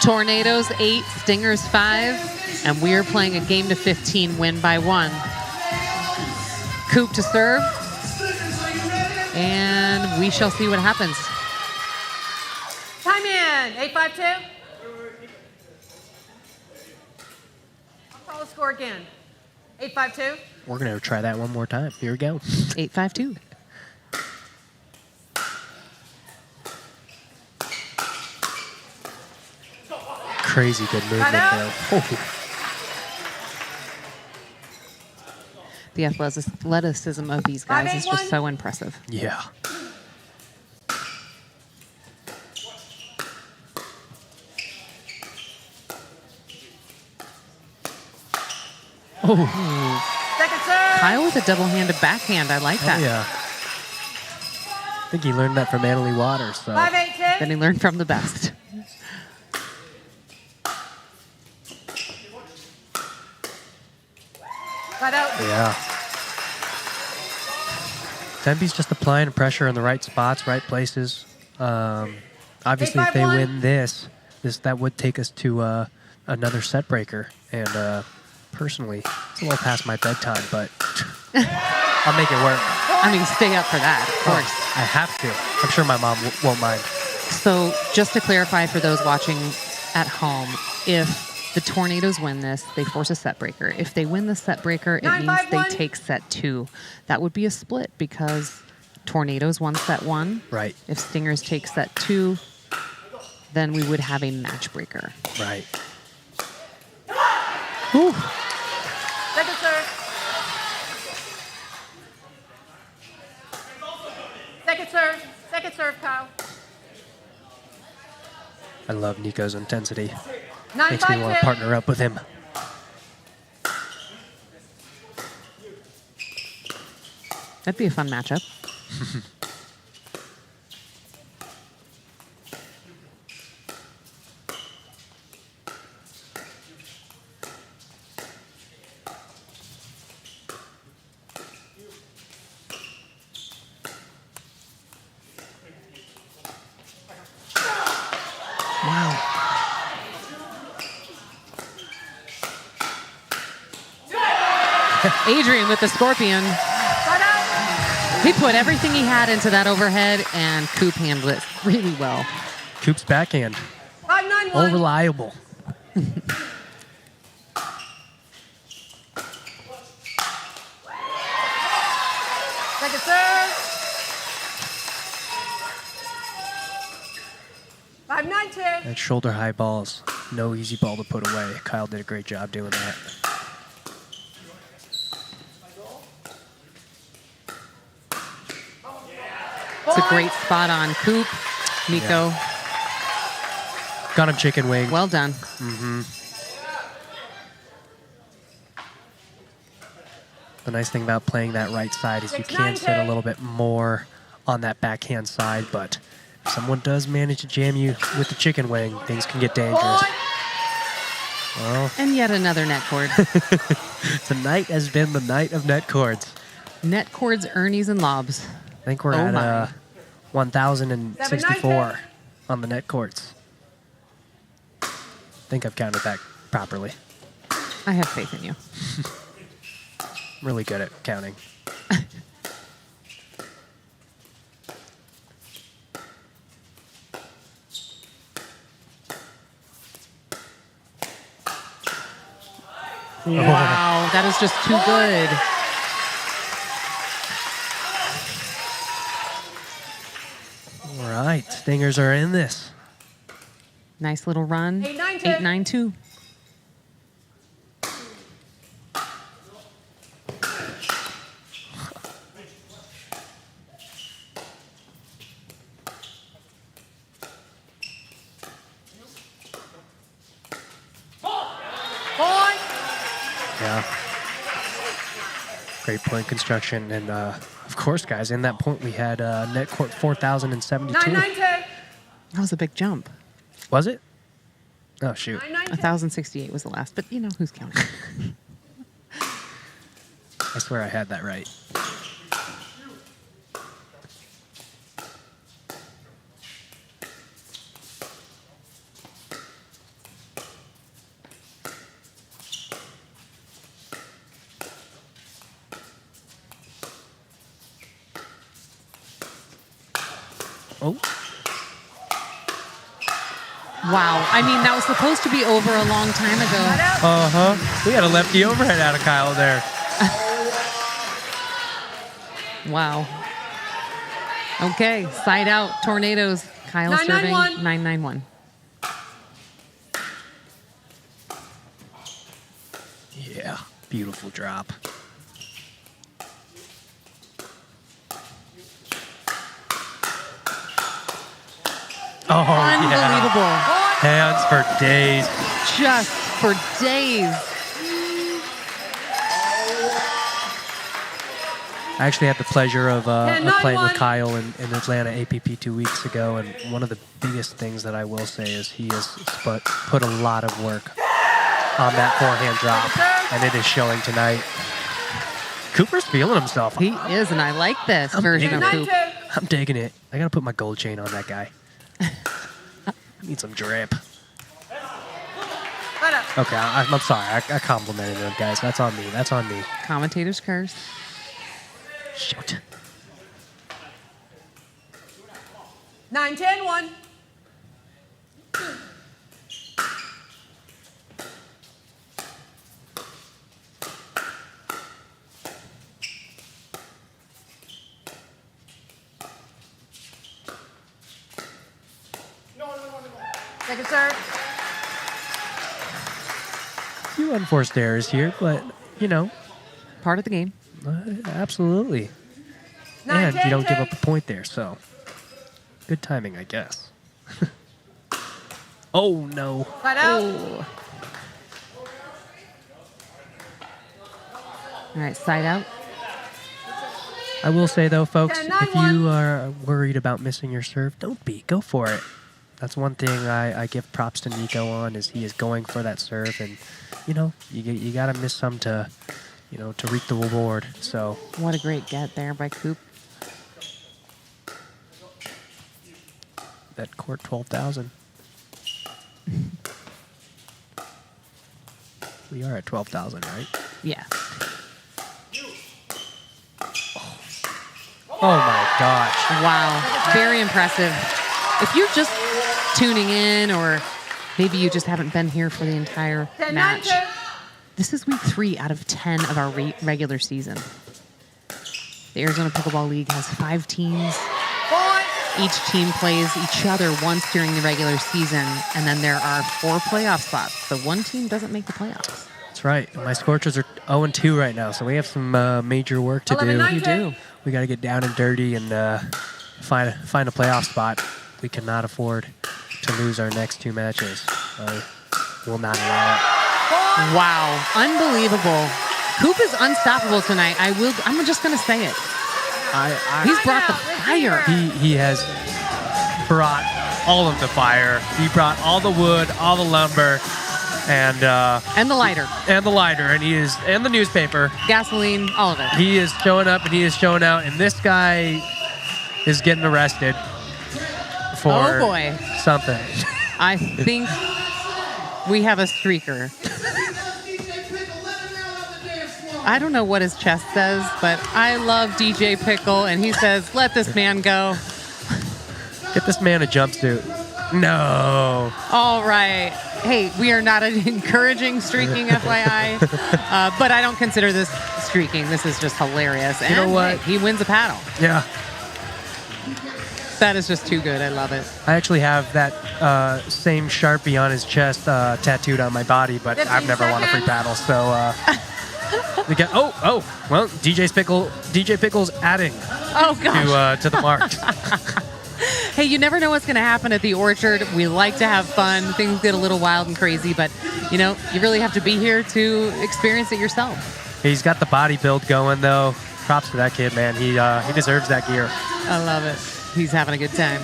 Tornadoes 8, Stingers 5. And we are playing a game to 15 win by 1. Coop to serve. And we shall see what happens. Time in. 8-5-2. I'll call the score again. 8-5-2. We're going to try that one more time. Here we go. 8-5-2. Crazy good movement there. Oh. The athleticism of these guys is just so impressive. Yeah. Oh. Second serve. Kyle with a double-handed backhand. I like that. Oh, yeah. I think he learned that from Annalie Waters. So. 5-8-2. Then he learned from the best. Cut out. Yeah. Tempe's just applying pressure in the right spots, right places. Obviously, if they win this that would take us to another set breaker. And personally, it's a little past my bedtime, but I'll make it work. I mean, stay up for that, of course. I have to. I'm sure my mom won't mind. So just to clarify for those watching at home, if the Tornadoes win this, they force a set breaker. If they win the set breaker, it means they take set 2. That would be a split because Tornadoes won set 1. Right. If Stingers take set 2, then we would have a match breaker. Right. Whew. Second serve. Second serve. Second serve, Kyle. I love Nico's intensity. 9-5-2. Makes me want to partner up with him. That'd be a fun matchup. Wow. Adrian with the scorpion. He put everything he had into that overhead, and Coop handled it really well. Coop's backhand. 5-9-1. All reliable. Second serve. 5-9-2. That shoulder high balls. No easy ball to put away. Kyle did a great job doing that. It's a great spot on Coop. Nico. Yeah. Got him chicken wing. Well done. Mm-hmm. The nice thing about playing that right side is you can sit a little bit more on that backhand side, but if someone does manage to jam you with the chicken wing, things can get dangerous. Well, and yet another net cord. Tonight has been the night of net cords. Net cords, ernies, and lobs. I think we're at 1,064 on the net courts. I think I've counted that properly. I have faith in you. I'm really good at counting. Wow, that is just too good. All right, Stingers are in this. Nice little run. 8-9-2. Yeah. Great point construction. And, of course, guys, in that point, we had net court 4,072. 9-9-10. That was a big jump. Was it? Oh, shoot. 1,068 was the last, but you know, who's counting? I swear I had that right. Oh. Wow. I mean, that was supposed to be over a long time ago. Uh-huh. We had a lefty overhead out of Kyle there. Wow. Okay, side out, Tornadoes. Kyle serving 9-9-1. Yeah, beautiful drop. Oh, Unbelievable. Yeah. Hands for days. Just for days. I actually had the pleasure of playing with Kyle in Atlanta APP 2 weeks ago, and one of the biggest things that I will say is he has put a lot of work on that forehand drop, and it is showing tonight. Cooper's feeling himself. He is, and I like this version of Coop. I'm digging it. I got to put my gold chain on that guy. Need some drip. Okay, I'm sorry. I complimented him, guys. That's on me. That's on me. Commentator's curse. Shoot. 9-10-1. Take a serve. Few unforced errors here, but, you know. Part of the game. Absolutely. And you don't give up a point there, so good timing, I guess. Oh, no. Side out. Oh. All right, side out. I will say, though, folks, 10-9-1. if you are worried about missing your serve, don't be. Go for it. That's one thing I give props to Nico on, is he is going for that serve, and, you know, you got to miss some to, you know, to reap the reward. So What a great get there by Coop. that court 12,000. We are at 12,000, right? Yeah. Oh my gosh. Wow. Very impressive. If you're just tuning in, or maybe you just haven't been here for the entire match, this is week 3 out of 10 of our regular season. The Arizona Pickleball League has 5 teams. Each team plays each other once during the regular season, and then there are 4 playoff spots. So one team doesn't make the playoffs. That's right. My Scorchers are 0-2 right now, so we have some major work to do. You do. We got to get down and dirty and find a playoff spot. We cannot afford to lose our next 2 matches. Will not allow it. Wow, unbelievable. Coop is unstoppable tonight. I'm just going to say it. He's brought the fire. He has brought all of the fire. He brought all the wood, all the lumber, and the lighter. And the lighter, and the newspaper. Gasoline, all of it. He is showing up and he is showing out, and this guy is getting arrested for something. I think we have a streaker. I don't know what his chest says, but I love DJ Pickle, and he says, let this man go. Get this man a jumpsuit. No. All right. Hey, we are not encouraging streaking, FYI. But I don't consider this streaking. This is just hilarious. You know what? Hey, he wins a paddle. Yeah. That is just too good. I love it. I actually have that same Sharpie on his chest tattooed on my body, but I've never won a free paddle. So we get. Well, DJ Pickle's adding. Oh gosh. To the mark. Hey, you never know what's going to happen at the Orchard. We like to have fun. Things get a little wild and crazy, but you really have to be here to experience it yourself. He's got the body build going, though. Props to that kid, man. He deserves that gear. I love it. He's having a good time.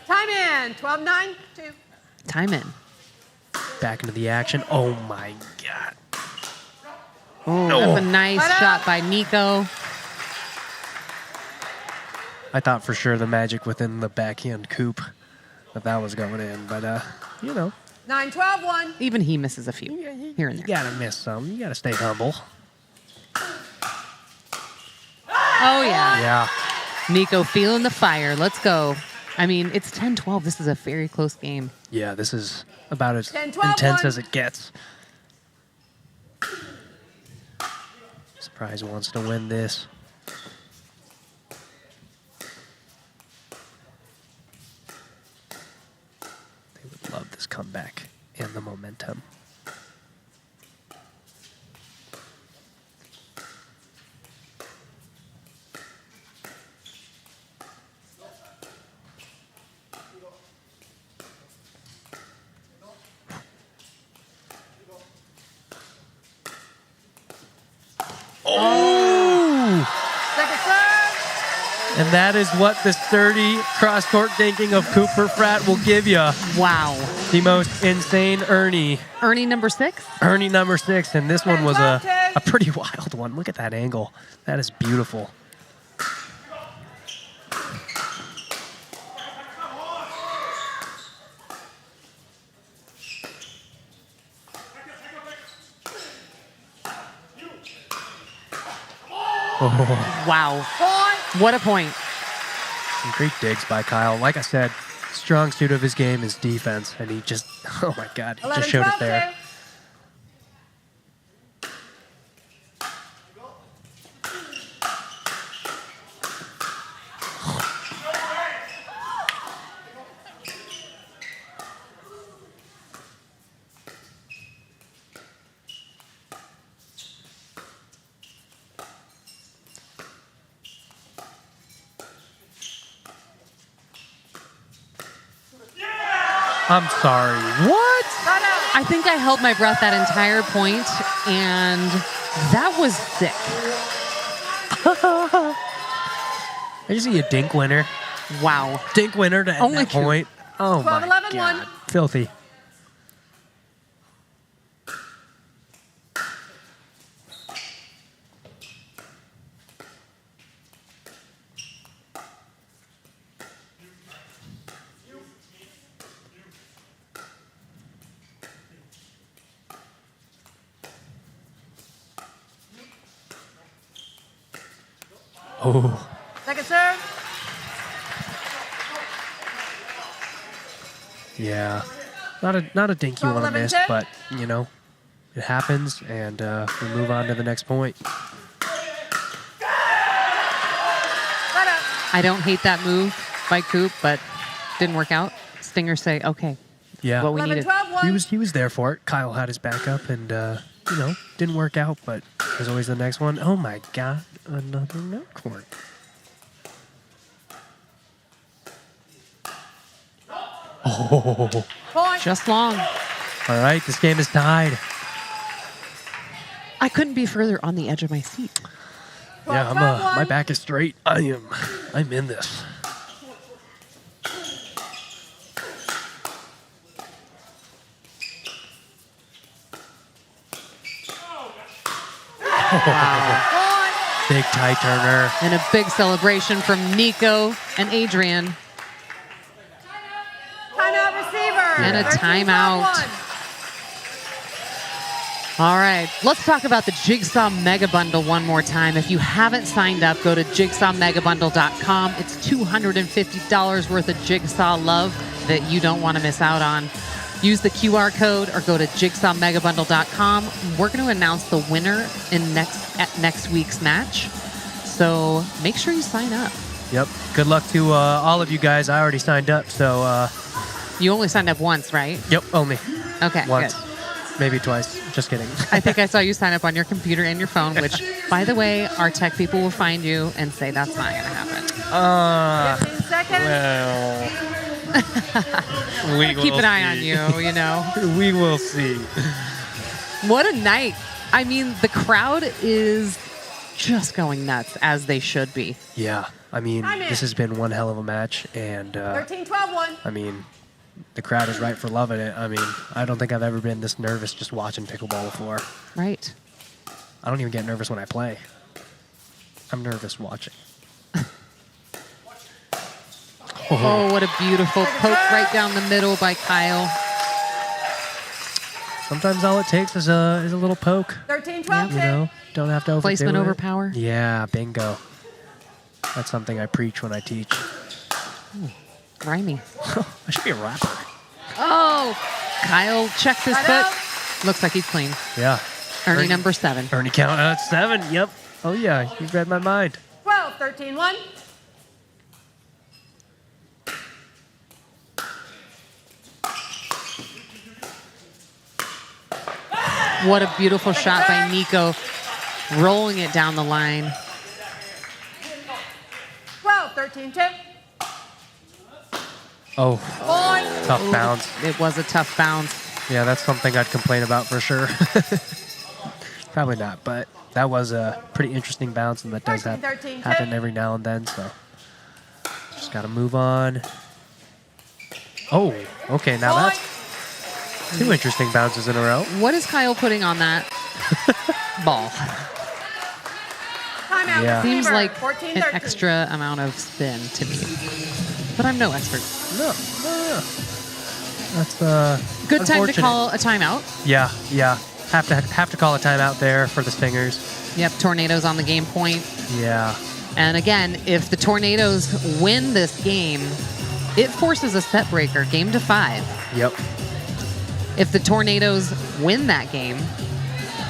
Time in. 12-9, 2. Time in. Back into the action. Oh, my God. Oh, that's a nice shot by Nico. I thought for sure the magic within the backhand coop that was going in, but 9-12-1. Even he misses a few here and there. You gotta miss some. You gotta stay humble. Oh yeah. Yeah. Nico feeling the fire. Let's go. I mean, it's 10-12. This is a very close game. Yeah, this is about as 10-12-1. intense as it gets. Surprise wants to win this. Love this comeback and the momentum. Oh! Second serve. And that is what the sturdy cross-court dinking of Cooper Pratt will give you. Wow. The most insane Ernie. Ernie number 6? Ernie number 6, and this one was a pretty wild one. Look at that angle. That is beautiful. Oh. Wow. What a point. Some great digs by Kyle. Like I said, strong suit of his game is defense, and he just, oh my God, he just showed it there. I'm sorry. What? I think I held my breath that entire point, and that was sick. I just see a dink winner. Wow. Dink winner to end that point. Oh, 12, my 11, God. 1. Filthy. Oh. Second serve. Yeah. Not a dink you want to miss, but, you know, it happens, and we move on to the next point. I don't hate that move by Coop, but didn't work out. Stingers say, okay, Yeah. what we needed. He was there for it. Kyle had his backup, and, you know, didn't work out, but there's always the next one. Oh, my God. Another milk corn. Oh. Just long. All right, this game is tied. I couldn't be further on the edge of my seat. Yeah, my back is straight. I'm in this. Wow. Big tie turner. And a big celebration from Nico and Adrian. Timeout receiver. And a timeout. All right, let's talk about the Jigsaw Mega Bundle one more time. If you haven't signed up, go to jigsawmegabundle.com. It's $250 worth of Jigsaw love. that you don't want to miss out on. Use the QR code or go to jigsawmegabundle.com. We're going to announce the winner at next week's match. So make sure you sign up. Yep. Good luck to all of you guys. I already signed up, so... You only signed up once, right? Yep, only. Okay, once. good. Maybe twice. Just kidding. I think I saw you sign up on your computer and your phone, which, by the way, our tech people will find you and say that's not going to happen. 15 seconds. Well, we keep will an eye see. on you, you know. We will see. What a night. I mean, the crowd is just going nuts, as they should be. Yeah. I mean, this has been one hell of a match, and 13-12-1. I mean, the crowd is right for loving it. I mean, I don't think I've ever been this nervous just watching pickleball before. Right. I don't even get nervous when I play. I'm nervous watching. Oh, what a beautiful poke right down the middle by Kyle. Sometimes all it takes is a little poke. 13-12. You know, don't have to overdo Placement it. over power. Yeah, bingo. That's something I preach when I teach. Ooh, grimy. I should be a rapper. Oh, Kyle checks his foot. Looks like he's clean. Yeah. Ernie number 7. Ernie count at 7. Yep. Oh yeah, you read my mind. 12-13-1. What a beautiful shot by Nico, rolling it down the line. 12-13-2. Oh, Point. tough bounce. It was a tough bounce. Yeah, that's something I'd complain about for sure. Probably not, but that was a pretty interesting bounce, and that does happen every now and then, so just got to move on. Oh, okay, now that's 2 interesting bounces in a row. What is Kyle putting on that ball? Timeout. Yeah. Seems Receiver, like 14-13. an extra amount of spin to me, but I'm no expert. No. That's Good time to unfortunate. call a timeout. Yeah. Have to call a timeout there for the Stingers. Yep, Tornadoes on the game point. Yeah. And again, if the Tornadoes win this game, it forces a set breaker, game to 5. Yep. If the Tornadoes win that game,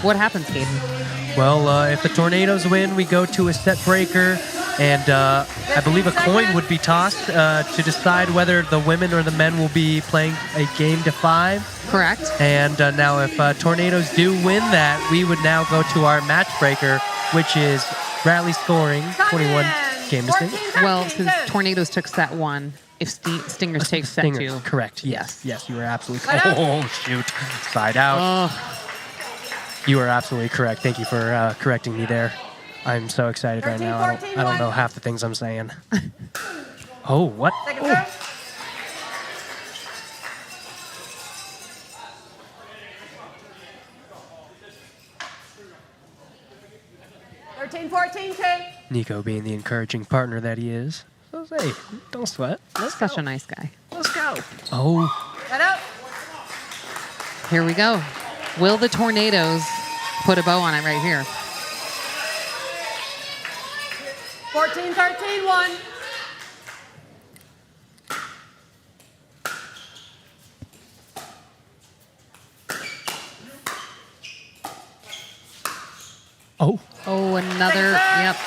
what happens, Caden? Well, if the Tornadoes win, we go to a set breaker, and I believe a coin would be tossed to decide whether the women or the men will be playing a game to 5. Correct. And now if Tornadoes do win that, we would now go to our match breaker, which is rally scoring, 21 game to Stingers. Well, since Tornadoes took set 1, if Stingers take set 2. Correct. Yes, you were absolutely correct. Oh, shoot. Side out. You are absolutely correct. Thank you for correcting me there. I'm so excited right now. I don't know half the things I'm saying. Oh, what? Oh. Nico being the encouraging partner that he is. So hey, don't sweat. That's such a nice guy. Let's go. Oh. Here we go. Will the Tornadoes put a bow on it right here? 14-13-1. Oh. Oh, another. Yep.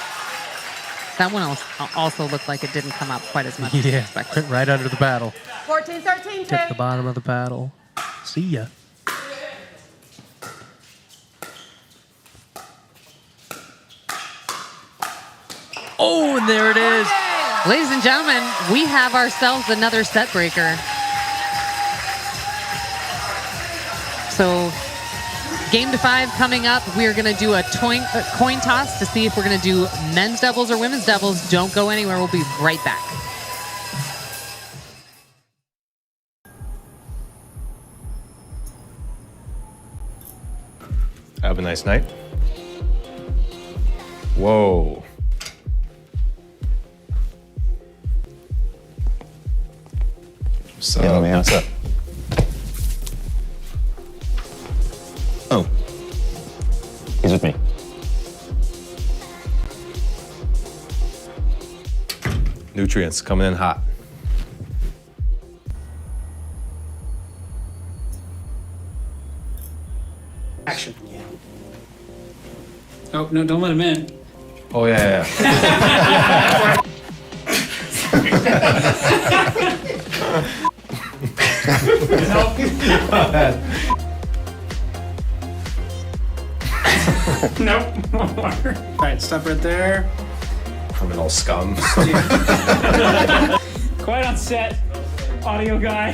That one also looked like it didn't come up quite as much as Yeah, expected. right under the paddle. 14-13-2. Tip the bottom of the paddle. See ya. Oh, and there it is. Ladies and gentlemen, we have ourselves another set breaker. So, game to 5 coming up. We are going to do a coin toss to see if we're going to do men's doubles or women's doubles. Don't go anywhere. We'll be right back. Have a nice night. Whoa. Yeah, man. What's up? Oh. He's with me. Nutrients coming in hot. Action. Oh, no, don't let him in. Oh, yeah. Nope. All right, stop right there. Criminal scum. Quiet on set, audio guy.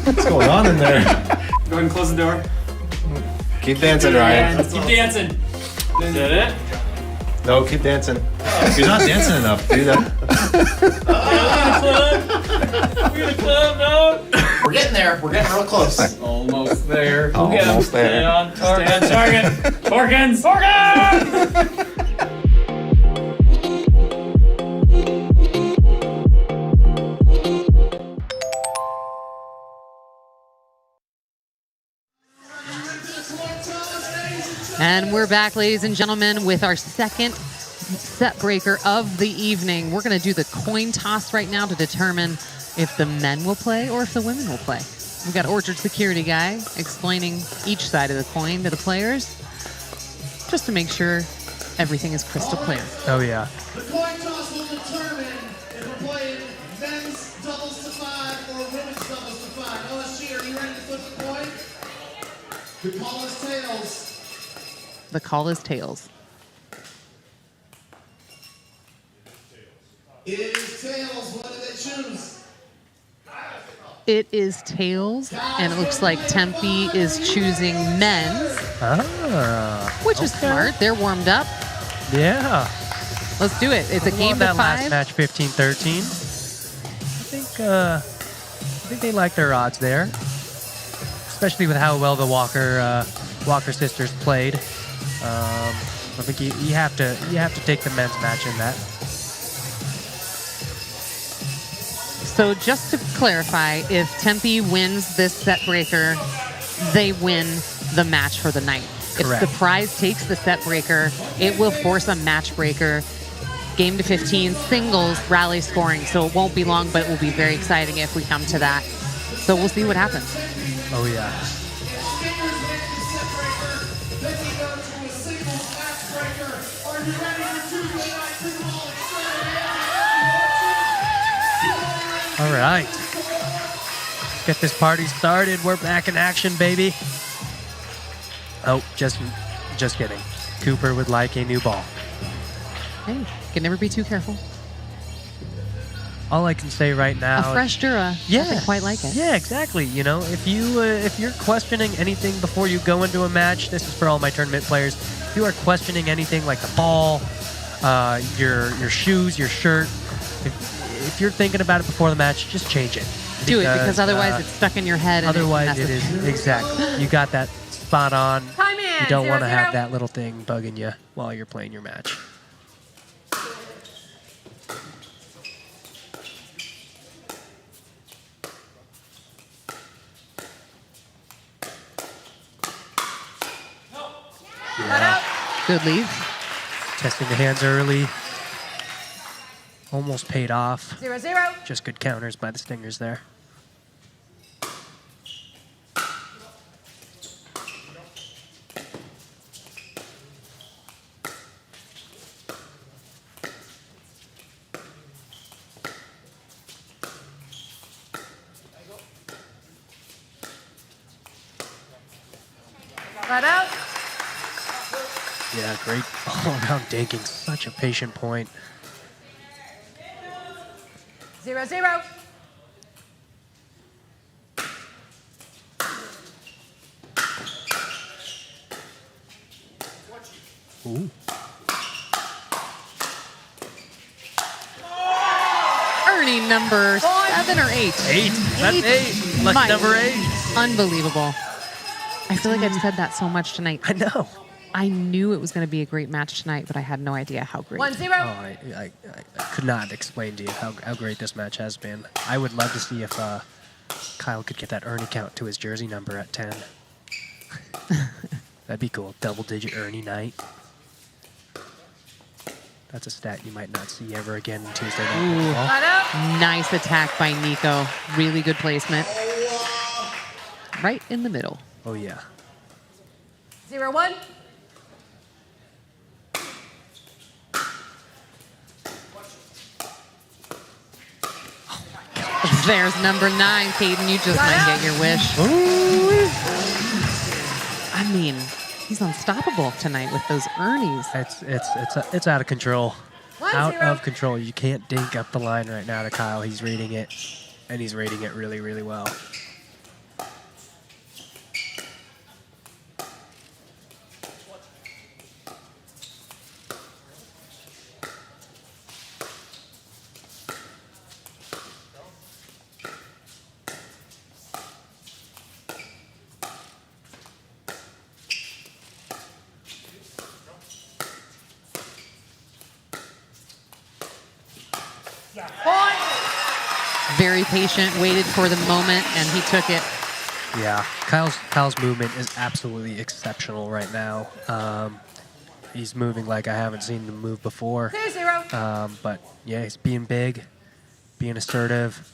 What's going on in there? Go ahead and close the door. Keep dancing, Ryan. Keep dancing. Is that it? No, keep dancing. You're not dancing enough, dude. We're in a club, dog. We're getting there. We're getting real close. Almost there. Go Almost get him. there. Stay on target. Stay on target. Torkins! And we're back, ladies and gentlemen, with our second set breaker of the evening. We're going to do the coin toss right now to determine if the men will play or if the women will play. We've got Orchard security guy explaining each side of the coin to the players just to make sure everything is crystal clear. Oh, yeah. The coin toss will determine if we're playing men's doubles to 5 or women's doubles to 5. OSG, are you ready to flip the coin? The call is tails. The call is tails. It is tails. What do they choose? It is tails, and it looks like Tempe is choosing men's, which is smart. They're warmed up. Yeah. Let's do it. It's a game that of last 5. match 15-13. I think they like their odds there, especially with how well the Walker sisters played. I think you have to take the men's match in that. So just to clarify, if Tempe wins this set breaker, they win the match for the night. Correct. If the prize takes the set breaker, it will force a match breaker. Game to 15, singles, rally scoring. So it won't be long, but it will be very exciting if we come to that. So we'll see what happens. Oh, yeah. All right. Get this party started. We're back in action, baby. Oh, just kidding. Cooper would like a new ball. Hey, can never be too careful. All I can say right now, A fresh Dura. Yeah, Nothing quite like it. Yeah, exactly. You know, if you're questioning anything before you go into a match, this is for all my tournament players. If you are questioning anything like the ball, your shoes, your shirt, if you're thinking about it before the match, just change it. Do it, because otherwise it's stuck in your head. And Otherwise it is, exactly. You got that spot on. Time in. You don't want to 0-0. have that little thing bugging you while you're playing your match. Yeah. Good lead. Testing the hands early. Almost paid off. 0-0. Just good counters by the Stingers there. Right out. Yeah, great all-around dinking. Such a patient point. 0-0. Ooh. Ernie number 7 or 8? 8. That's 8. Lucky number 8. Unbelievable. I feel like I've said that so much tonight. I know. I knew it was going to be a great match tonight, but I had no idea how great. 1-0. Oh, I could not explain to you how great this match has been. I would love to see if Kyle could get that Ernie count to his jersey number at 10. That'd be cool. Double-digit Ernie night. That's a stat you might not see ever again in Tuesday night football. Nice attack by Nico. Really good placement. right in the middle. Oh, yeah. 0-1. There's number 9, Caden. You just might get your wish. I mean, he's unstoppable tonight with those Ernies. It's out of control. 1-0. Out of control. You can't dink up the line right now to Kyle. He's reading it, and he's reading it really, really well. Very patient, waited for the moment, and he took it. Yeah, Kyle's movement is absolutely exceptional right now. He's moving like I haven't seen him move before. 2-0. But yeah, he's being big, being assertive,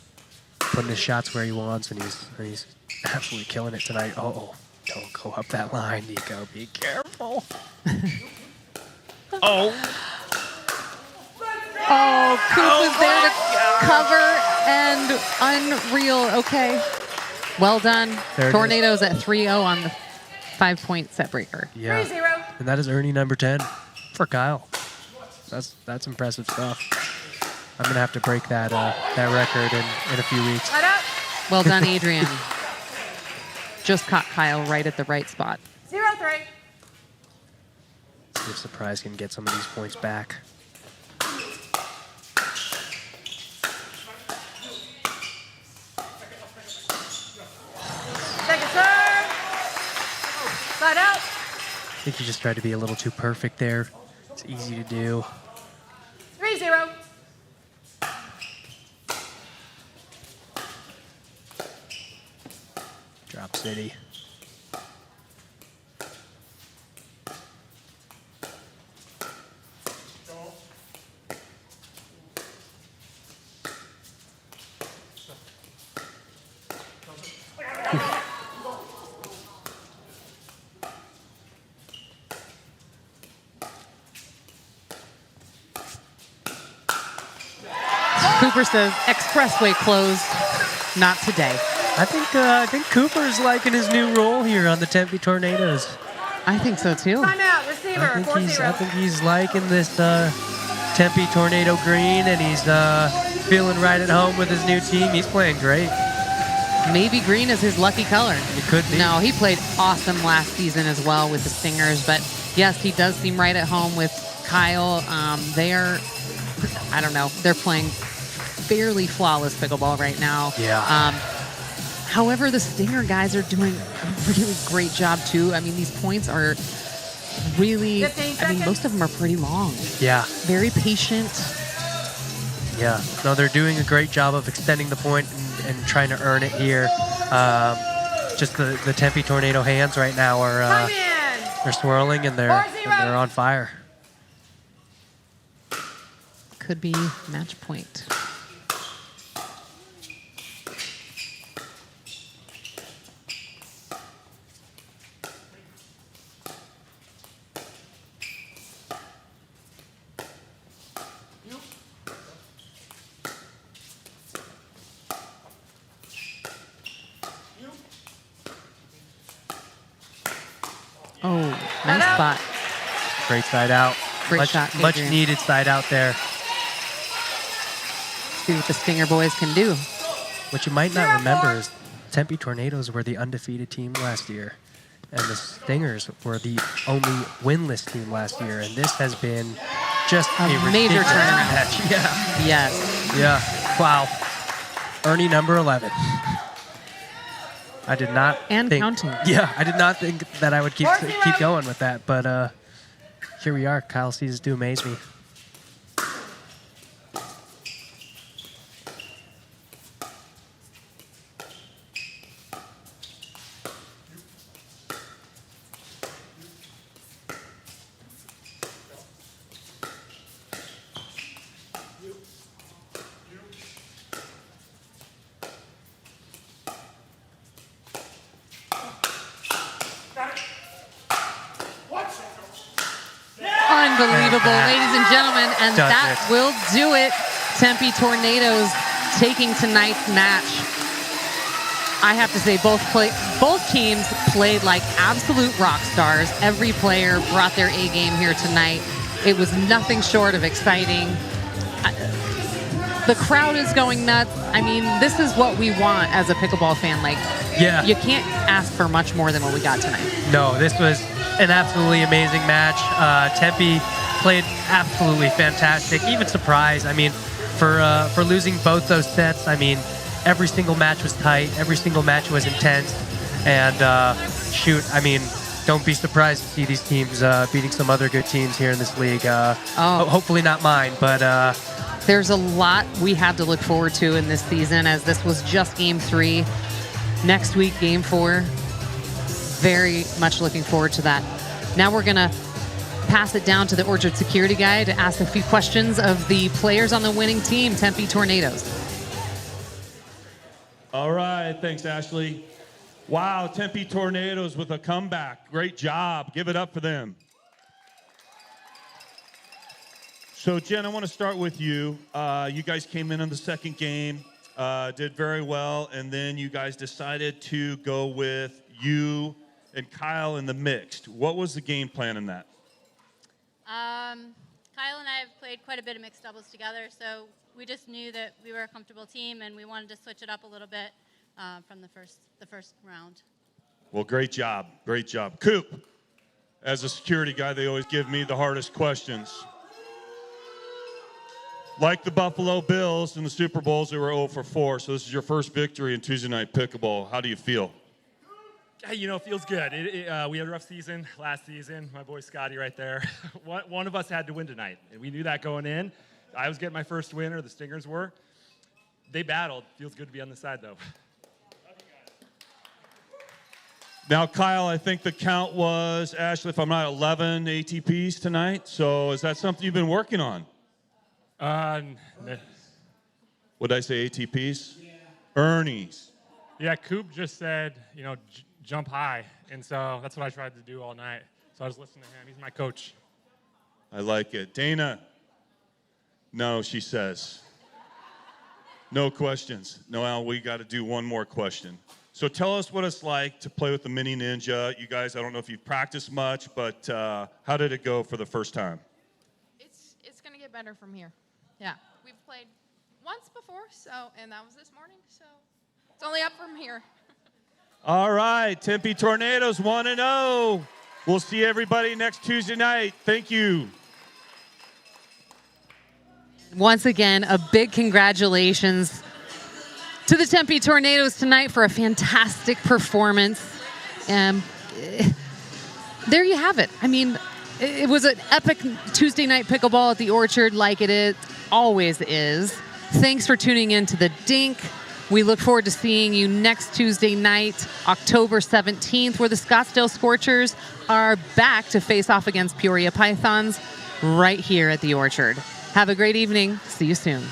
putting his shots where he wants, and he's absolutely killing it tonight. Oh, don't go up that line, Nico. Be careful. Oh, Coop was there to cover, and unreal. Okay. Well done. Tornadoes at 3-0 on the 5-point set breaker. yeah. 3-0. And that is Ernie number 10 for Kyle. That's impressive stuff. I'm gonna have to break that record in a few weeks. Right up. Well done, Adrian. Just caught Kyle right at the right spot. 0-3. See if Surprise can get some of these points back. Second serve. Side out. I think he just tried to be a little too perfect there. It's easy to do. 3-0. Drop City. Cooper says expressway closed. Not today. I think Cooper's liking his new role here on the Tempe Tornadoes. I think so too. Timeout. Receiver. I 4-0. think he's liking this Tempe Tornado green, and he's feeling right at home with his new team. He's playing great. Maybe green is his lucky color. It could be. No, he played awesome last season as well with the Stingers, but yes, he does seem right at home with Kyle. They are, I don't know, they're playing fairly flawless pickleball right now. Yeah. However, the Stinger guys are doing a really great job too. I mean, these points are really, 15 I mean, seconds. most of them are pretty long. Yeah. Very patient. Yeah. No, they're doing a great job of extending the point and trying to earn it here. Just the Tempe Tornado hands right now are Time in. they're swirling and they're on fire. Could be match point. Oh, nice spot. Great side out. Great shot, Much Adrian. needed side out there. See what the Stinger boys can do. What you might not remember is Tempe Tornadoes were the undefeated team last year, and the Stingers were the only winless team last year, and this has been just a major ridiculous turnaround. match. Yeah. Yes. Yeah. Wow. Ernie number 11. I did not And think, counting. Yeah, I did not think that I would keep going with that, but here we are. Kyle sees to amaze me. Unbelievable, ladies and gentlemen. And Does that it. will do it. Tempe Tornadoes taking tonight's match. I have to say, both teams played like absolute rock stars. Every player brought their A game here tonight. It was nothing short of exciting. The crowd is going nuts. I mean, this is what we want as a pickleball fan. Like, Yeah. you can't ask for much more than what we got tonight. No, this was an absolutely amazing match. Tempe played absolutely fantastic, even surprised. I mean, for losing both those sets, I mean, every single match was tight. Every single match was intense. And shoot, I mean, don't be surprised to see these teams beating some other good teams here in this league. Hopefully not mine, but... There's a lot we have to look forward to in this season, as this was just Game 3. Next week, Game 4. Very much looking forward to that. Now we're going to pass it down to the Orchard security guy to ask a few questions of the players on the winning team, Tempe Tornadoes. All right, thanks, Ashley. Wow, Tempe Tornadoes with a comeback. Great job. Give it up for them. So, Jen, I want to start with you. You guys came in on the second game, did very well, and then you guys decided to go with you and Kyle in the mixed. What was the game plan in that? Kyle and I have played quite a bit of mixed doubles together, so we just knew that we were a comfortable team, and we wanted to switch it up a little bit from the first round. Well, great job. Great job. Coop, as a security guy, they always give me the hardest questions. Like the Buffalo Bills in the Super Bowls, they were 0 for 4, so this is your first victory in Tuesday Night Pickleball. How do you feel? You know, it feels good. We had a rough season last season. My boy Scotty right there. One of us had to win tonight, and we knew that going in. I was getting my first win, or the Stingers were. They battled. Feels good to be on the side, though. Now, Kyle, I think the count was, Ashley, if I'm not 11 ATPs tonight, so is that something you've been working on? Would I say ATPs? Yeah. Ernie's. Yeah, Coop just said, you know, jump high. And so that's what I tried to do all night. So I was listening to him. He's my coach. I like it. Dana? No, she says. No questions. No, Al, we got to do one more question. So tell us what it's like to play with the Mini Ninja. You guys, I don't know if you've practiced much, but how did it go for the first time? It's going to get better from here. Yeah. We've played once before, and that was this morning, so it's only up from here. All right, Tempe Tornadoes 1-0. We'll see everybody next Tuesday night. Thank you. Once again, a big congratulations to the Tempe Tornadoes tonight for a fantastic performance. There you have it. I mean, it was an epic Tuesday night pickleball at the Orchard, like it always is. Thanks for tuning in to the Dink. We look forward to seeing you next Tuesday night, October 17th, where the Scottsdale Scorchers are back to face off against Peoria Pythons right here at the Orchard. Have a great evening. See you soon.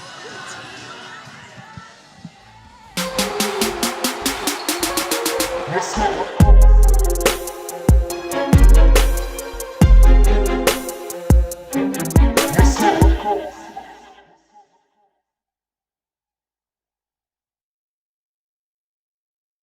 Yes,